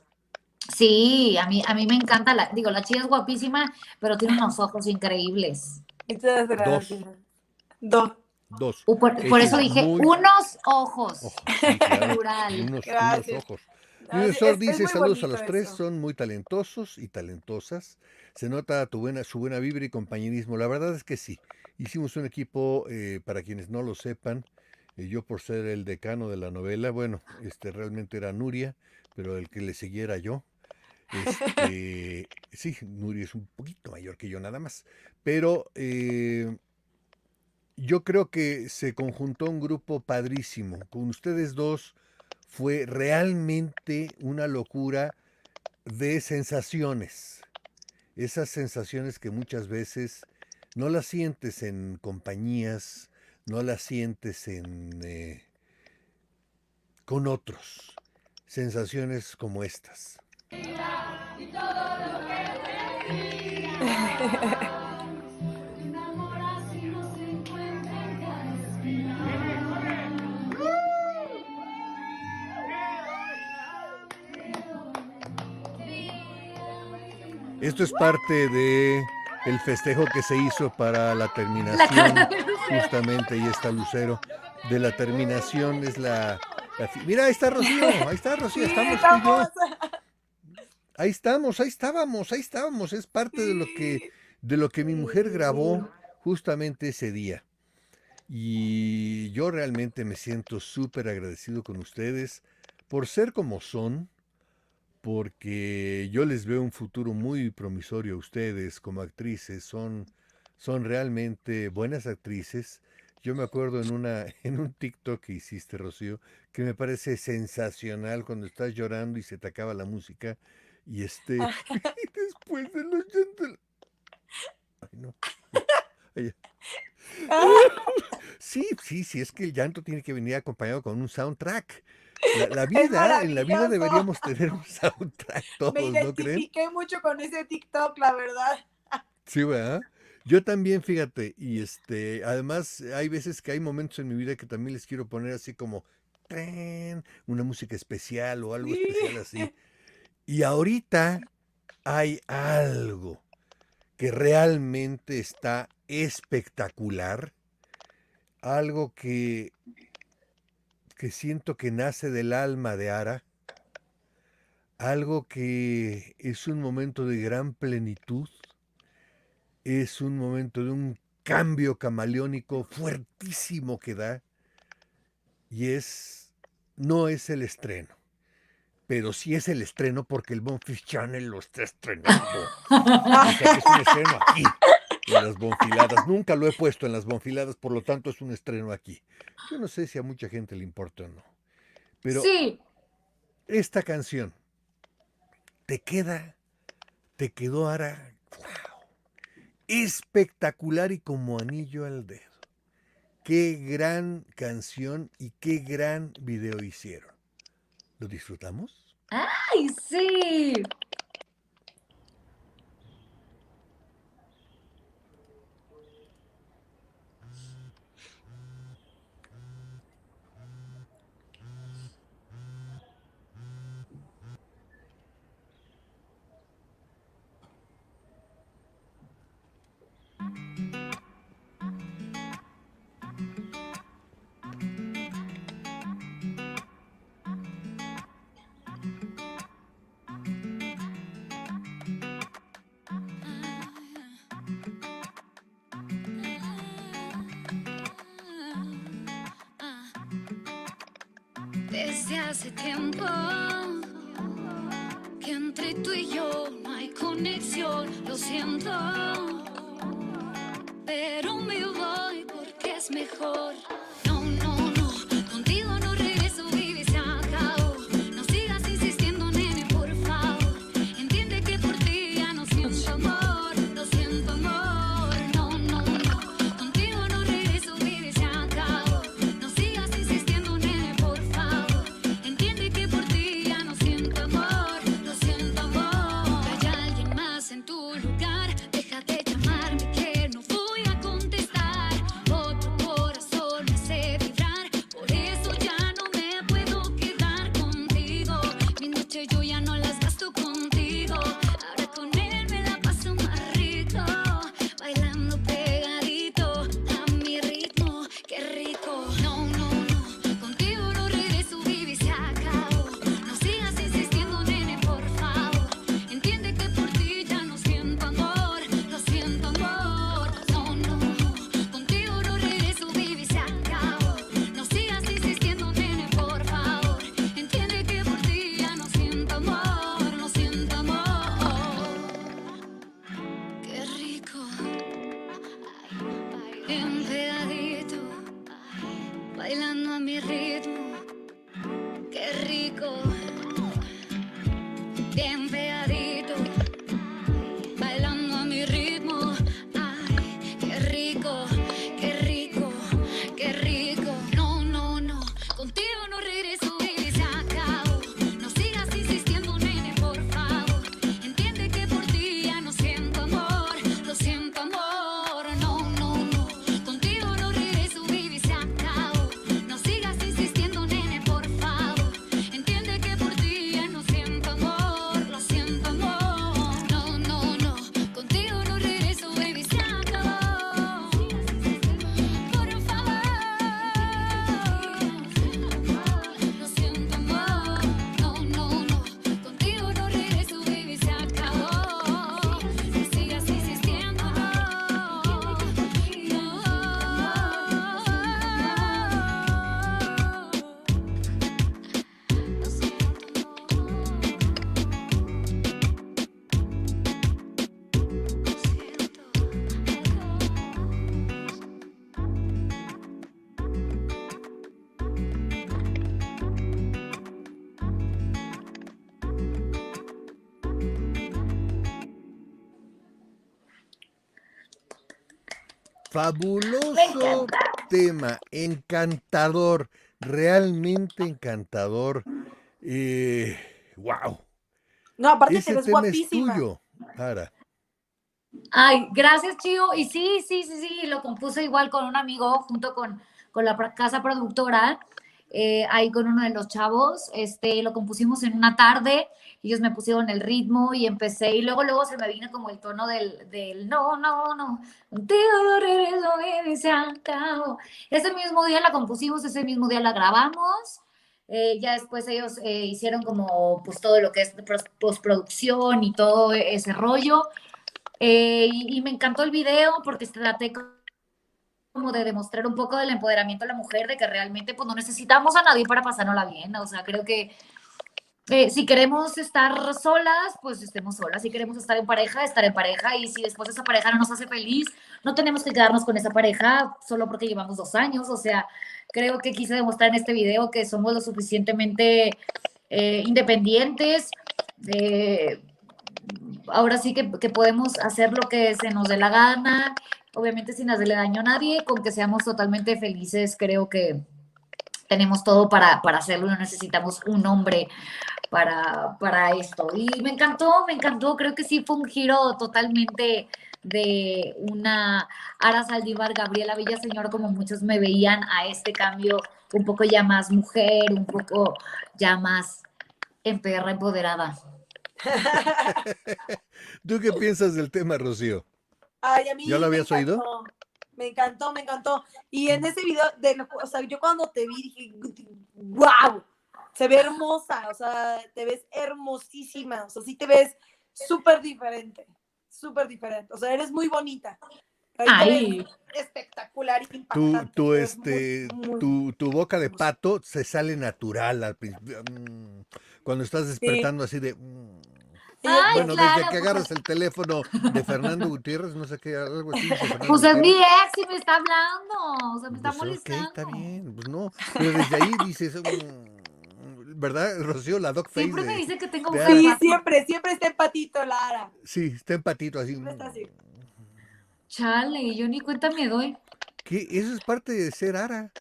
Sí, a mí me encanta la chica es guapísima, pero tiene unos ojos increíbles. Muchas gracias. Dos. Por eso Hechos dije, muy unos ojos. ojos, sí, claro, Plural. unos Gracias. ojos. No, Luis sí, Sor es dice, muy saludos a bonito los tres, eso. son muy talentosos y talentosas. Se nota su buena vibra y compañerismo. La verdad es que sí. Hicimos un equipo, para quienes no lo sepan, yo por ser el decano de la novela, bueno, realmente era Nuria, pero el que le siguiera yo. Sí, Nuria es un poquito mayor que yo nada más. Pero yo creo que se conjuntó un grupo padrísimo. Con ustedes dos fue realmente una locura de sensaciones. Esas sensaciones que muchas veces no las sientes en compañías, no las sientes con otros. Sensaciones como estas. Esto es parte de el festejo que se hizo para la terminación, justamente, y está Lucero, de la terminación es Mira, ahí está Rocío, Sí, estamos tú y yo. vamos. Ahí estábamos, es parte de lo que mi mujer grabó justamente ese día. Y yo realmente me siento súper agradecido con ustedes por ser como son, porque yo les veo un futuro muy promisorio a ustedes como actrices, son realmente buenas actrices. Yo me acuerdo en un TikTok que hiciste, Rocío, que me parece sensacional cuando estás llorando y se te acaba la música y y después de los llantos. Ay, no. Ay, sí, es que el llanto tiene que venir acompañado con un soundtrack. La Es vida, en la vida maravilloso. deberíamos tener un soundtrack Me todos, ¿no creen? identifiqué mucho con ese TikTok, la verdad. Sí, ¿verdad? Yo también, fíjate, y además hay veces que hay momentos en mi vida que también les quiero poner así como ¡tren! Una música especial o algo Sí. especial así. Y ahorita hay algo que realmente está espectacular, algo que que siento que nace del alma de Ara, algo que es un momento de gran plenitud, es un momento de un cambio camaleónico fuertísimo que da, y no es el estreno, pero sí es el estreno porque el Bonfils Channel lo está estrenando. O sea que es un estreno aquí, en las Bonfiladas. Nunca lo he puesto en las Bonfiladas, por lo tanto es un estreno aquí. Yo no sé si a mucha gente le importa o no, pero Sí, esta canción te quedó Ara, wow, espectacular y como anillo al dedo. Qué gran canción y qué gran video hicieron. ¿Lo disfrutamos? ay, sí. Desde hace tiempo que entre tú y yo no hay conexión, lo siento, pero me voy porque es mejor. No, no, no, contigo no regreso, baby, se acabó. No sigas insistiendo, nene, por favor. Entiende que por ti ya no siento amor, lo siento, amor. No, no, no, contigo no regreso, baby, se acabó. No sigas insistiendo, nene, por favor. Entiende que por ti ya no siento amor, lo siento, amor. Hay alguien más en tu lugar, deja de llamarme que no voy a contestar. Otro corazón me hace vibrar, por eso ya no me puedo quedar contigo. Mi noche yo ya no las gasto contigo, ahora con él me la paso más rico, bailando pegadito a mi ritmo, qué rico. No, no, no, contigo no regreso, baby, se acabó. No sigas insistiendo, nene, por favor. Entiende que por ti ya no siento amor, lo siento, amor. No, no, no, contigo no regreso, baby, se acabó. No sigas insistiendo, nene, por favor. Entiende que por ti ya no siento amor, lo siento, amor. Qué rico, bien pegadito, bailando a mi ritmo. Qué rico, bien pegadito, bailando a mi ritmo. Ay, qué rico, qué rico, qué rico. No, no, no, contigo no regreso, baby, se acabó. No sigas insistiendo, nene, por favor. Entiende que por ti ya no siento amor, lo siento, amor. No, no, no, contigo no regreso, baby, se acabó. No sigas insistiendo, nene, por favor. Entiende que por ti ya no siento amor, lo siento, amor. No, no, no, contigo no regreso, baby, se acabó. Por favor, lo siento, amor. No, no, no, contigo no regreso, baby, se acabó. No sigas insistiendo, no. Lo Fabuloso tema, encantador, realmente encantador. Wow, No, aparte te ese ves tema es guapísima. tuyo, Ara. Ay, gracias, Chío. Y sí, sí, sí, sí, lo compuse igual con un amigo junto con la casa productora. ahí con uno de los chavos, lo compusimos en una tarde, ellos me pusieron el ritmo y empecé, y luego se me vino como el tono del no, no, no, contigo no regreso, baby, se acabó. Ese mismo día la compusimos, ese mismo día la grabamos, ya después ellos hicieron como pues todo lo que es postproducción y todo ese rollo, y me encantó el video porque traté como de demostrar un poco del empoderamiento de la mujer, de que realmente pues no necesitamos a nadie para pasárnosla bien, o sea, creo que si queremos estar solas, pues estemos solas, si queremos estar en pareja, y si después esa pareja no nos hace feliz, no tenemos que quedarnos con esa pareja solo porque llevamos 2 años, o sea, creo que quise demostrar en este video que somos lo suficientemente independientes, eh, ahora sí que podemos hacer lo que se nos dé la gana, obviamente sin hacerle daño a nadie, con que seamos totalmente felices, creo que tenemos todo para hacerlo, no necesitamos un hombre para esto. Y me encantó, creo que sí fue un giro totalmente de una Ara Saldívar, Gabriela Villaseñor, como muchos me veían, a este cambio un poco ya más mujer, un poco ya más empoderada. ¿Tú qué piensas del tema, Rocío? Ay, a mí ¿Ya lo habías oído? Me encantó, me encantó. Y en ese video, o sea, yo cuando te vi dije, wow, se ve hermosa, o sea, te ves hermosísima, o sea, sí te ves súper diferente, o sea, eres muy bonita. Ahí te ves espectacular y impactante. Tu, te ves tu boca de pato se sale natural al principio. Cuando estás despertando así de... Ay, Bueno, claro, desde que pues, agarras el teléfono de Fernando Gutiérrez, no sé qué, algo así dice Fernando pues es mi Gutiérrez. ex y me está hablando, o sea, me está Pues ok, está molestando. bien, pues no. Pero desde ahí dices, ¿verdad, Rocío? La dog face Siempre me dice que tengo de boca de Ara. Sí, pato. siempre está en patito, Lara. Sí, está empatito así. Siempre está así. Chale, y yo ni cuenta me doy. ¿Qué? Eso es parte de ser Ara.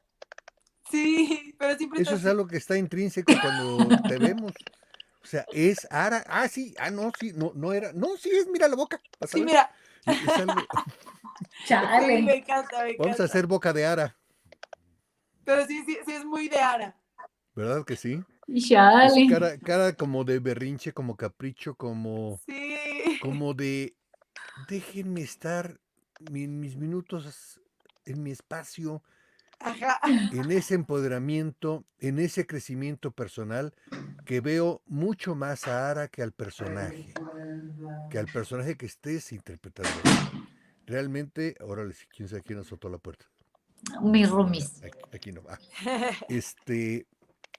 Sí, pero siempre está Eso es así. algo que está intrínseco cuando te vemos. O sea, es Ara. Ah, sí, no, sí, no era. No, sí es, mira la boca. Vas a Sí, ver. mira. Es algo. Sí, Chale. me encanta, me encanta. Vamos a hacer boca de Ara. Pero sí es muy de Ara. ¿Verdad que sí? Es Chale. cara como de berrinche, como capricho, como Sí. de déjenme estar en mis minutos, en mi espacio, Ajá. en ese empoderamiento, en ese crecimiento personal, que veo mucho más a Ara que al personaje que estés interpretando. Realmente, órale, quién sabe quién azotó la puerta. Mis roomies. Aquí no va.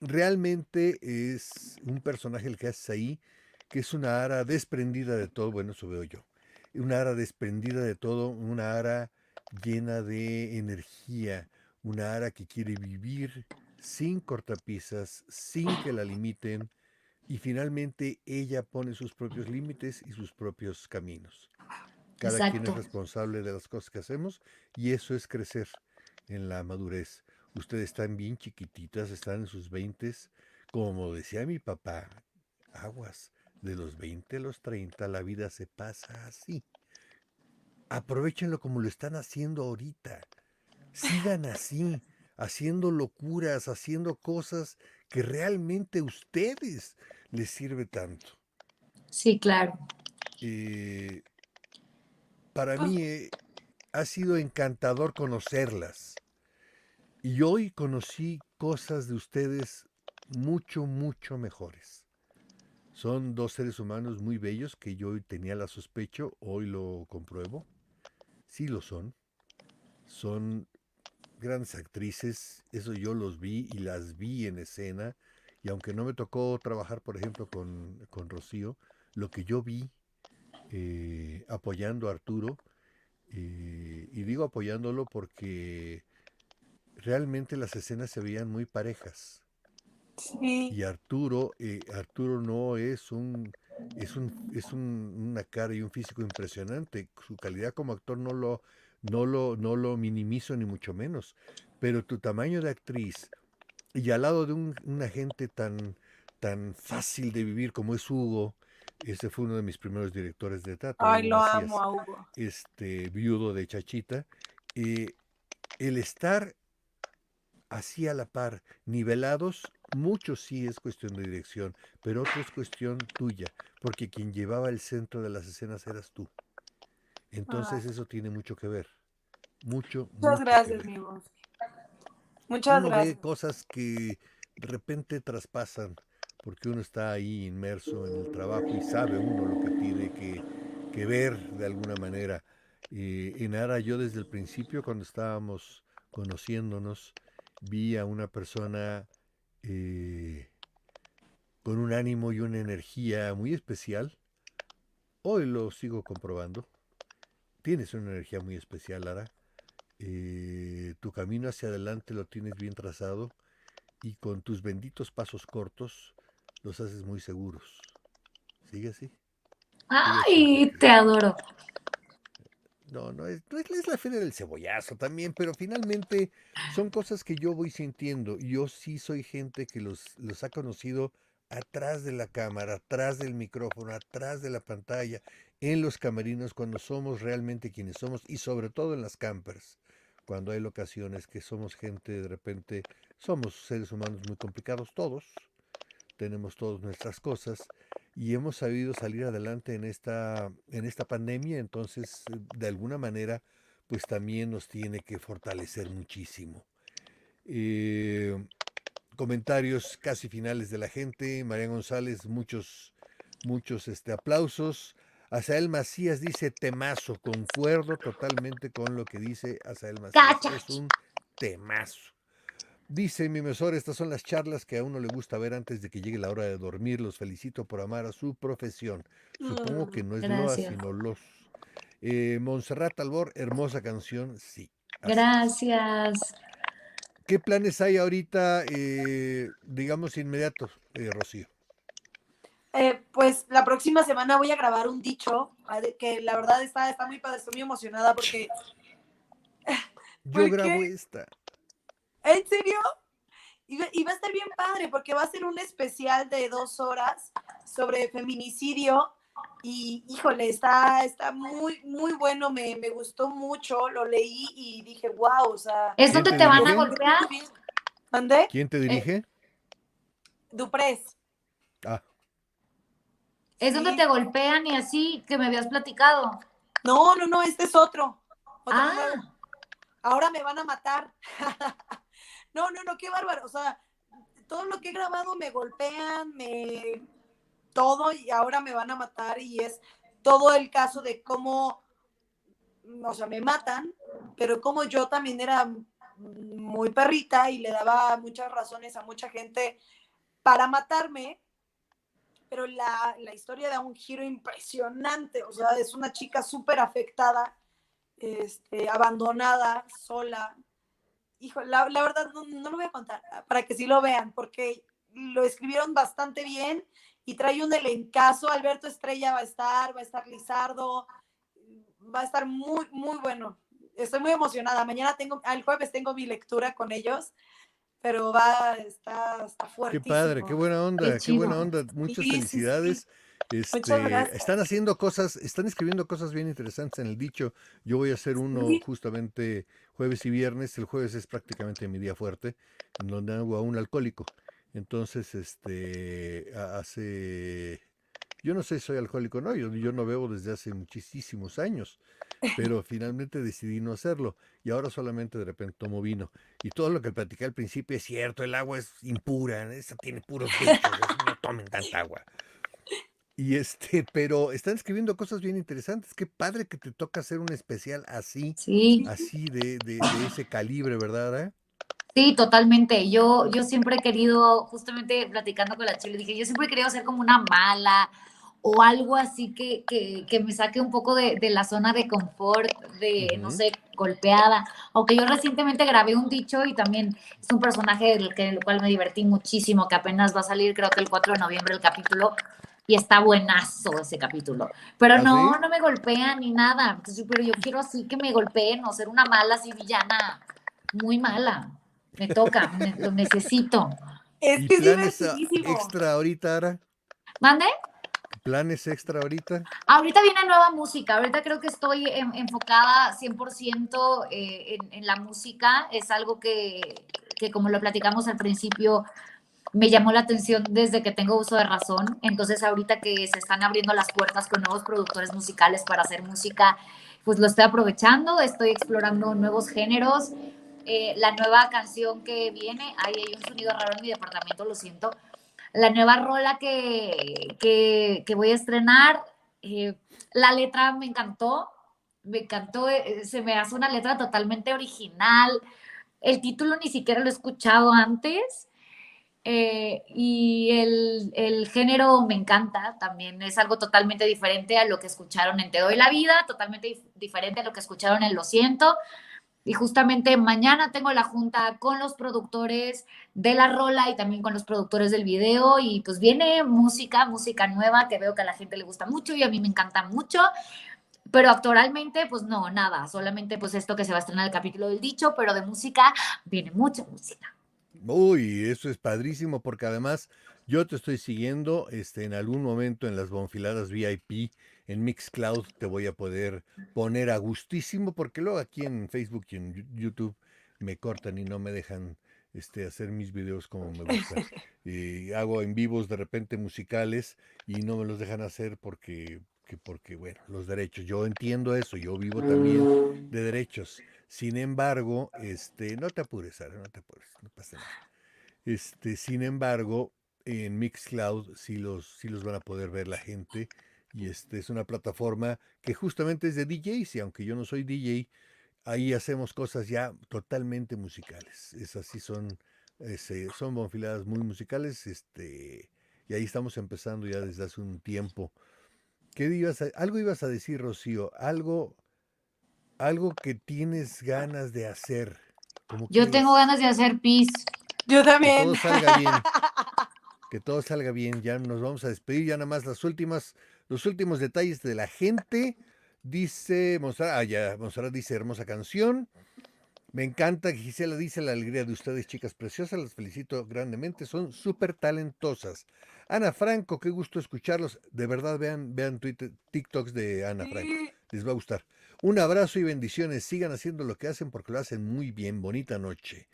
Realmente es un personaje el que haces ahí, que es una Ara desprendida de todo, bueno, eso veo yo. Una Ara desprendida de todo, una Ara llena de energía, una Ara que quiere vivir sin cortapisas, sin que la limiten, y finalmente ella pone sus propios límites y sus propios caminos. Cada quien es Exacto. responsable de las cosas que hacemos, y eso es crecer en la madurez. Ustedes están bien chiquititas, están en sus 20, como decía mi papá, aguas, de los 20 a los 30 la vida se pasa así. Aprovechenlo como lo están haciendo ahorita. Sigan así, haciendo locuras, haciendo cosas que realmente a ustedes les sirve tanto. Sí, claro. Para mí ha sido encantador conocerlas. Y hoy conocí cosas de ustedes mucho, mucho mejores. Son dos seres humanos muy bellos que yo tenía la sospecha, hoy lo compruebo. Sí lo son. Son grandes actrices, eso yo los vi y las vi en escena. Y aunque no me tocó trabajar, por ejemplo, con Rocío, lo que yo vi apoyando a Arturo, y digo apoyándolo porque realmente las escenas se veían muy parejas. Sí. Y Arturo no una cara y un físico impresionante. Su calidad como actor no lo minimizo ni mucho menos. Pero tu tamaño de actriz y al lado de una gente tan fácil de vivir como es Hugo, ese fue uno de mis primeros directores de teatro, Ay, Hugo lo Macías, amo a Hugo. viudo de Chachita. El estar así a la par, nivelados, mucho sí es cuestión de dirección, pero otro es cuestión tuya, porque quien llevaba el centro de las escenas eras tú. Ay, Entonces eso tiene mucho que ver, mucho, muchas mucho que gracias, ver. mi voz. Muchas Uno ve gracias. cosas que de repente traspasan, porque uno está ahí inmerso en el trabajo y sabe uno lo que tiene que ver de alguna manera. En Ara, yo desde el principio, cuando estábamos conociéndonos, vi a una persona eh, con un ánimo y una energía muy especial. Hoy lo sigo comprobando. Tienes una energía muy especial, Ara. Tu camino hacia adelante lo tienes bien trazado y con tus benditos pasos cortos los haces muy seguros. Sigue así, sigue así Ay, porque te adoro. no es la feria del cebollazo también, pero finalmente son cosas que yo voy sintiendo. Yo sí soy gente que los ha conocido atrás de la cámara, atrás del micrófono, atrás de la pantalla, en los camerinos, cuando somos realmente quienes somos y sobre todo en las campers, cuando hay ocasiones que somos gente de repente, somos seres humanos muy complicados todos, tenemos todas nuestras cosas y hemos sabido salir adelante en esta pandemia, entonces de alguna manera pues también nos tiene que fortalecer muchísimo. Eh, Comentarios casi finales de la gente, María González, muchos aplausos. Asael Macías dice temazo, concuerdo totalmente con lo que dice Asael Macías, es Cachach. un temazo. Dice mi mesor, estas son las charlas que a uno le gusta ver antes de que llegue la hora de dormir. Los felicito por amar a su profesión. Supongo que Mm, no es loa, Gracias. sino los. Montserrat Albor, hermosa canción, sí, así es. Gracias. ¿Qué planes hay ahorita, digamos, inmediatos, Rocío? Pues la próxima semana voy a grabar un dicho que la verdad está muy padre, estoy muy emocionada Yo grabo porque, esta. ¿en serio? Y va a estar bien padre porque va a ser un especial de 2 horas sobre feminicidio y híjole, está muy, muy bueno, me gustó mucho, lo leí y dije, wow, o sea, ¿Es ¿Quién donde te te van a dirige? golpear? muy bien. ¿Mandé? ¿Quién te Eh, dirige? Duprés, Ah, ¿Es donde te sí. golpean y así que me habías platicado? No, este es otro nuevo. Ah, Ahora me van a matar. No, qué bárbaro. O sea, todo lo que he grabado me golpean, todo y ahora me van a matar y es todo el caso de cómo, o sea, me matan, pero como yo también era muy perrita y le daba muchas razones a mucha gente para matarme, pero la historia da un giro impresionante, o sea, es una chica súper afectada, abandonada, sola. Hijo, la verdad no lo voy a contar para que sí lo vean, porque lo escribieron bastante bien y trae un elencazo. Alberto Estrella va a estar Lizardo, va a estar muy, muy bueno. Estoy muy emocionada. Mañana el jueves tengo mi lectura con ellos, pero está qué padre, fuertísimo. qué qué buena chido. onda. Muchas Sí. felicidades. Muchas gracias. Están haciendo cosas, están escribiendo cosas bien interesantes en el dicho. Yo voy a hacer uno Sí. justamente jueves y viernes. El jueves es prácticamente mi día fuerte, en donde hago a un alcohólico. Entonces, yo no sé si soy alcohólico o no, yo no bebo desde hace muchísimos años, pero finalmente decidí no hacerlo y ahora solamente de repente tomo vino. Y todo lo que platicé al principio es cierto, el agua es impura, esa tiene puros bichos, no tomen tanta agua. Pero están escribiendo cosas bien interesantes. Qué padre que te toca hacer un especial así, Sí, así de ese calibre, ¿verdad? sí, totalmente. Yo siempre he querido, justamente platicando con la Chile, dije, yo siempre he querido ser como una mala o algo así que me saque un poco de la zona de confort, de, no Ujú. sé, golpeada. Aunque yo recientemente grabé un dicho y también es un personaje del cual me divertí muchísimo, que apenas va a salir, creo que el 4 de noviembre el capítulo, y está buenazo ese capítulo. Pero ¿Ah, sí? no me golpean ni nada. Entonces, pero yo quiero así que me golpeen o ser una mala así villana, muy mala. Me toca, lo necesito. Es ¿Y que es planes divertidísimo. extra ahorita, Ara? ¿Mande? ¿Planes extra ahorita? Ahorita viene nueva música, ahorita creo que estoy enfocada 100% en la música, es algo que que como lo platicamos al principio, me llamó la atención desde que tengo uso de razón. Entonces ahorita que se están abriendo las puertas con nuevos productores musicales para hacer música, pues lo estoy aprovechando, estoy explorando nuevos géneros. La nueva canción que viene, ahí hay un sonido raro en mi departamento, lo siento. La nueva rola que voy a estrenar, la letra me encantó, se me hace una letra totalmente original. El título ni siquiera lo he escuchado antes. Y el género me encanta, también es algo totalmente diferente a lo que escucharon en Te Doy la Vida, totalmente diferente a lo que escucharon en Lo Siento. Y justamente mañana tengo la junta con los productores de la rola y también con los productores del video. Y pues viene música nueva que veo que a la gente le gusta mucho y a mí me encanta mucho. Pero actualmente, pues no, nada. Solamente pues esto que se va a estrenar el capítulo del dicho, pero de música viene mucha música. Uy, eso es padrísimo porque además yo te estoy siguiendo en algún momento en las bonfiladas VIP en Mixcloud te voy a poder poner a gustísimo porque luego aquí en Facebook y en YouTube me cortan y no me dejan hacer mis videos como me gusta. Y hago en vivos de repente musicales y no me los dejan hacer porque bueno, los derechos. Yo entiendo eso, yo vivo también de derechos. Sin embargo, no te apures, Sara, no te apures, no pasa nada. Sin embargo, en Mixcloud sí los van a poder ver la gente y es una plataforma que justamente es de DJs y aunque yo no soy DJ, ahí hacemos cosas ya totalmente musicales. Esas sí son bonfiladas muy musicales, y ahí estamos empezando ya desde hace un tiempo. Algo ibas a decir, Rocío, algo que tienes ganas de hacer. ¿Cómo Yo qué tengo es? ganas de hacer pis. Yo Que también. todo salga bien. Que todo salga bien. Ya nos vamos a despedir. Ya nada más los últimos detalles de la gente. Dice Monserrat dice hermosa canción. Me encanta, Gisela dice la alegría de ustedes, chicas preciosas, las felicito grandemente, son súper talentosas. Ana Franco, qué gusto escucharlos. De verdad, vean TikToks de Ana Franco, les va a gustar. Un abrazo y bendiciones, sigan haciendo lo que hacen porque lo hacen muy bien, bonita noche.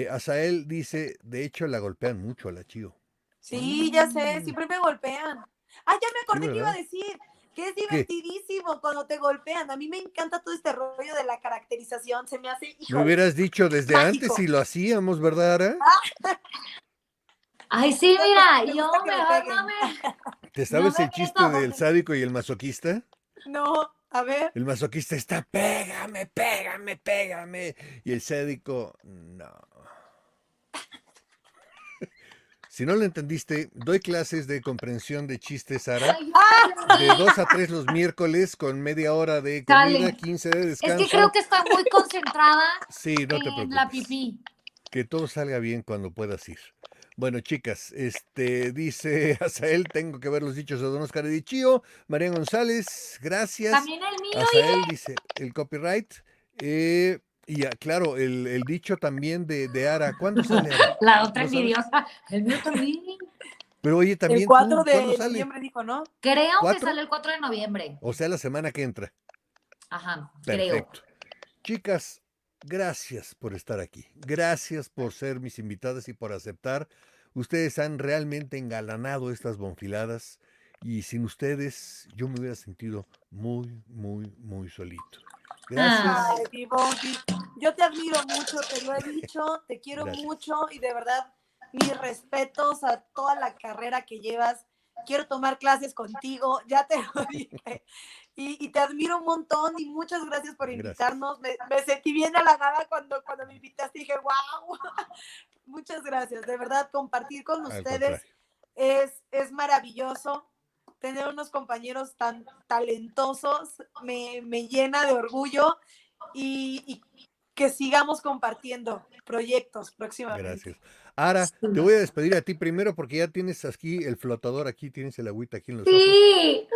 Azael dice, de hecho la golpean mucho a la Chío. Sí, ya sé, siempre me golpean. Ah, ya me acordé que iba a ¿verdad? decir que es ¿Qué? divertidísimo cuando te golpean. A mí me encanta todo este rollo de la caracterización. Se me hace, Me híjole, hubieras dicho desde mágico. antes y lo hacíamos, ¿verdad, Ara? Ay, sí, mira, Me yo gusta que me mejor peguen. ¿Te no sabes me el chiste meto. del sádico y el masoquista? No, a ver. El masoquista está, pégame, pégame, pégame. Y el sádico, no. Si no lo entendiste, doy clases de comprensión de chistes, Sara, Ay, de 2 a 3 los miércoles con media hora de comida, Chale. 15 de Es que creo descanso. que estoy muy concentrada Sí, no te en la preocupes. pipí. Que todo salga bien cuando puedas ir. Bueno, chicas, dice Azael, tengo que ver los dichos de Don Oscar Edichío. María González, gracias. También el mío, Azael dice el copyright. Claro, el dicho también de Ara. ¿Cuándo sale Ara? la otra ¿No sabes? envidiosa. El mío también. Pero oye, El también 4 tú, ¿cuándo de sale? noviembre dijo, ¿no? Creo que ¿4? sale el 4 de noviembre. O sea, la semana que entra. Ajá, creo. Perfecto. Chicas, gracias por estar aquí. Gracias por ser mis invitadas y por aceptar. Ustedes han realmente engalanado estas bonfiladas y sin ustedes yo me hubiera sentido muy, muy, muy solito. Gracias. Ay, mi Bonfi, yo te admiro mucho, te lo he dicho, te quiero Gracias. mucho y de verdad, mis respetos a toda la carrera que llevas. Quiero tomar clases contigo, ya te lo dije. Y te admiro un montón y muchas gracias por invitarnos. Me sentí bien halagada cuando me invitaste y dije, wow, muchas gracias. De verdad, compartir con Al ustedes contrario. es maravilloso. Tener unos compañeros tan talentosos me llena de orgullo y que sigamos compartiendo proyectos próximamente. Gracias. Ara, te voy a despedir a ti primero porque ya tienes aquí el flotador, aquí tienes el agüita aquí en los ojos. Sí.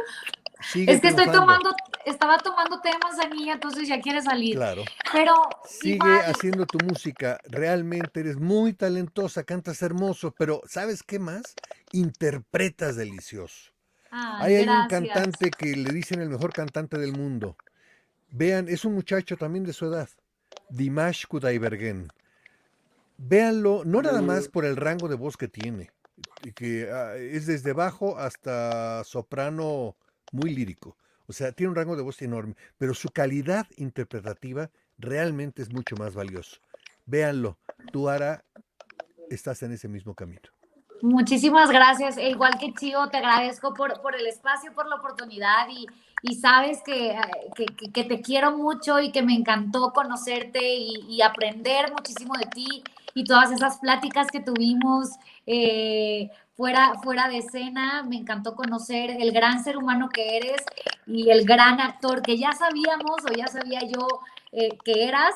Sigue Es que triunfando. estaba tomando té de manzanilla, entonces ya quiere salir. Claro. Pero Sigue igual, haciendo tu música. Realmente eres muy talentosa, cantas hermoso, pero ¿sabes qué más? Interpretas delicioso. ay, Hay un gracias. cantante que le dicen el mejor cantante del mundo. Vean, es un muchacho también de su edad. Dimash Kudaibergen. Véanlo, no nada más por el rango de voz que tiene, que es desde bajo hasta soprano muy lírico. O sea, tiene un rango de voz enorme, pero su calidad interpretativa realmente es mucho más valioso. Véanlo, tú, Ara, estás en ese mismo camino. Muchísimas gracias. E igual que Chío, te agradezco por el espacio, por la oportunidad y sabes que te quiero mucho y que me encantó conocerte y aprender muchísimo de ti y todas esas pláticas que tuvimos fuera de escena. Me encantó conocer el gran ser humano que eres y el gran actor que ya sabíamos o ya sabía yo que eras,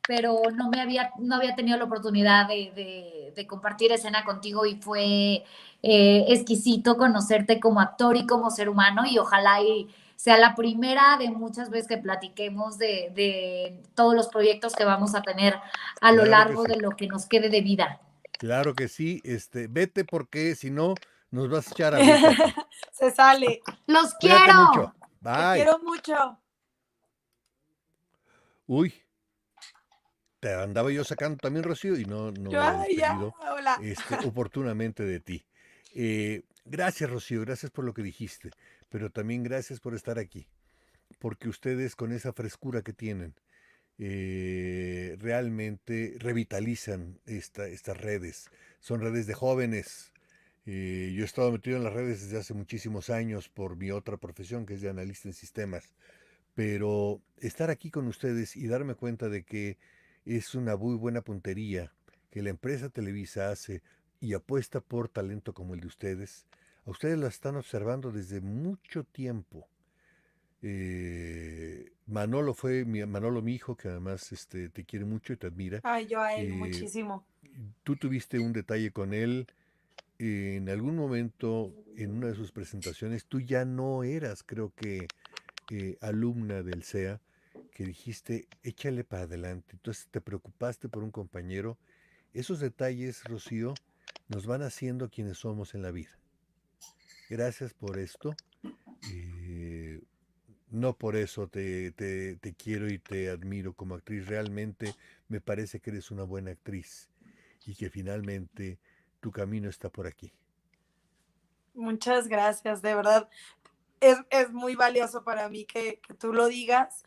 pero no había tenido la oportunidad de compartir escena contigo y fue exquisito conocerte como actor y como ser humano y ojalá y sea la primera de muchas veces que platiquemos de todos los proyectos que vamos a tener a lo Claro que largo sí, de lo que nos quede de vida. claro que sí. Vete porque si no, nos vas a echar agüita aquí. Se sale. ¡Los Cuídate mucho. quiero! Te Bye. quiero mucho. Uy, te andaba yo sacando también, Rocío, y no Yo, me he ay, ya, despedido hola. oportunamente de ti. Gracias, Rocío, gracias por lo que dijiste, pero también gracias por estar aquí, porque ustedes con esa frescura que tienen, realmente revitalizan estas redes. Son redes de jóvenes. Yo he estado metido en las redes desde hace muchísimos años por mi otra profesión, que es de analista en sistemas. Pero estar aquí con ustedes y darme cuenta de que es una muy buena puntería que la empresa Televisa hace y apuesta por talento como el de ustedes, a ustedes la están observando desde mucho tiempo. Manolo, mi hijo, que además te quiere mucho y te admira. Ay, yo a él eh, muchísimo. Tú tuviste un detalle con él. En algún momento, en una de sus presentaciones, tú ya no eras, creo que, alumna del CEA, que dijiste, échale para adelante. Entonces te preocupaste por un compañero. Esos detalles, Rocío, nos van haciendo quienes somos en la vida. Gracias por esto. eh, no por eso te quiero y te admiro como actriz. Realmente me parece que eres una buena actriz y que finalmente tu camino está por aquí. Muchas gracias, de verdad. Es muy valioso para mí que tú lo digas.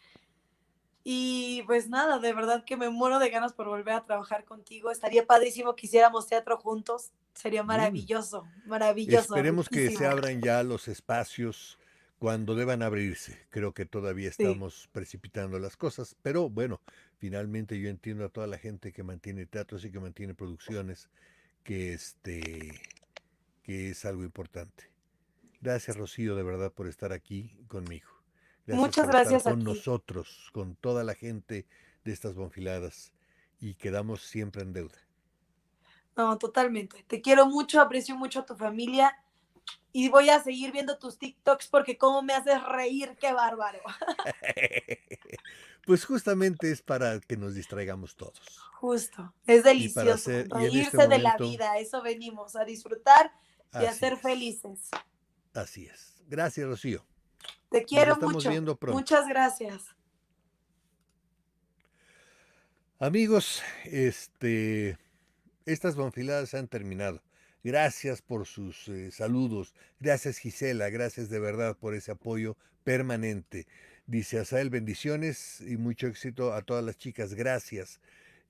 Y pues nada, de verdad que me muero de ganas por volver a trabajar contigo. Estaría padrísimo que hiciéramos teatro juntos. Sería Mm. maravilloso, maravilloso, Esperemos que se riquísimo. abran ya los espacios cuando deban abrirse. Creo que todavía Sí, estamos precipitando las cosas, pero bueno, finalmente yo entiendo a toda la gente que mantiene teatros y que mantiene producciones, que que es algo importante. Gracias, Rocío, de verdad por estar aquí conmigo. Gracias muchas por estar gracias a con ti. nosotros, con toda la gente de estas bonfiladas y quedamos siempre en deuda. No, totalmente. Te quiero mucho, aprecio mucho a tu familia y voy a seguir viendo tus TikToks porque cómo me haces reír, qué bárbaro. Pues justamente es para que nos distraigamos todos. Justo, es Y para delicioso. hacer, y en este Reírse de la momento, vida, eso venimos, a disfrutar y a así ser es, felices. así es. Gracias, Rocío. Te Nos quiero estamos mucho. viendo pronto. Muchas gracias. Amigos, estas bonfiladas han terminado. Gracias por sus saludos. Gracias, Gisela. Gracias de verdad por ese apoyo permanente. Dice Asael, bendiciones y mucho éxito a todas las chicas. Gracias.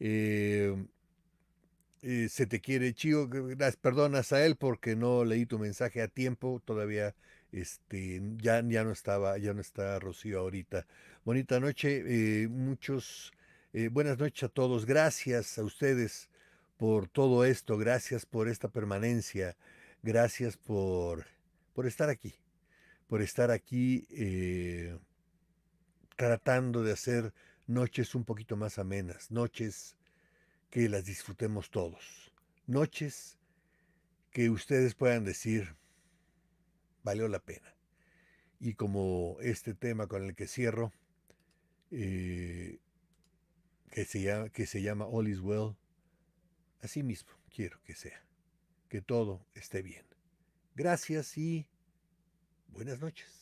Eh, Se te quiere, Chío. Perdón, Asael, porque no leí tu mensaje a tiempo. Todavía ya no está Rocío ahorita. Bonita noche. Buenas noches a todos. Gracias a ustedes por todo esto. Gracias por esta permanencia. Gracias por estar aquí. Por estar aquí tratando de hacer noches un poquito más amenas. Noches que las disfrutemos todos. Noches que ustedes puedan decir, valió la pena. Y como este tema con el que cierro, eh, que se llama All is Well, así mismo quiero que sea. Que todo esté bien. Gracias y buenas noches.